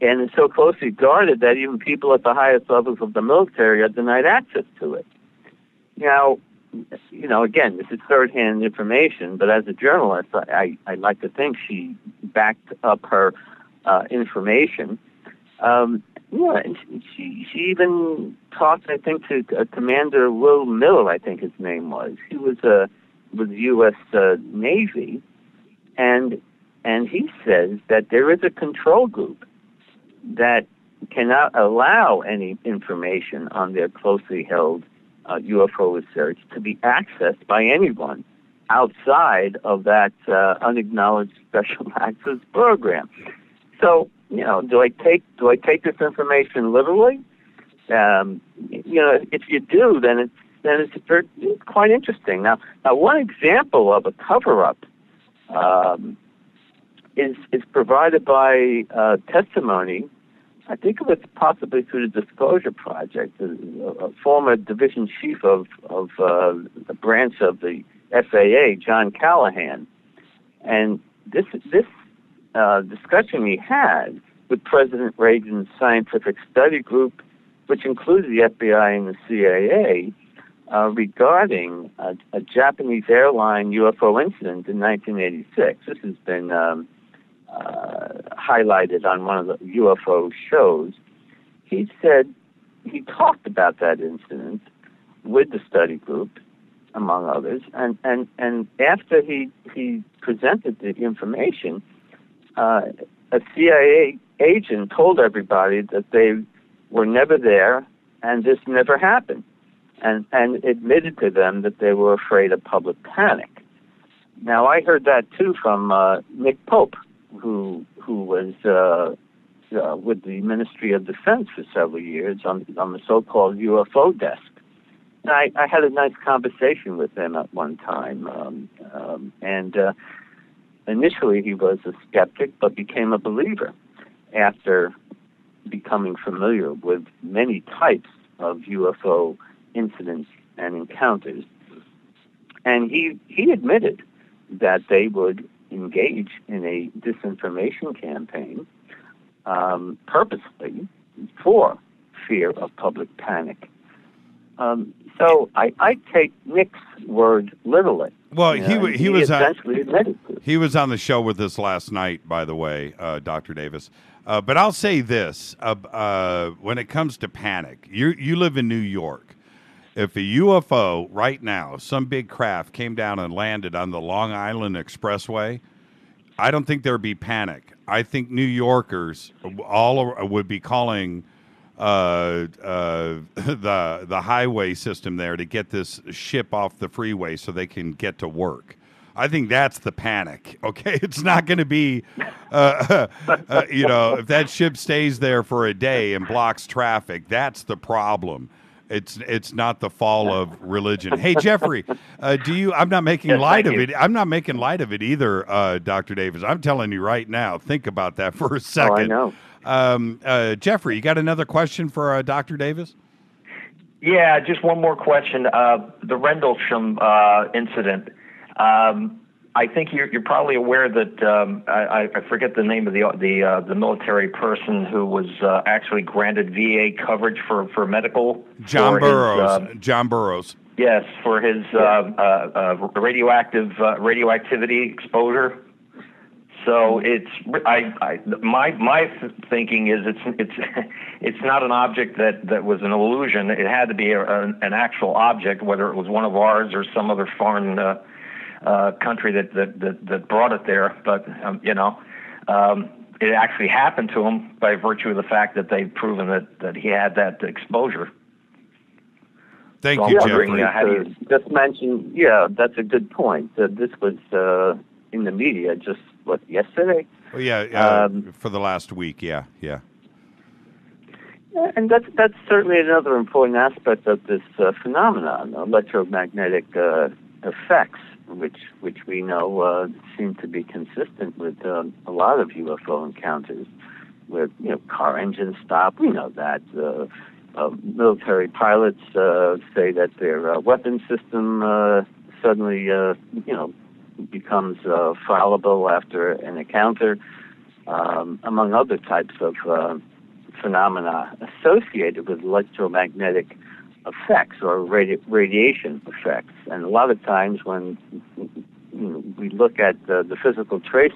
And it's so closely guarded that even people at the highest levels of the military are denied access to it. Now, again, this is third-hand information, but as a journalist, I like to think she backed up her information. She even talked, I think, to Commander Will Miller, I think his name was. He was with the U.S. Navy, and he says that there is a control group that cannot allow any information on their closely held UFO research to be accessed by anyone outside of that unacknowledged special access program. So, do I take this information literally? If you do, then it's quite interesting. Now, one example of a cover-up is provided by testimony. I think it was possibly through the Disclosure Project, a former division chief of a branch of the FAA, John Callahan, and this discussion he had with President Reagan's scientific study group, which includes the FBI and the CIA, regarding a Japanese airline UFO incident in 1986. This has been highlighted on one of the UFO shows. He said he talked about that incident with the study group, among others, and after he presented the information, a CIA agent told everybody that they were never there and this never happened, and admitted to them that they were afraid of public panic. Now, I heard that too from Nick Pope, who was with the Ministry of Defense for several years on the so-called UFO desk. And I had a nice conversation with him at one time, and initially he was a skeptic, but became a believer after becoming familiar with many types of UFO incidents and encounters. And he admitted that they would engage in a disinformation campaign purposely for fear of public panic. So I take Nick's word literally. Well, he was essentially admitted to. He was on the show with us last night, by the way, Dr. Davis. But I'll say this: when it comes to panic, you live in New York. If a UFO right now, some big craft came down and landed on the Long Island Expressway, I don't think there'd be panic. I think New Yorkers all would be calling the highway system there to get this ship off the freeway so they can get to work. I think that's the panic. Okay, it's not going to be, if that ship stays there for a day and blocks traffic, that's the problem. It's not the fall of religion. Hey, Jeffrey, I'm not making light of it. I'm not making light of it either, Dr. Davis. I'm telling you right now, think about that for a second. Oh, I know. Jeffrey, you got another question for Dr. Davis? Yeah, just one more question. The Rendlesham incident. I think you're probably aware that I forget the name of the military person who was actually granted VA coverage for medical. John Burroughs. Yes, for his radioactivity exposure. So my thinking is it's not an object that was an illusion. It had to be an actual object, whether it was one of ours or some other foreign country that brought it there. But it actually happened to him by virtue of the fact that they've proven that he had that exposure. Thank you, Jeffrey. Just mention, that's a good point. This was in the media just yesterday? Oh, yeah, for the last week, yeah. And that's certainly another important aspect of this phenomenon, electromagnetic effects, which we know seem to be consistent with a lot of UFO encounters, where car engines stop. We know that military pilots say that their weapon system suddenly becomes fallible after an encounter, among other types of phenomena associated with electromagnetic effects or radiation effects. And a lot of times when we look at the physical trace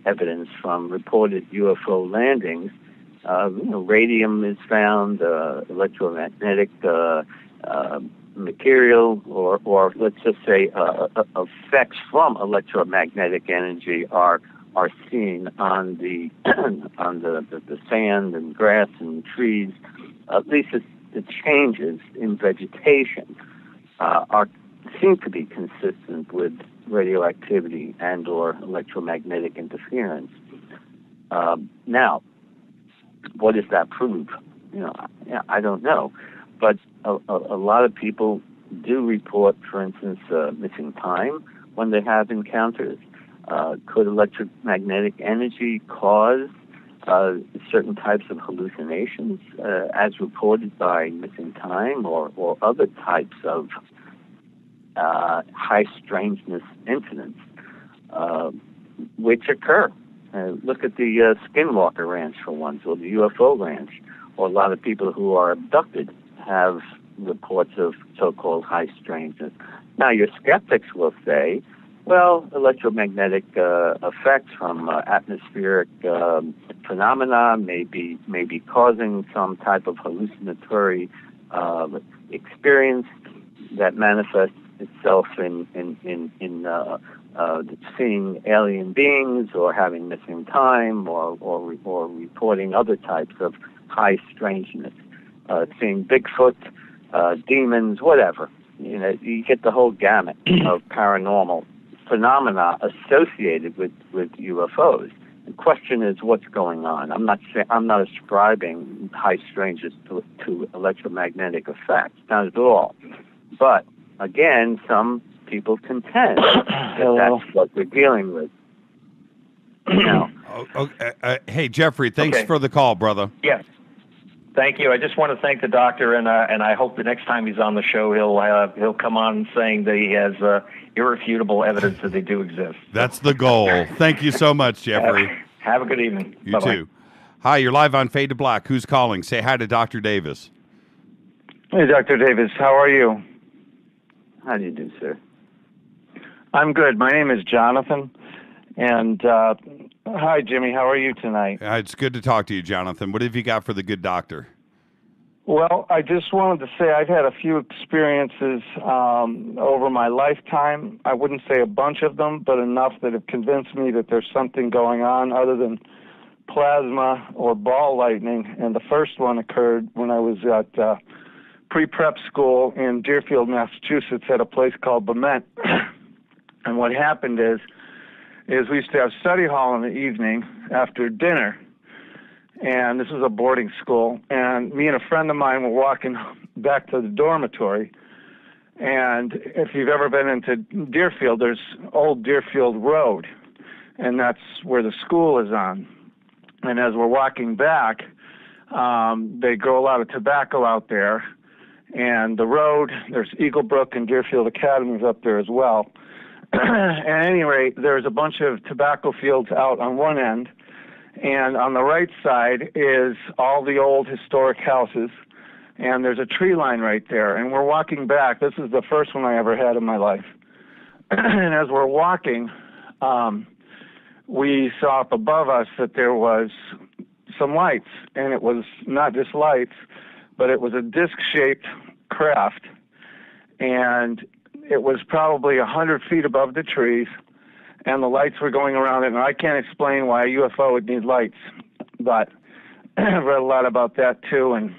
evidence from reported UFO landings, radium is found, electromagnetic material, or let's just say effects from electromagnetic energy are seen on the the sand and grass and trees. At least the changes in vegetation seem to be consistent with radioactivity and or electromagnetic interference. Now, what does that prove? I don't know. But a lot of people do report, for instance, missing time when they have encounters. Could electromagnetic energy cause certain types of hallucinations, as reported by missing time or other types of high strangeness incidents, which occur? Look at the Skinwalker Ranch, for one, or the UFO Ranch, or a lot of people who are abducted have reports of so-called high strangeness. Now, your skeptics will say, well, electromagnetic effects from atmospheric phenomena may be causing some type of hallucinatory experience that manifests itself in seeing alien beings or having missing time or reporting other types of high strangeness. Seeing Bigfoot, demons, whatever. You get the whole gamut of paranormal phenomena associated with UFOs. The question is what's going on. I'm not ascribing high strangeness to electromagnetic effects, not at all. But again, some people contend that that's what we're dealing with. Now, hey Jeffrey, thanks for the call, brother. Yes. Thank you. I just want to thank the doctor, and I hope the next time he's on the show, he'll come on saying that he has irrefutable evidence that they do exist. That's the goal. Thank you so much, Jeffrey. Have a good evening. You Bye-bye. too. Hi, you're live on Fade to Black. Who's calling? Say hi to Dr. Davis. Hey, Dr. Davis. How are you? How do you do, sir? I'm good. My name is Jonathan. And hi, Jimmy. How are you tonight? It's good to talk to you, Jonathan. What have you got for the good doctor? Well, I just wanted to say I've had a few experiences over my lifetime. I wouldn't say a bunch of them, but enough that have convinced me that there's something going on other than plasma or ball lightning. And the first one occurred when I was at pre-prep school in Deerfield, Massachusetts, at a place called Bement. And what happened is we used to have study hall in the evening after dinner. And this was a boarding school, and me and a friend of mine were walking back to the dormitory. And if you've ever been into Deerfield, there's Old Deerfield Road, and that's where the school is on. And as we're walking back, they grow a lot of tobacco out there. And the road, there's Eagle Brook and Deerfield Academies up there as well. At any rate, there's a bunch of tobacco fields out on one end, and on the right side is all the old historic houses, and there's a tree line right there. And we're walking back. This is the first one I ever had in my life. And as we're walking, we saw up above us that there was some lights, and it was not just lights, but it was a disc-shaped craft, and it was probably 100 feet above the trees, and the lights were going around it, and I can't explain why a UFO would need lights, but I've read a lot about that too, and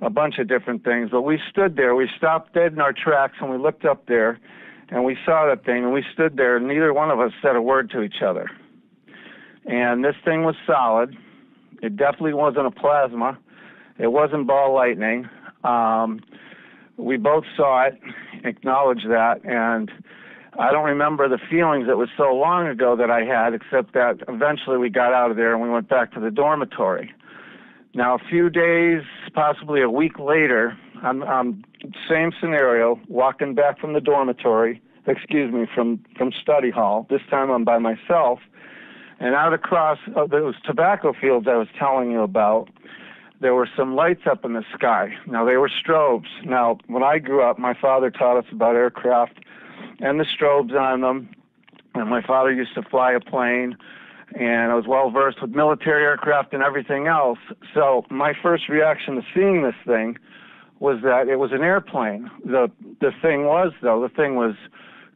a bunch of different things. But we stood there, we stopped dead in our tracks, and we looked up there, and we saw that thing, and we stood there, and neither one of us said a word to each other. And this thing was solid. It definitely wasn't a plasma. It wasn't ball lightning. We both saw it, acknowledged that, and I don't remember the feelings. It was so long ago that I had, except that eventually we got out of there and we went back to the dormitory. Now, a few days, possibly a week later, I'm same scenario, walking back from the dormitory, from study hall. This time I'm by myself, and out across those tobacco fields I was telling you about, there were some lights up in the sky. Now, they were strobes. Now, when I grew up, my father taught us about aircraft and the strobes on them, and my father used to fly a plane, and I was well-versed with military aircraft and everything else. So my first reaction to seeing this thing was that it was an airplane. The thing was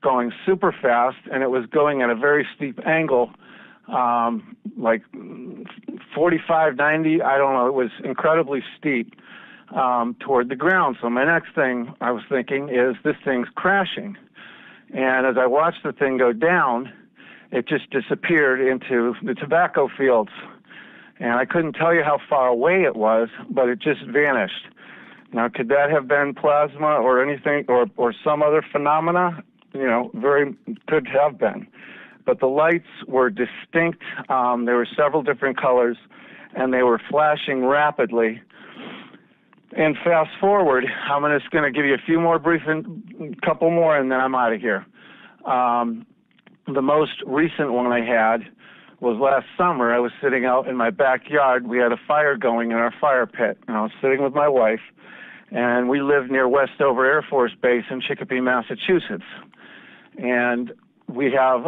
going super fast, and it was going at a very steep angle, like 45, 90, I don't know, it was incredibly steep toward the ground. So my next thing I was thinking is this thing's crashing. And as I watched the thing go down, it just disappeared into the tobacco fields. And I couldn't tell you how far away it was, but it just vanished. Now, could that have been plasma or anything, or some other phenomena? Very could have been. But the lights were distinct. There were several different colors, and they were flashing rapidly. And fast forward, I'm just going to give you a few more couple more, and then I'm out of here. The most recent one I had was last summer. I was sitting out in my backyard. We had a fire going in our fire pit, and I was sitting with my wife, and we lived near Westover Air Force Base in Chicopee, Massachusetts. And we have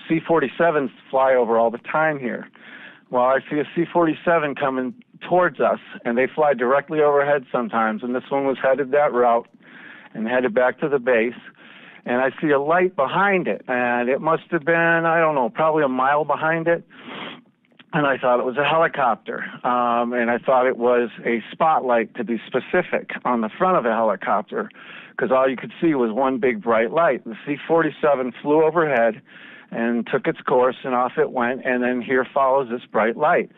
C-47s fly over all the time here. Well, I see a C-47 coming towards us, and they fly directly overhead sometimes, and this one was headed that route and headed back to the base. And I see a light behind it, and it must have been, I don't know, probably a mile behind it. And I thought it was a helicopter, and I thought it was a spotlight, to be specific, on the front of a helicopter, because all you could see was one big bright light. The C-47 flew overhead, and took its course, and off it went, and then here follows this bright light.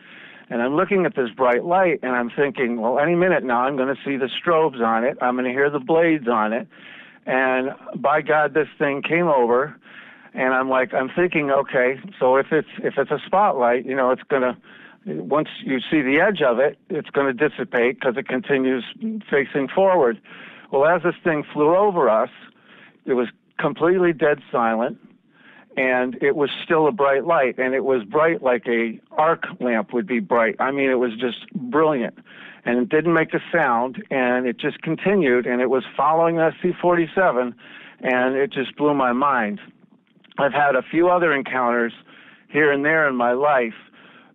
And I'm looking at this bright light, and I'm thinking, well, any minute now I'm going to see the strobes on it. I'm going to hear the blades on it. And by God, this thing came over, and I'm thinking, okay, so if it's a spotlight, it's going to, once you see the edge of it, it's going to dissipate because it continues facing forward. Well, as this thing flew over us, it was completely dead silent, and it was still a bright light, and it was bright like a arc lamp would be bright. I mean, it was just brilliant, and it didn't make a sound, and it just continued, and it was following the C-47, and it just blew my mind. I've had a few other encounters here and there in my life,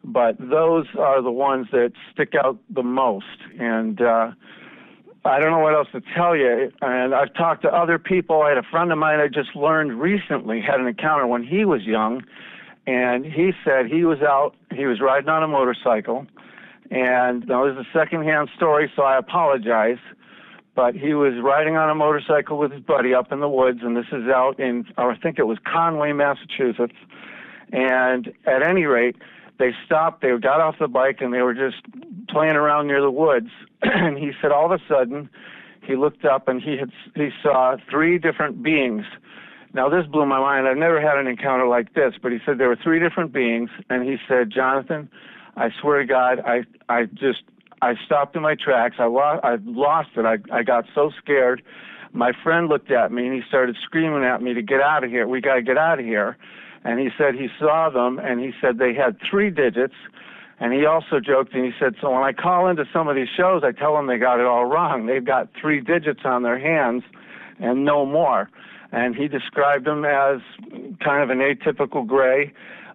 but those are the ones that stick out the most, and I don't know what else to tell you. And I've talked to other people. I had a friend of mine I just learned recently had an encounter when he was young, and he said he was riding on a motorcycle, and now this is a secondhand story, so I apologize, but he was riding on a motorcycle with his buddy up in the woods, and this is out in, I think it was Conway, Massachusetts, and at any rate, they stopped, they got off the bike, and they were just playing around near the woods. And he said all of a sudden, he looked up and he saw 3 different beings. Now, this blew my mind. I've never had an encounter like this, but he said there were 3 different beings, and he said, Jonathan, I swear to God, I stopped in my tracks. I lost it. I got so scared. My friend looked at me, and he started screaming at me to get out of here. We got to get out of here. And he said he saw them, and he said they had 3 digits. And he also joked, and he said, so when I call into some of these shows, I tell them they got it all wrong. They've got 3 digits on their hands and no more. And he described them as kind of an atypical gray.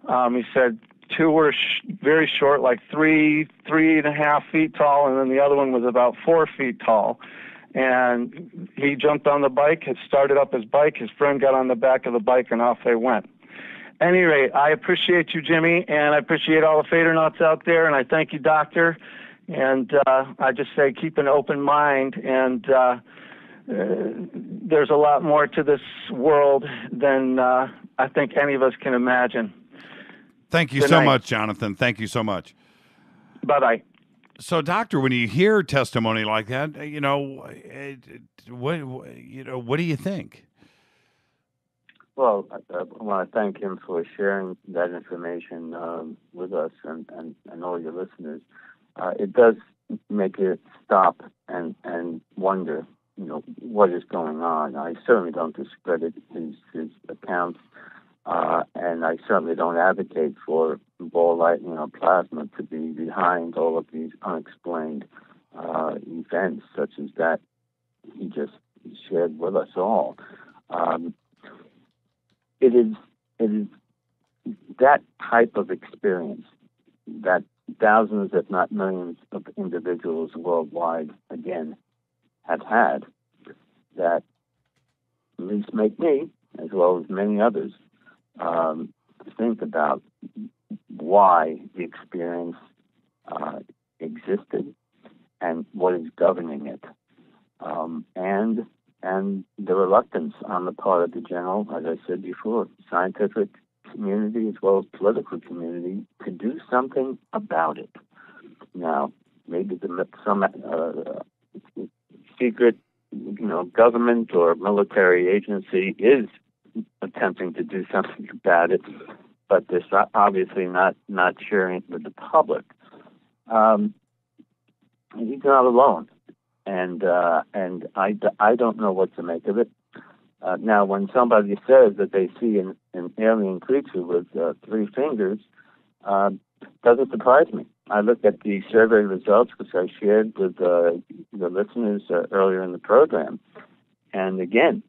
He said 2 were very short, like 3.5 feet tall, and then the other one was about 4 feet tall. And he jumped on the bike, had started up his bike. His friend got on the back of the bike, and off they went. At any rate, I appreciate you, Jimmy, and I appreciate all the Fader nuts out there, and I thank you, Doctor. And I just say keep an open mind, and there's a lot more to this world than I think any of us can imagine. Thank you so much, Jonathan. Thank you so much. Bye-bye. So, Doctor, when you hear testimony like that, what do you think? Well, I want to thank him for sharing that information with us and all your listeners. It does make you stop and wonder, what is going on. I certainly don't discredit his accounts, and I certainly don't advocate for ball lightning or plasma to be behind all of these unexplained events such as that he just shared with us all. It is that type of experience that thousands, if not millions, of individuals worldwide, again, have had that at least make me, as well as many others, think about why the experience existed and what is governing it. And the reluctance on the part of the general, as I said before, scientific community as well as political community to do something about it. Now, maybe some secret, government or military agency is attempting to do something about it, but they're obviously not sharing it with the public. He's not alone. And I don't know what to make of it. Now, when somebody says that they see an alien creature with 3 fingers, doesn't surprise me. I look at the survey results, which I shared with the listeners earlier in the program, and again,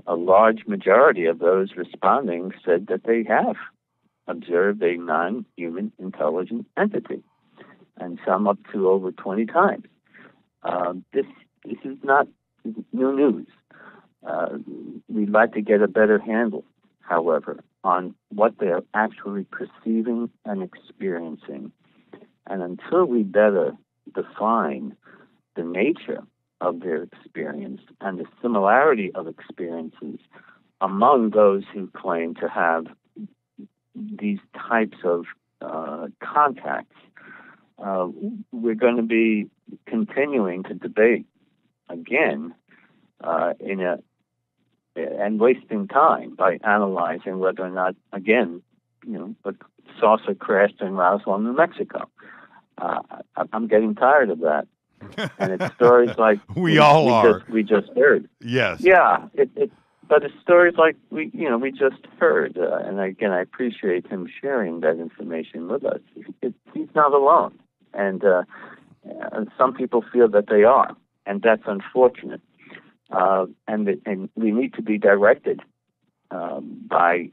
a large majority of those responding said that they have observed a non-human intelligent entity, and some up to over 20 times. This is not new news. We'd like to get a better handle, however, on what they are actually perceiving and experiencing. And until we better define the nature of their experience and the similarity of experiences among those who claim to have these types of contacts. We're going to be continuing to debate again and wasting time by analyzing whether or not, again, a saucer crashed in Roswell, New Mexico. I'm getting tired of that. And it's stories like we just heard. Yes. Yeah. But it's stories like we just heard. And again, I appreciate him sharing that information with us. He's not alone. And some people feel that they are, and that's unfortunate. And we need to be directed by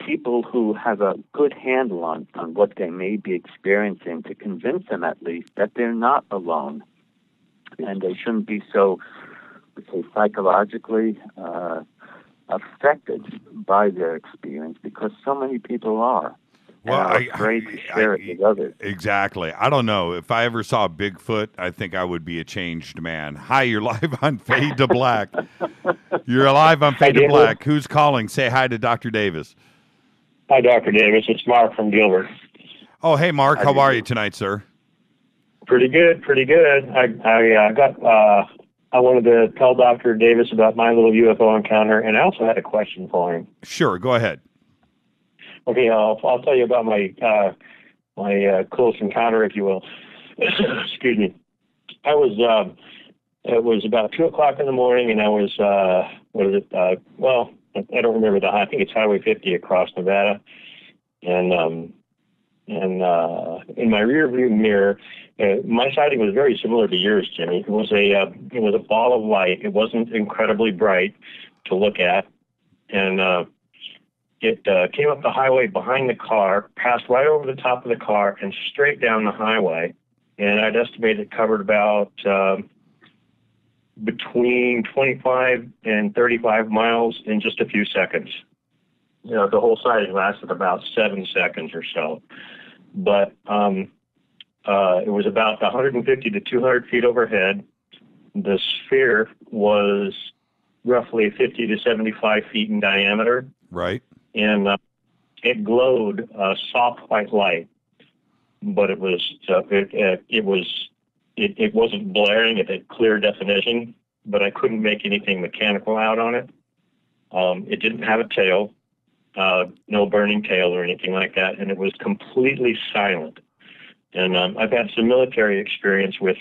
people who have a good handle on what they may be experiencing, to convince them at least that they're not alone, and they shouldn't be so, let's say, psychologically affected by their experience, because so many people are. Well, I'm afraid to share it with others. Exactly. I don't know. If I ever saw Bigfoot, I think I would be a changed man. Hi, you're live on Fade to Black. You're live on Fade to Black. Who's calling? Say hi to Dr. Davis. Hi, Dr. Davis. It's Mark from Gilbert. Oh, hey, Mark. How are you tonight, sir? Pretty good. Pretty good. I wanted to tell Dr. Davis about my little UFO encounter, and I also had a question for him. Sure. Go ahead. Okay, I'll tell you about my close encounter, if you will. Excuse me. It was about 2:00 in the morning, and I was I don't remember I think it's Highway 50 across Nevada, and in my rear view mirror, my sighting was very similar to yours, Jimmy. It was a ball of light. It wasn't incredibly bright to look at, and it came up the highway behind the car, passed right over the top of the car, and straight down the highway. And I'd estimate it covered about between 25 and 35 miles in just a few seconds. The whole sighting lasted about 7 seconds or so. But it was about 150 to 200 feet overhead. The sphere was roughly 50 to 75 feet in diameter. Right. And it glowed soft white light, but it wasn't blaring. It had clear definition, but I couldn't make anything mechanical out on it. It didn't have a tail, no burning tail or anything like that, and it was completely silent. And I've had some military experience with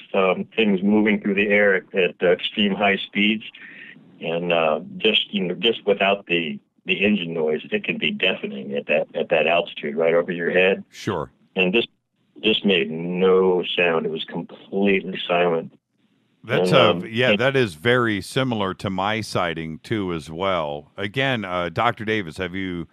things moving through the air at extreme high speeds, and just without the engine noise, it can be deafening at that altitude right over your head. Sure. And this made no sound. It was completely silent. That's that is very similar to my sighting too, as well. Again, Dr. Davis, have you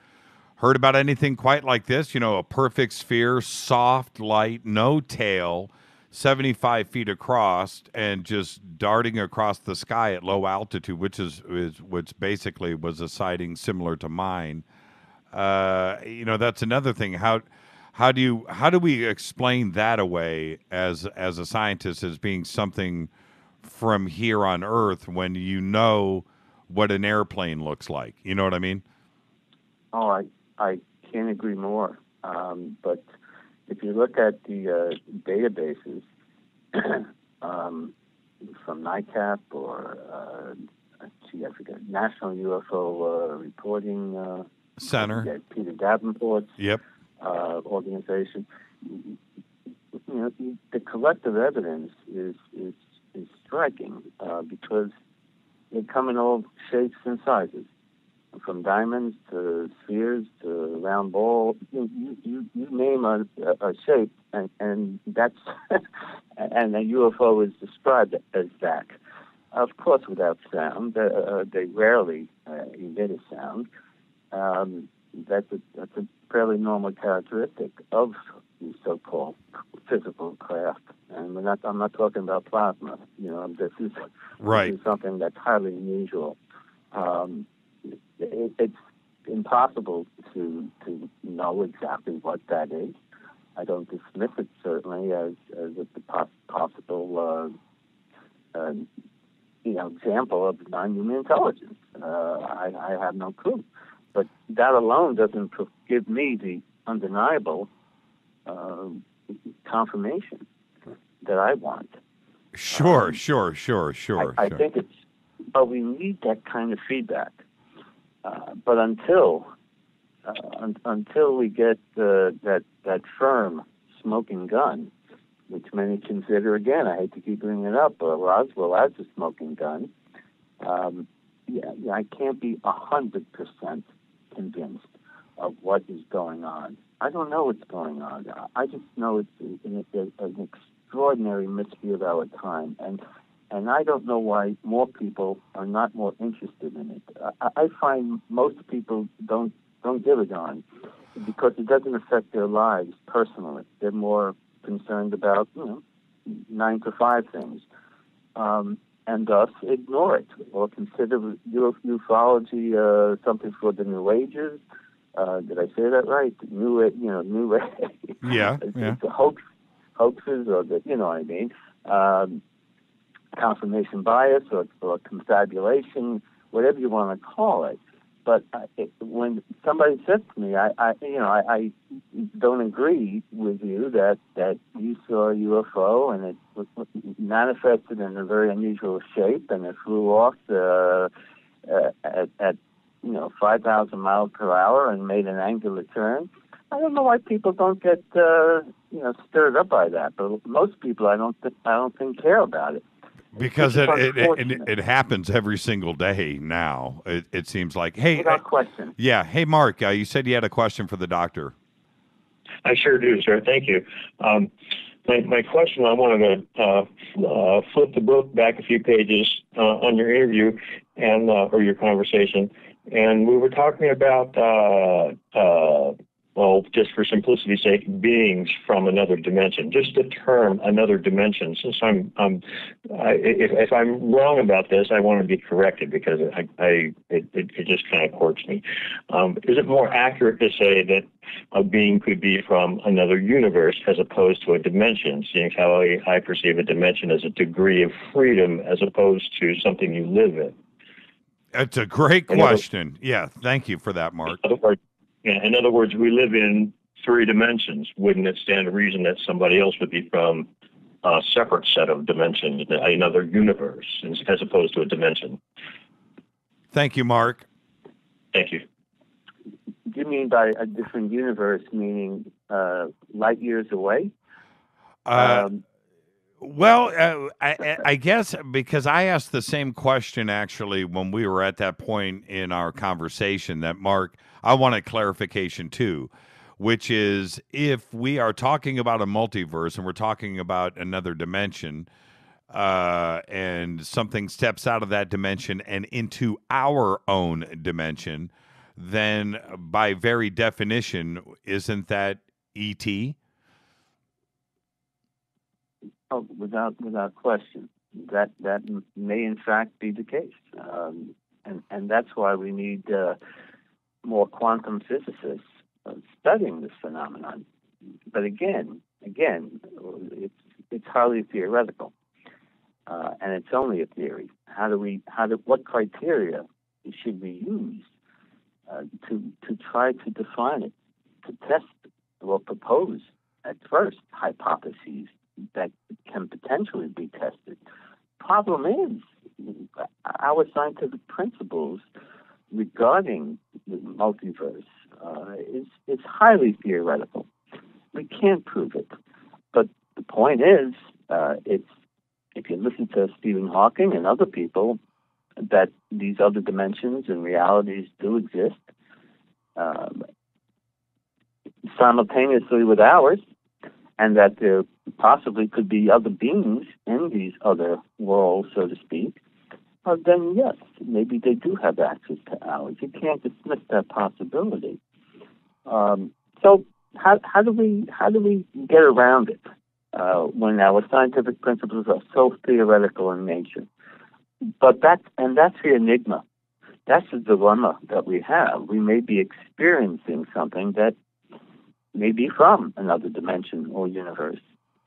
heard about anything quite like this? A perfect sphere, soft light, no tail, 75 feet across, and just darting across the sky at low altitude, which basically was a sighting similar to mine. That's another thing. How do we explain that away as a scientist as being something from here on Earth when you know what an airplane looks like? You know what I mean? Oh, I can't agree more. But if you look at the databases from NICAP or I forget, National UFO Reporting Center, Peter Davenport's yep. Organization, the collective evidence is striking because they come in all shapes and sizes, from diamonds to spheres to round ball. You name a shape, and that's and a UFO is described as that. Of course, without sound, they rarely emit a sound. That's a fairly normal characteristic of the so-called physical craft. And I'm not talking about plasma. This is something that's highly unusual. It's impossible to know exactly what that is. I don't dismiss it certainly as a possible example of non-human intelligence. I have no clue. But that alone doesn't give me the undeniable confirmation that I want. Sure. I think it's, but we need that kind of feedback. But until we get that firm smoking gun, which many consider, again, I hate to keep bringing it up, Roswell as a smoking gun, I can't be 100% convinced of what is going on. I don't know what's going on. I just know it's an extraordinary mystery of our time, and I don't know why more people are not more interested in it. I find most people don't give a darn because it doesn't affect their lives personally. They're more concerned about 9 to 5 things, and thus ignore it or consider ufology something for the New Ages. Did I say that right? New Age. Yeah. It's a hoaxes, or what I mean. Confirmation bias or confabulation, whatever you want to call it. But when somebody says to me, I don't agree with you that you saw a UFO and it was manifested in a very unusual shape and it flew off at 5,000 miles per hour and made an angular turn. I don't know why people don't get stirred up by that, but most people I don't think care about it. Because it happens every single day now. It seems like. Hey, without question. Yeah. Hey, Mark, you said you had a question for the doctor. I sure do, sir. Thank you. My question, I wanted to flip the book back a few pages on your interview and or your conversation, and we were talking about just for simplicity's sake, beings from another dimension. Just the term "another dimension." Since if I'm wrong about this, I want to be corrected because it just kind of quirks me. Is it more accurate to say that a being could be from another universe as opposed to a dimension? Seeing how I perceive a dimension as a degree of freedom as opposed to something you live in. That's a great question. Thank you for that, Mark. In other words, we live in 3 dimensions. Wouldn't it stand to reason that somebody else would be from a separate set of dimensions, another universe, as opposed to a dimension? Thank you, Mark. Thank you. Do you mean by a different universe, meaning light years away? Well, I guess because I asked the same question actually when we were at that point in our conversation that, Mark, I wanted clarification too, which is if we are talking about a multiverse and we're talking about another dimension and something steps out of that dimension and into our own dimension, then by very definition, isn't that E.T.? Oh, without question, that may in fact be the case, and that's why we need more quantum physicists studying this phenomenon. But again, it's highly theoretical, and it's only a theory. What criteria should we use to try to define it, to test or propose at first hypotheses that can potentially be tested? Problem is, our scientific principles regarding the multiverse is highly theoretical. We can't prove it. But the point is, if you listen to Stephen Hawking and other people, that these other dimensions and realities do exist simultaneously with ours, and that there possibly could be other beings in these other worlds, so to speak, then yes, maybe they do have access to ours. You can't dismiss that possibility. So how do we get around it when our scientific principles are so theoretical in nature? But that's the enigma. That's the dilemma that we have. We may be experiencing something that may be from another dimension or universe.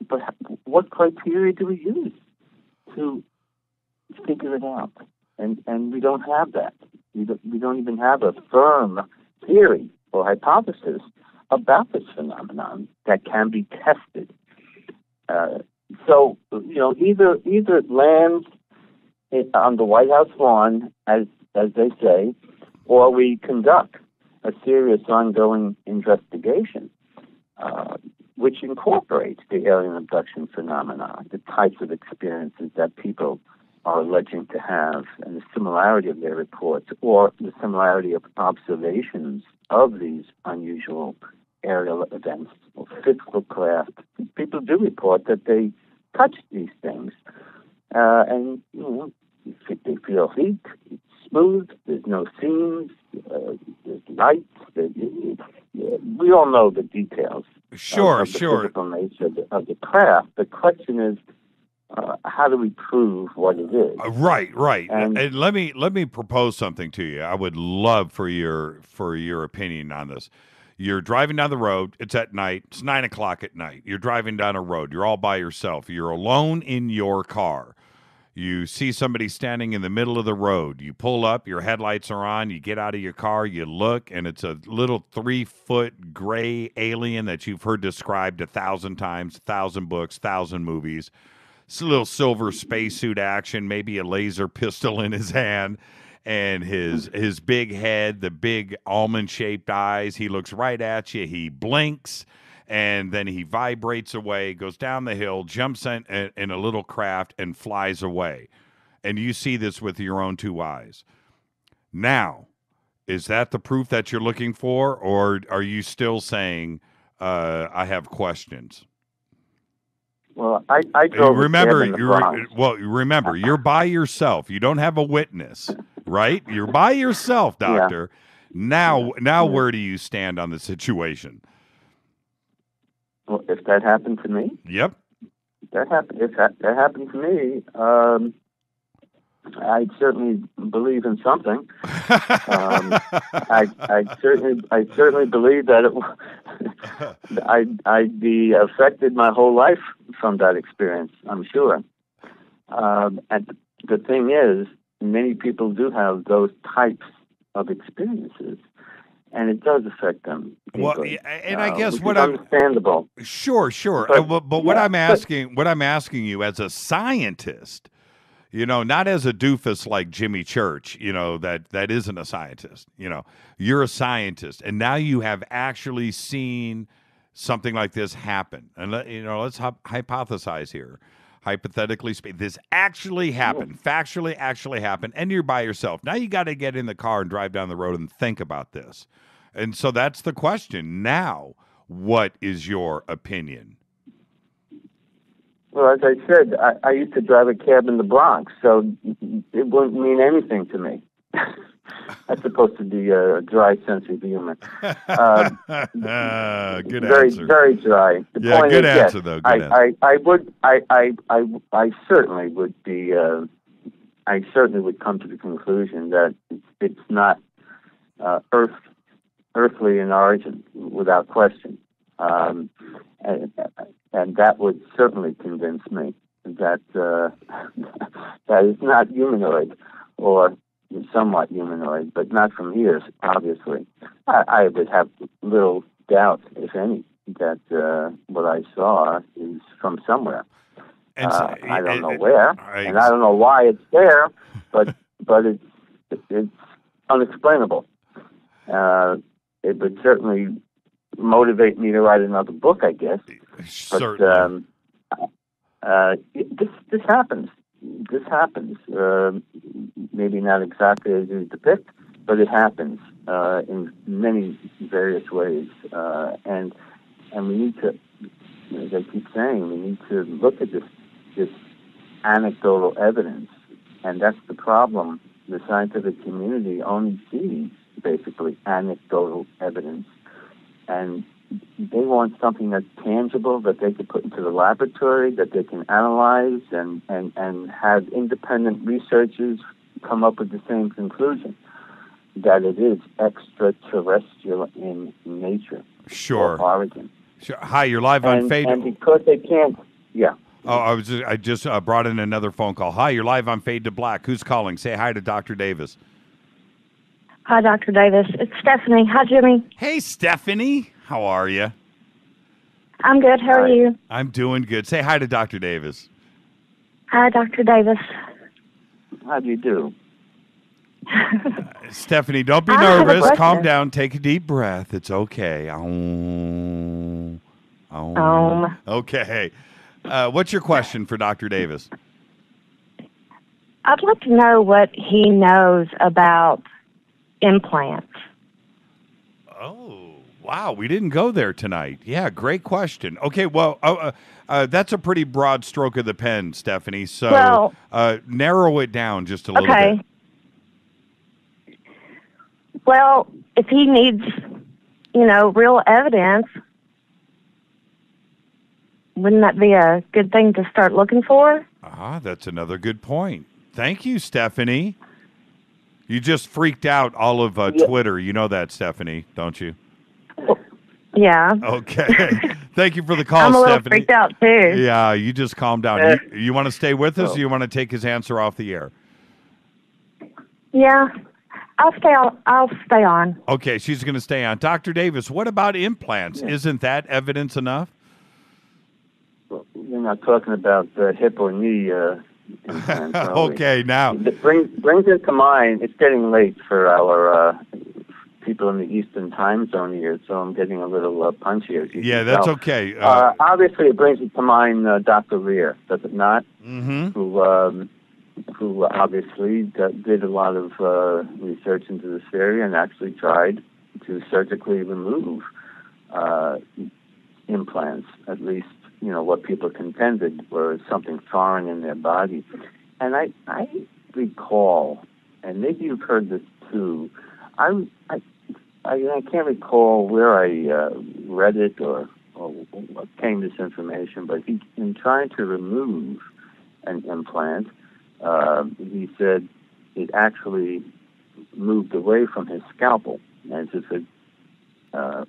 But what criteria do we use to figure it out? And we don't have that. We don't even have a firm theory or hypothesis about this phenomenon that can be tested. So, either it lands on the White House lawn, as they say, or we conduct a serious ongoing investigation, which incorporates the alien abduction phenomena, the types of experiences that people are alleging to have, and the similarity of their reports, or the similarity of observations of these unusual aerial events or physical craft. People do report that they touch these things, and they feel heat, it's smooth, there's no seams, there's light. We all know the details. Sure, of the physical nature of the craft. The question is, how do we prove what it is? Right. And let me propose something to you. I would love for your opinion on this. You're driving down the road. It's at night. It's 9 o'clock at night. You're driving down a road. You're all by yourself. You're alone in your car. You see somebody standing in the middle of the road. You pull up. Your headlights are on. You get out of your car. You look, and it's a little 3-foot gray alien that you've heard described 1,000 times, 1,000 books, 1,000 movies. It's a little silver spacesuit action, maybe a laser pistol in his hand. And his big head, the big almond-shaped eyes, he looks right at you. He blinks, and then he vibrates away, goes down the hill, jumps in a little craft, and flies away. And you see this with your own two eyes. Now, is that the proof that you're looking for, or are you still saying, I have questions? Well, I drove remember, in the Bronx. Remember, you're by yourself. You don't have a witness, right? You're by yourself, Doctor. Yeah. Now, where do you stand on the situation? Well, if that happened to me, yep. If that happened to me, I'd certainly believe in something. I certainly believe that I'd be affected my whole life from that experience, I'm sure. And the thing is, many people do have those types of experiences, and it does affect them deeply. Well, and I guess what I'm understandable. Sure. But what I'm asking you as a scientist, not as a doofus like Jimmy Church, that isn't a scientist. You're a scientist, and now you have actually seen something like this happen. And let's hypothesize here. Hypothetically speaking, this actually happened, factually actually happened, and you're by yourself. Now you got to get in the car and drive down the road and think about this. And so that's the question. Now, what is your opinion? Well, as I said, I used to drive a cab in the Bronx, so it wouldn't mean anything to me. That's supposed to be a dry sense of humor. Good very, answer. Very dry. The point good is, answer, yes, though. Good answer. I certainly would be. I certainly would come to the conclusion that it's not earthly in origin, without question. And that would certainly convince me that that is not humanoid, or somewhat humanoid, but not from here, obviously. I would have little doubt, if any, that what I saw is from somewhere. And I don't know where, and I don't know why it's there, but it's unexplainable. It would certainly motivate me to write another book, I guess. Certainly. But this happens. This happens. Maybe not exactly as you depict, but it happens in many various ways. And we need to, as I keep saying, we need to look at this anecdotal evidence, and that's the problem. The scientific community only sees basically anecdotal evidence, and they want something that's tangible, that they can put into the laboratory, that they can analyze, and have independent researchers come up with the same conclusion, that it is extraterrestrial in nature. Sure. Or origin. Sure. Hi, you're live on Fade. And because they can't, yeah. Oh, I just brought in another phone call. Hi, you're live on Fade to Black. Who's calling? Say hi to Dr. Davis. Hi, Dr. Davis. It's Stephanie. Hi, Jimmy. Hey, Stephanie. How are you? I'm good. How are you? I'm doing good. Say hi to Dr. Davis. Hi, Dr. Davis. How do you do? Stephanie, don't be I have a nervous. question. Calm down. Take a deep breath. It's okay. Okay. What's your question for Dr. Davis? I'd like to know what he knows about implants. Oh, wow. We didn't go there tonight. Yeah, great question. Okay, well, that's a pretty broad stroke of the pen, Stephanie. So narrow it down just a little bit. Well, if he needs, real evidence, wouldn't that be a good thing to start looking for? That's another good point. Thank you, Stephanie. You just freaked out all of Twitter. You know that, Stephanie, don't you? Yeah. Okay. Thank you for the call, I'm a little Stephanie. freaked out, too. Yeah, you just calm down. You want to stay with us, or you want to take his answer off the air? Yeah. I'll stay on. Okay, she's going to stay on. Dr. Davis, what about implants? Isn't that evidence enough? Well, you're not talking about the hip or knee implants, are we? Okay, now. It brings it to mind, it's getting late for our people in the Eastern time zone here, so I'm getting a little punchy. As you can that's tell. okay. Obviously, it brings it to mind Dr. Rear, does it not? Mm-hmm. Who obviously did a lot of research into this area and actually tried to surgically remove implants, at least, what people contended were something foreign in their body. And I recall, and maybe you've heard this too, I can't recall where I read it or obtained this information, but in trying to remove an implant, he said it actually moved away from his scalpel as if it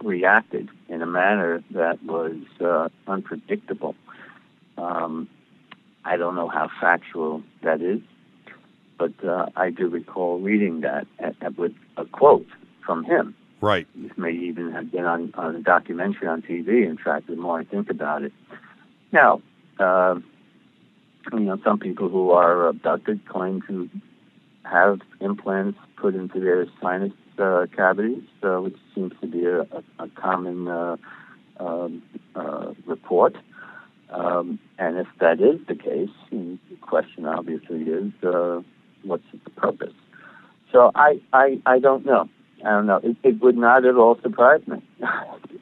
reacted in a manner that was unpredictable. I don't know how factual that is, but I do recall reading that with a quote from him. Right. This may even have been on a documentary on TV. In fact, the more I think about it. Now, some people who are abducted claim to have implants put into their sinus cavities, which seems to be a common report. And if that is the case, the question obviously is, what's the purpose? So I don't know. It would not at all surprise me,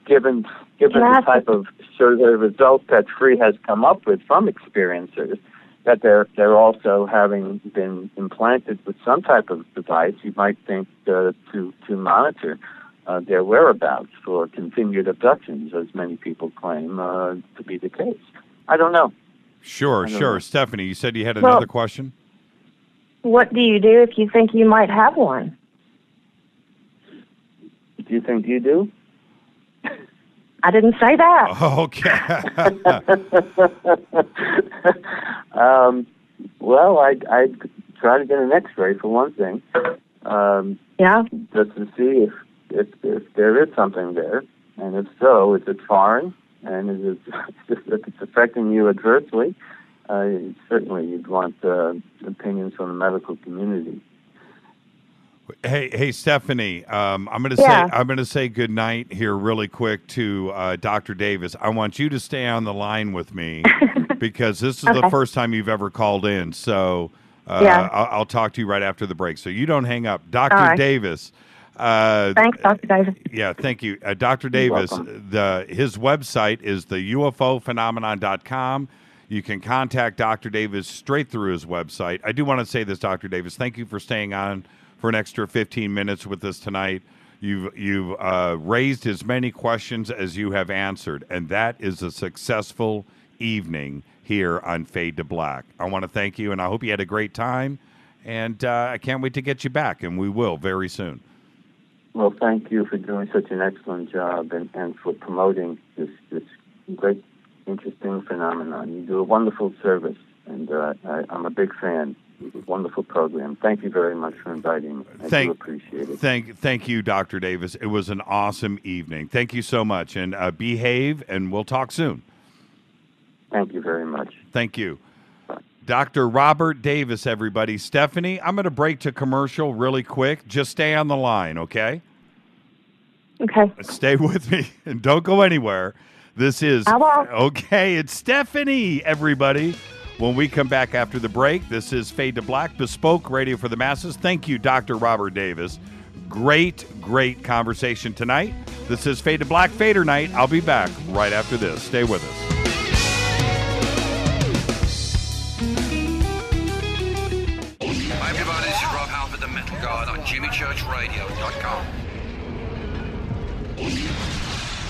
given the type of survey results that Free has come up with from experiencers, that they're also having been implanted with some type of device. You might think to monitor their whereabouts for continued abductions, as many people claim to be the case. I don't know. Sure. Stephanie, you said you had another question? What do you do if you think you might have one? Do you think you do? I didn't say that. Okay. Well, I'd try to get an X-ray for one thing. Just to see if there is something there, and if so, is it foreign, and if it's affecting you adversely, certainly you'd want opinions from the medical community. Hey, Stephanie. I'm gonna say good night here really quick to Dr. Davis. I want you to stay on the line with me because this is the first time you've ever called in. So I'll talk to you right after the break. So you don't hang up, Dr. Davis. Thanks, Dr. Davis. Yeah, thank you, Dr. Davis. His website is the UFOphenomenon.com. You can contact Dr. Davis straight through his website. I do want to say this, Dr. Davis. Thank you for staying on for an extra 15 minutes with us tonight. You've raised as many questions as you have answered, and that is a successful evening here on Fade to Black. I want to thank you, and I hope you had a great time, and I can't wait to get you back, and we will very soon. Well, thank you for doing such an excellent job and for promoting this great, interesting phenomenon. You do a wonderful service, and I'm a big fan. wonderful program. Thank you very much for inviting me. I do appreciate it. Thank you, Dr. Davis. It was an awesome evening. Thank you so much, and behave, and we'll talk soon. Thank you very much. Thank you. Dr. Robert Davis, everybody. Stephanie, I'm going to break to commercial really quick. Just stay on the line, okay? Okay. Stay with me and don't go anywhere. This is, okay, it's Stephanie, everybody. When we come back after the break, this is Fade to Black, Bespoke Radio for the Masses. Thank you, Dr. Robert Davis. Great conversation tonight. This is Fade to Black, Fader Night. I'll be back right after this. Stay with us. Hi, everybody. This is Rob Halford, the Metal God on JimmyChurchRadio.com.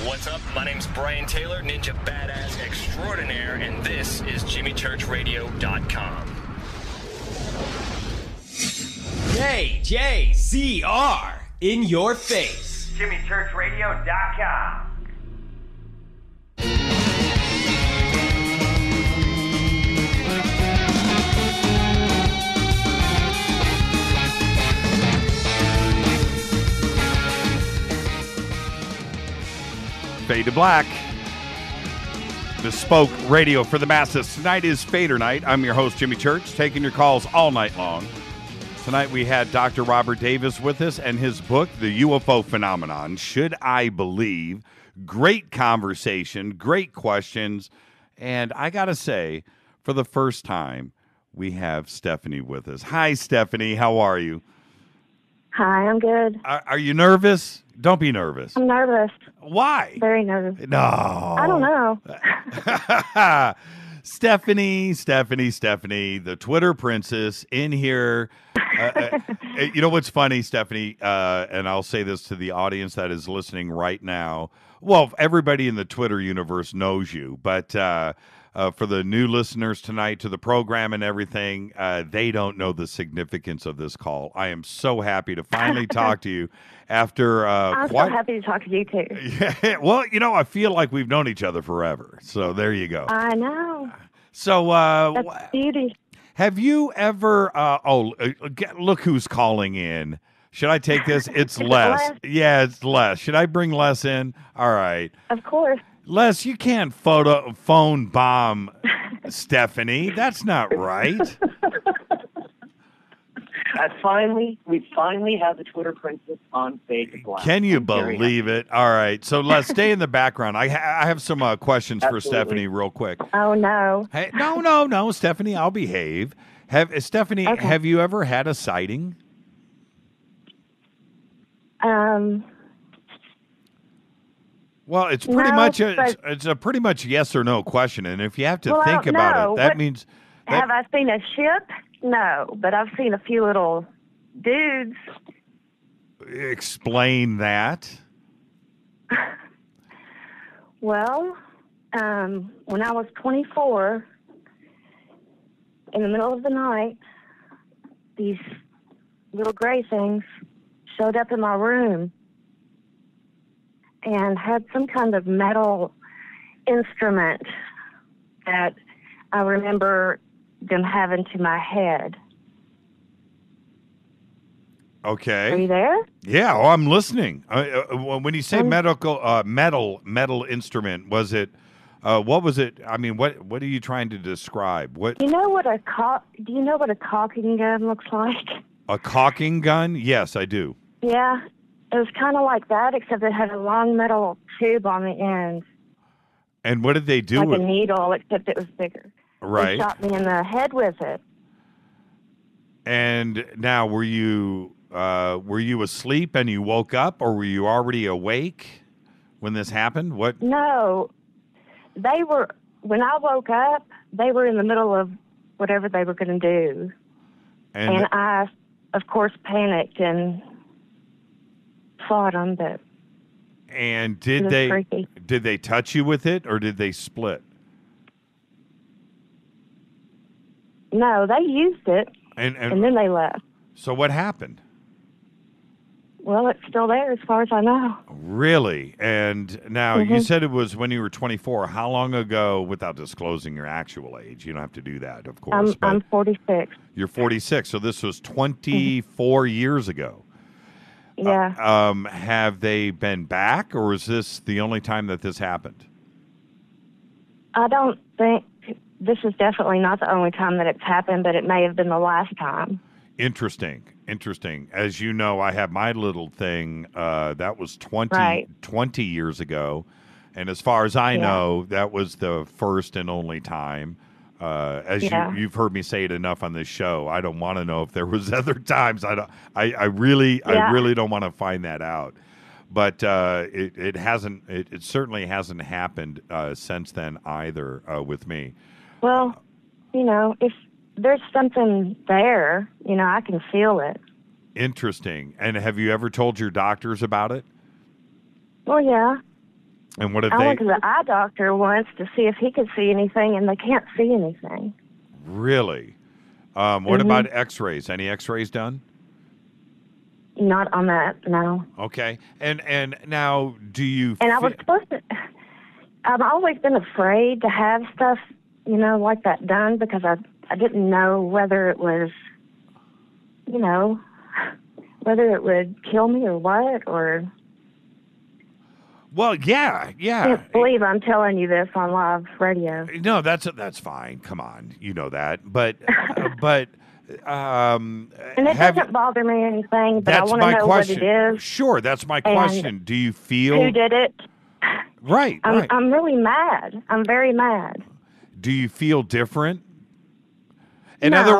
What's up? My name's Brian Taylor, Ninja Badass Extraordinaire, and this is JimmyChurchRadio.com. JJCR in your face. JimmyChurchRadio.com. Fade to Black, Bespoke Radio for the Masses. Tonight is Fader Night. I'm your host, Jimmy Church, taking your calls all night long. Tonight we had Dr. Robert Davis with us and his book, The UFO Phenomenon, Should I Believe? Great conversation, great questions, and I got to say, for the first time, we have Stephanie with us. Hi, Stephanie. How are you? Hi, I'm good. Are you nervous? Don't be nervous. I'm nervous. Why? Very nervous. No. I don't know. Stephanie, the Twitter princess in here. You know what's funny, Stephanie, and I'll say this to the audience that is listening right now. Well, everybody in the Twitter universe knows you, but for the new listeners tonight to the program and everything, they don't know the significance of this call. I am so happy to finally talk to you after I'm so happy to talk to you too. Yeah, well, you know, I feel like we've known each other forever. So there you go. I know. So that's beauty. Have you ever look who's calling in. Should I take this? It's Les. Yeah, it's Les. Should I bring Les in? All right. Of course. Les, you can't phone bomb Stephanie. That's not right. We finally have the Twitter princess on Fade to Black. Can you believe it? All right. So let's stay in the background. I have some questions for Stephanie real quick. Oh, no. Hey, no, Stephanie, I'll behave. Stephanie, have you ever had a sighting? Well, it's pretty much it's a pretty much yes or no question, and if you have to think about it, that means. Have I seen a ship? No, but I've seen a few little dudes. Explain that. Well, when I was 24, in the middle of the night, these little gray things showed up in my room and had some kind of metal instrument that I remember them having to my head. Okay. Are you there? Yeah, I'm listening. When you say metal instrument, was it? What was it? I mean, what are you trying to describe? What? Do you know what a caulking gun looks like? A caulking gun? Yes, I do. Yeah, it was kind of like that, except it had a long metal tube on the end. And what did they do? Like a needle, except it was bigger. Right. They shot me in the head with it. And now, were you asleep and you woke up, or were you already awake when this happened? What? No, they were. When I woke up, they were in the middle of whatever they were going to do, and I, of course, panicked and fought them. But and did they touch you with it, or did they split? No, they used it, and then they left. So what happened? Well, it's still there as far as I know. Really? And now you said it was when you were 24. How long ago, without disclosing your actual age? You don't have to do that, of course. I'm 46. You're 46, so this was 24 years ago. Yeah. Have they been back, or is this the only time that this happened? I don't think this is definitely not the only time that it's happened, but it may have been the last time. Interesting. As you know, I have my little thing. That was 20 years ago. And as far as I know, that was the first and only time. You've heard me say it enough on this show. I don't want to know if there was other times. I really don't want to find that out. But it certainly hasn't happened since then either with me. Well, if there's something there, I can feel it. Interesting. And have you ever told your doctors about it? Well, yeah. And what have I they... went to the eye doctor once to see if he could see anything, and they can't see anything. Really? What about x-rays? Any x-rays done? Not on that, no. Okay. And now, do you... And I was supposed to... I've always been afraid to have stuff, like that done, because I didn't know whether it was, whether it would kill me or what, or... Well, yeah. I can't believe I'm telling you this on live radio. No, that's fine. Come on, you know that. But and it doesn't bother me or anything, but I want to know what it is. Sure, that's my question. Do you feel... Who did it? Right. I'm really mad. I'm very mad. Do you feel different? In other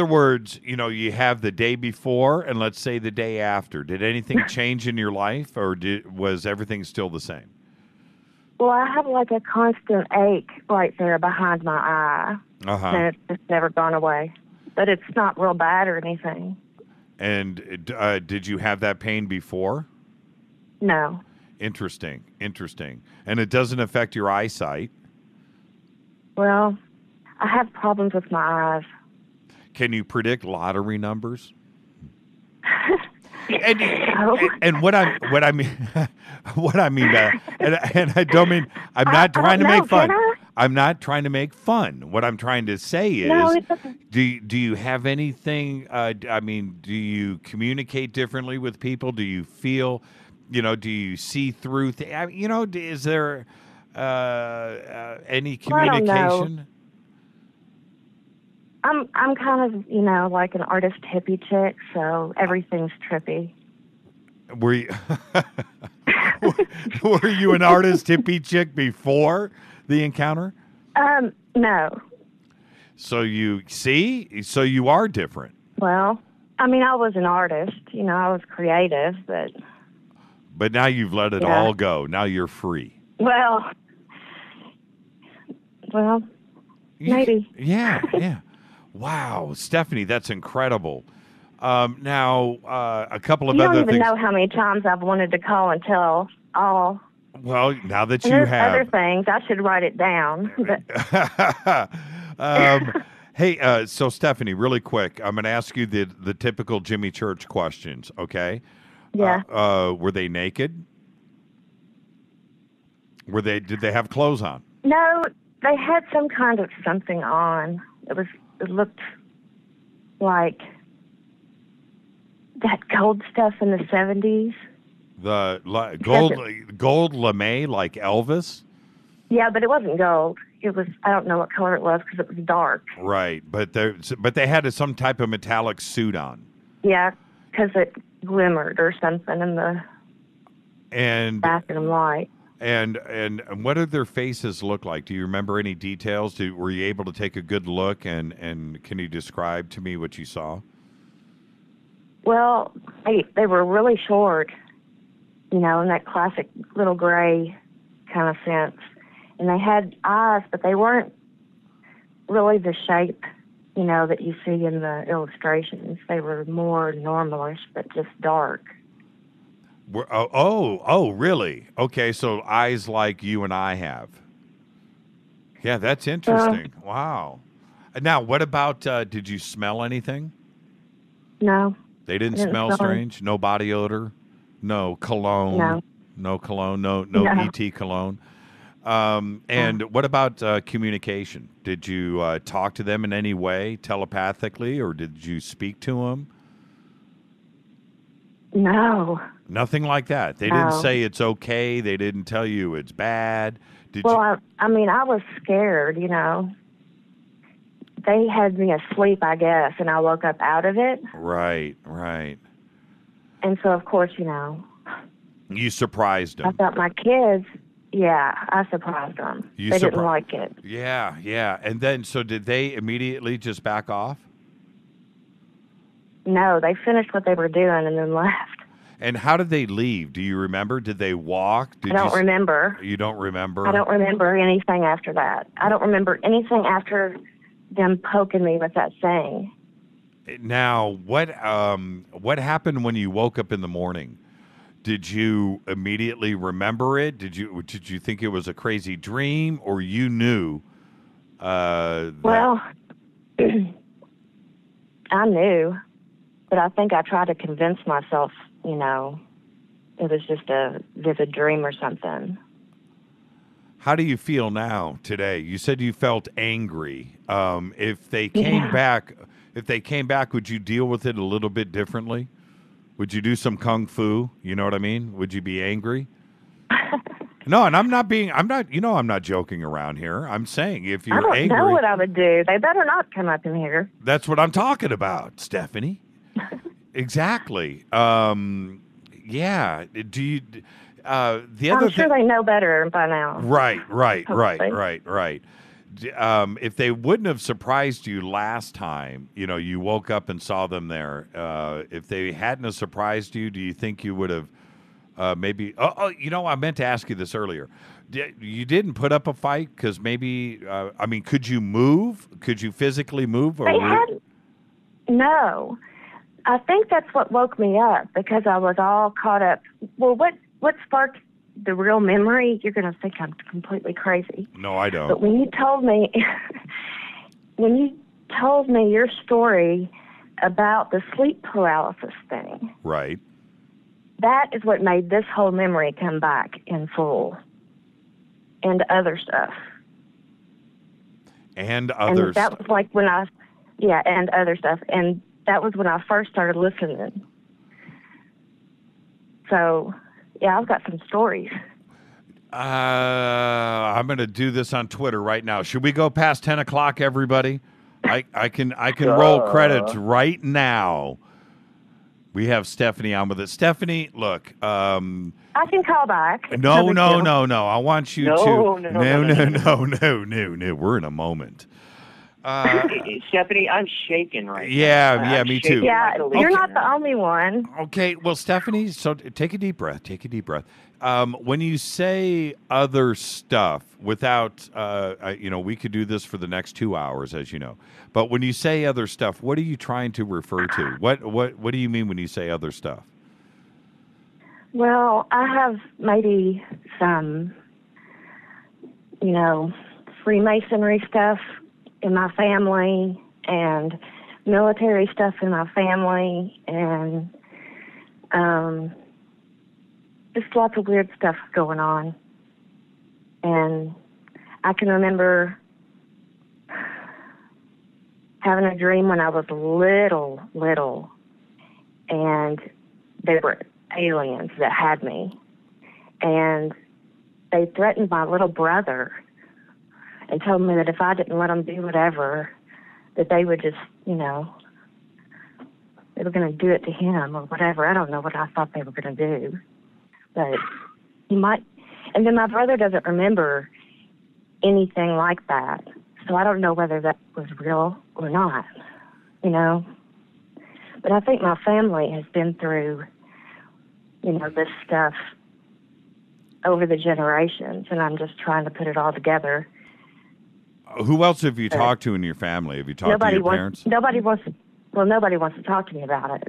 words, you have the day before and let's say the day after. Did anything change in your life, or was everything still the same? Well, I have like a constant ache right there behind my eye, and it's just never gone away. But it's not real bad or anything. And did you have that pain before? No. Interesting. And it doesn't affect your eyesight? Well, I have problems with my eyes. Can you predict lottery numbers? And what I mean by, and I don't mean, I'm not trying to make fun. I'm not trying to make fun. What I'm trying to say is, do you have anything? Do you communicate differently with people? Do you feel, do you see through? Is there any communication? I don't know. I'm kind of, like an artist hippie chick, so everything's trippy. Were you an artist hippie chick before the encounter? No. So you are different. Well, I was an artist, I was creative, but... But now you've let it all go. Now you're free. Well, maybe. Yeah. Wow, Stephanie, that's incredible. Now, a couple of other things. You don't even know how many times I've wanted to call and tell all. Well, now that you there's have other things, I should write it down. Hey, so Stephanie, really quick, I'm going to ask you the typical Jimmy Church questions. Okay? Yeah. Were they naked? Did they have clothes on? No, they had some kind of something on. It looked like that gold stuff in the 70s. The gold lame like Elvis? Yeah, but it wasn't gold. It was, I don't know what color it was because it was dark. Right, but they had some type of metallic suit on. Yeah, because it glimmered or something in the bathroom light. And what did their faces look like? Do you remember any details? Were you able to take a good look, and can you describe to me what you saw? Well, they were really short, in that classic little gray kind of sense. And they had eyes, but they weren't really the shape, that you see in the illustrations. They were more normalish, but just dark. Oh, really? Okay, so eyes like you and I have. Yeah, that's interesting. Wow. Now, what about, did you smell anything? No. They didn't smell strange? No body odor? No cologne? No cologne? No ET cologne? And what about communication? Did you talk to them in any way, telepathically, or did you speak to them? No. Nothing like that. They didn't say it's okay. They didn't tell you it's bad. I mean, I was scared, you know. They had me asleep, I guess, and I woke up out of it. Right. And so, of course, you know. You surprised them. I thought my kids, I surprised them. They didn't like it. Yeah. And then, so did they immediately just back off? No, they finished what they were doing and then left. And how did they leave? Do you remember? Did they walk? I don't remember. You don't remember? I don't remember anything after that. I don't remember anything after them poking me with that thing. Now, what happened when you woke up in the morning? Did you immediately remember it? Did you think it was a crazy dream, or you knew? Well, I knew, but I think I tried to convince myself, you know, it was just a vivid dream or something. How do you feel now today? You said you felt angry. If they came back, would you deal with it a little bit differently? Would you do some kung fu? You know what I mean? Would you be angry? No, and I'm not joking around here. I'm saying if you're angry. I don't know what I would do. They better not come up in here. That's what I'm talking about, Stephanie. Exactly. Yeah. Do you? I'm sure they know better by now. Right. If they wouldn't have surprised you last time, you know, you woke up and saw them there. If they hadn't have surprised you, do you think you would have maybe? You know, I meant to ask you this earlier. You didn't put up a fight because maybe. I mean, could you move? Could you physically move? No. I think that's what woke me up because I was all caught up. Well, what sparked the real memory? You're going to think I'm completely crazy. No, I don't. But when you told me your story about the sleep paralysis thing, right? That is what made this whole memory come back in full, and other stuff. And other. That was like when and other stuff, and that was when I first started listening. So, yeah, I've got some stories. I'm going to do this on Twitter right now. Should we go past 10 o'clock, everybody? I can roll credits right now. We have Stephanie on with us. Stephanie, look. I can call back. No. I want you to. No. We're in a moment. Stephanie, I'm shaking right now. Yeah, me too. Yeah, you're not the only one. Okay, well, Stephanie, so take a deep breath. When you say other stuff, without, we could do this for the next 2 hours, as you know. But when you say other stuff, what are you trying to refer to? What do you mean when you say other stuff? Well, I have maybe some, Freemasonry stuff in my family and military stuff in my family and just lots of weird stuff going on. And I can remember having a dream when I was little, and they were aliens that had me. And they threatened my little brother and told me that if I didn't let them do whatever, that they would just, they were going to do it to him or whatever. I don't know what I thought they were going to do. But he might. And then my brother doesn't remember anything like that. So I don't know whether that was real or not, But I think my family has been through, this stuff over the generations, and I'm just trying to put it all together. Who else have you talked to in your family? Have you talked to your parents? Nobody wants to talk to me about it.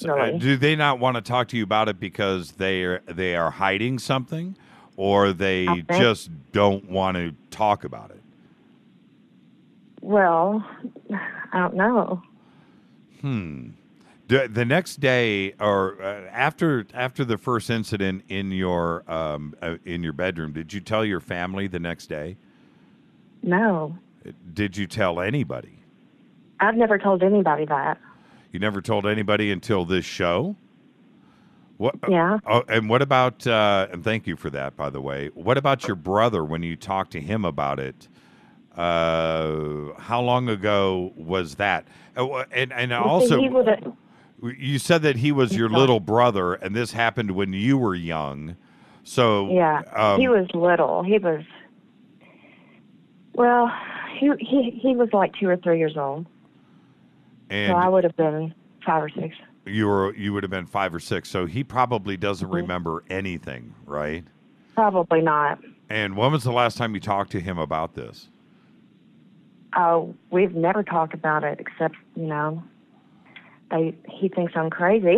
Really. Do they not want to talk to you about it because they are hiding something, or they just don't want to talk about it? Well, I don't know. The next day, or after the first incident in your bedroom, did you tell your family the next day? No. Did you tell anybody? I've never told anybody that. You never told anybody until this show? What? Yeah. And what about? And thank you for that, by the way. What about your brother when you talked to him about it? How long ago was that? And also, you said that he was your little brother, and this happened when you were young. So yeah, he was little. He was he was like 2 or 3 years old. And so I would have been 5 or 6. You would have been 5 or 6. So he probably doesn't remember anything, right? Probably not. And when was the last time you talked to him about this? Oh, we've never talked about it except, he thinks I'm crazy.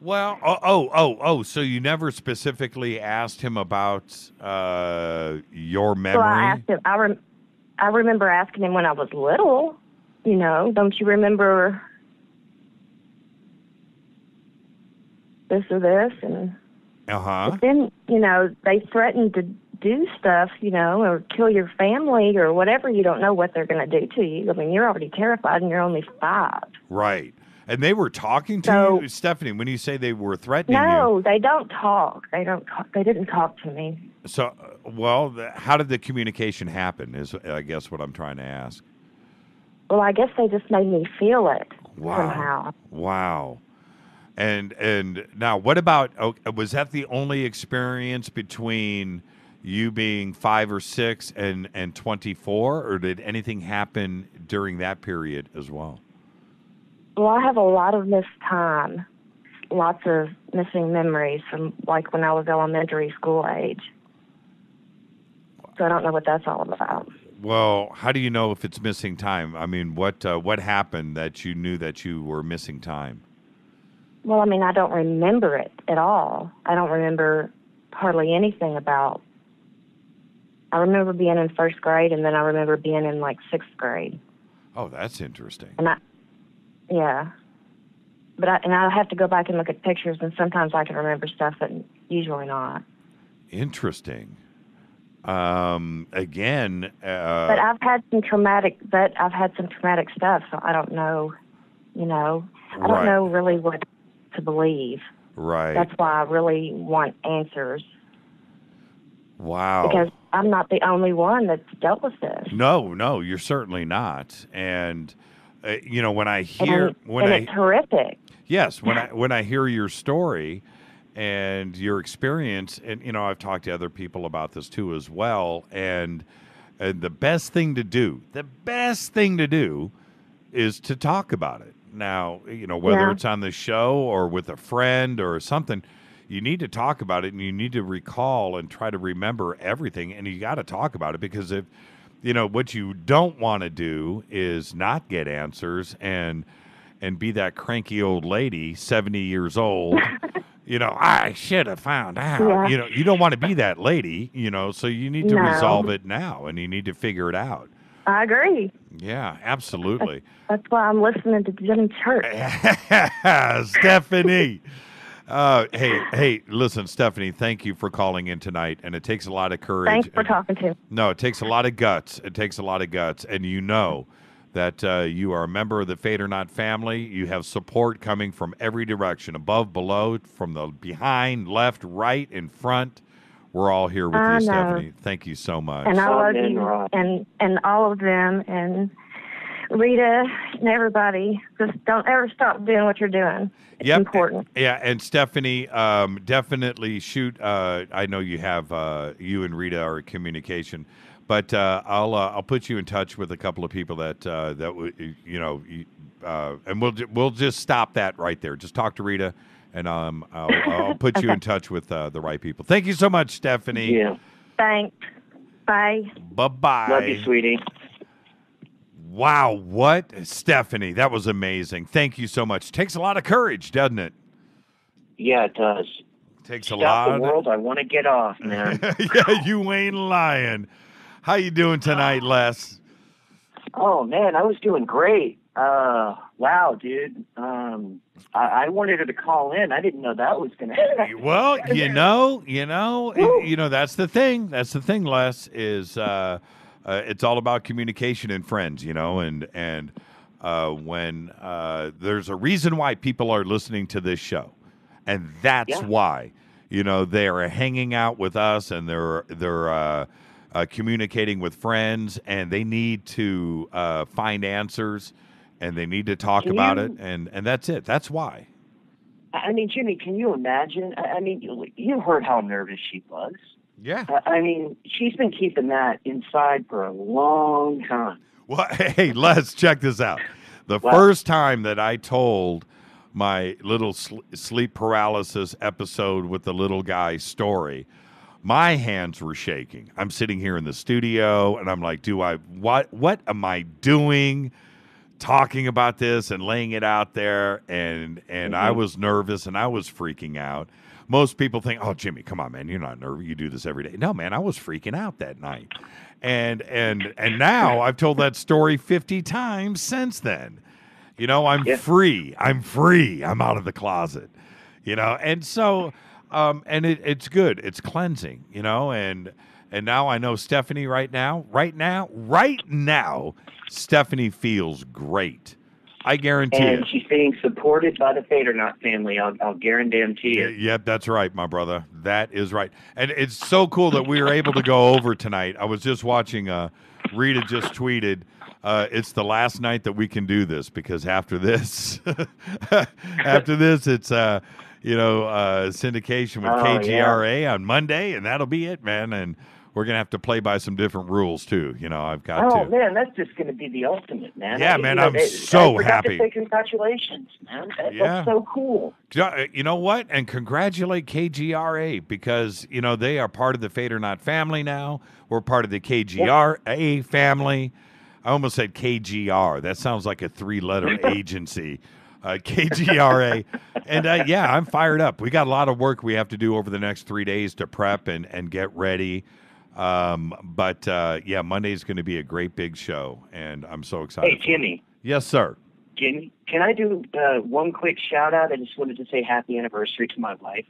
Well, so you never specifically asked him about your memory? So I asked him. I remember asking him when I was little. Don't you remember this or this? And but then, they threatened to do stuff, or kill your family or whatever. You don't know what they're going to do to you. I mean, you're already terrified and you're only 5. Right. And they were talking to you, Stephanie, when you say they were threatening you. No, they don't talk. They didn't talk to me. So, how did the communication happen is, I guess, what I'm trying to ask. Well, I guess they just made me feel it somehow. Wow. And now, what about, was that the only experience between you being 5 or 6 and 24, or did anything happen during that period as well? Well, I have a lot of missed time, lots of missing memories from like when I was elementary school age. So I don't know what that's all about. Well, how do you know if it's missing time? I mean, what happened that you knew that you were missing time? Well, I mean, I don't remember it at all. I don't remember hardly anything about. I remember being in 1st grade, and then I remember being in like 6th grade. Oh, that's interesting. And yeah. But I have to go back and look at pictures, and sometimes I can remember stuff, but usually not. Interesting. Again. But I've had some traumatic stuff, so I don't know. I don't know really what to believe. Right. That's why I really want answers. Wow. Because I'm not the only one that's dealt with this. No, you're certainly not. And when I hear it's horrific. Yes, when I hear your story and your experience, and I've talked to other people about this too as well, and the best thing to do is to talk about it. Now, whether it's on the show or with a friend or something, you need to talk about it, and you need to recall and try to remember everything, and you got to talk about it, because if what you don't want to do is not get answers and be that cranky old lady, 70 years old. I should have found out. Yeah. You don't want to be that lady. So you need to resolve it now, and you need to figure it out. I agree. Yeah, absolutely. That's why I'm listening to Jimmy Church. Stephanie. Hey, listen, Stephanie, thank you for calling in tonight, and it takes a lot of courage. Thanks for talking to me. No, it takes a lot of guts. And that you are a member of the Fate or Not family. You have support coming from every direction, above, below, from the behind, left, right, in front. We're all here with you, Stephanie. Thank you so much. And I love you and all of them, and Rita and everybody. Just don't ever stop doing what you're doing. It's important. Yeah, and Stephanie, definitely shoot. I know you have you and Rita are in communication, but I'll put you in touch with a couple of people that and we'll just stop that right there. Just talk to Rita, and I'll put you in touch with the right people. Thank you so much, Stephanie. Yeah. Thanks. Bye. Bye-bye. Love you, sweetie. Wow, what? Stephanie, that was amazing. Thank you so much. Takes a lot of courage, doesn't it? Yeah, it does. Takes Stop a lot. the world. I want to get off, man. Yeah, you ain't lying. How you doing tonight, Les? Oh, man, I was doing great. Wow, dude. I wanted her to call in. I didn't know that was going to happen. Well, that's the thing. That's the thing, Les, is it's all about communication and friends, and when there's a reason why people are listening to this show, and that's why, they are hanging out with us and they're communicating with friends, and they need to find answers. And they need to talk about it, and that's it. That's why. I mean, Jimmy, can you imagine? I mean, you heard how nervous she was. Yeah. I mean, she's been keeping that inside for a long time. Well, hey, let's check this out. The first time that I told my little sleep paralysis episode with the little guy story, my hands were shaking. I'm sitting here in the studio, and I'm like, what am I doing? Talking about this and laying it out there, and I was nervous and I was freaking out. Most people think, "Oh, Jimmy, come on, man, you're not nervous. You do this every day." No, man, I was freaking out that night, and now I've told that story 50 times since then. I'm free. I'm free. I'm out of the closet. And so, and it's good. It's cleansing. And now I know Stephanie right now. Stephanie feels great. I guarantee it. And she's being supported by the Fadernaut family. I'll guarantee it. Yep, that's right, my brother. That is right. And it's so cool that we were able to go over tonight. I was just watching, Rita just tweeted, it's the last night that we can do this, because after this, it's, syndication with KGRA on Monday, and that'll be it, man. And we're going to have to play by some different rules, too. I've got to. Oh, man, that's just going to be the ultimate, man. Yeah, man, I'm so happy. To say congratulations, man. That's so cool. You know what? And congratulate KGRA, because, they are part of the Fadernaut family now. We're part of the KGRA family. I almost said KGR. That sounds like a 3-letter agency. KGRA. And, I'm fired up. We got a lot of work we have to do over the next 3 days to prep and get ready. But Monday's going to be a great big show, and I'm so excited. Hey, Jimmy. Yes, sir. Jimmy, can I do one quick shout out? I just wanted to say happy anniversary to my wife.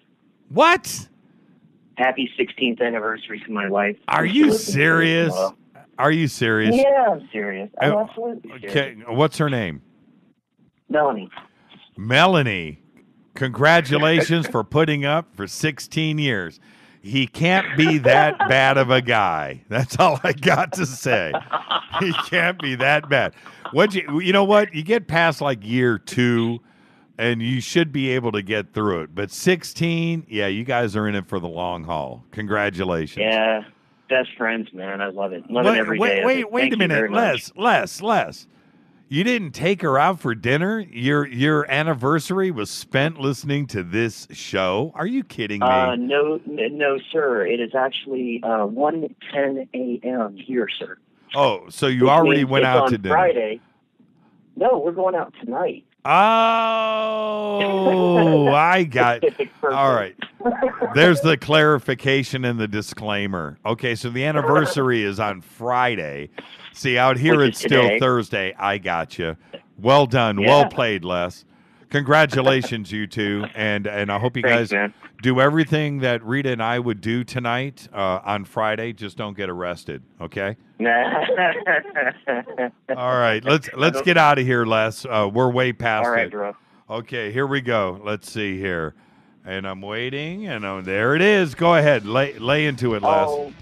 What? Happy 16th anniversary to my wife. Are you serious? Are you serious? Yeah, I'm serious. I'm absolutely serious. Okay, what's her name? Melanie. Melanie, congratulations for putting up for 16 years. He can't be that bad of a guy. That's all I got to say. He can't be that bad. You know what? You get past like year 2, and you should be able to get through it. But 16, you guys are in it for the long haul. Congratulations. Yeah, best friends, man. I love it. Love it every day. Wait a minute, Les. You didn't take her out for dinner? Your anniversary was spent listening to this show? Are you kidding me? No, sir. It is actually 1:10 a.m. here, sir. Oh, so you already went out to dinner? Friday. No, we're going out tonight. Oh, I got all right. There's the clarification and the disclaimer. Okay, so the anniversary is on Friday. See, out here it's still Thursday. I got you. Well done. Yeah. Well played, Les. Congratulations, you two. And I hope you guys do everything that Rita and I would do tonight on Friday. Just don't get arrested, okay? All right, let's get out of here, Les. We're way past it. All right, bro. Okay, here we go. Let's see here. And I'm waiting, and there it is. Go ahead. Lay into it, Les. Oh,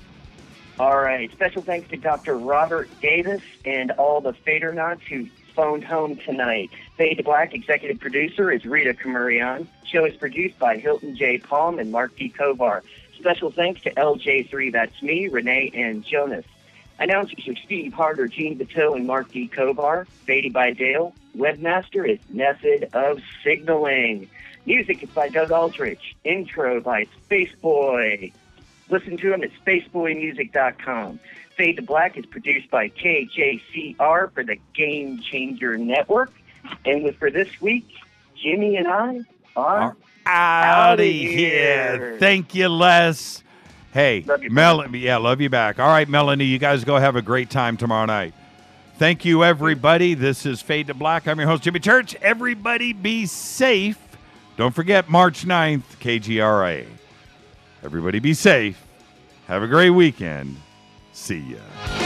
all right. Special thanks to Dr. Robert Davis and all the Fadernauts who phoned home tonight. Fade to Black executive producer is Rita Camurian. Show is produced by Hilton J. Palm and Mark D. Kovar. Special thanks to LJ3, that's me, Renee, and Jonas. Announcers are Steve Harder, Gene Bateau, and Mark D. Kovar. Faded by Dale. Webmaster is Method of Signaling. Music is by Doug Aldrich. Intro by Spaceboy. Listen to him at spaceboymusic.com. Fade to Black is produced by KJCR for the Game Changer Network. And for this week, Jimmy and I are out of here. Thank you, Les. Hey, Melanie. Yeah, love you back. All right, Melanie, you guys go have a great time tomorrow night. Thank you, everybody. This is Fade to Black. I'm your host, Jimmy Church. Everybody be safe. Don't forget, March 9th, KGRA. Everybody be safe. Have a great weekend. See ya.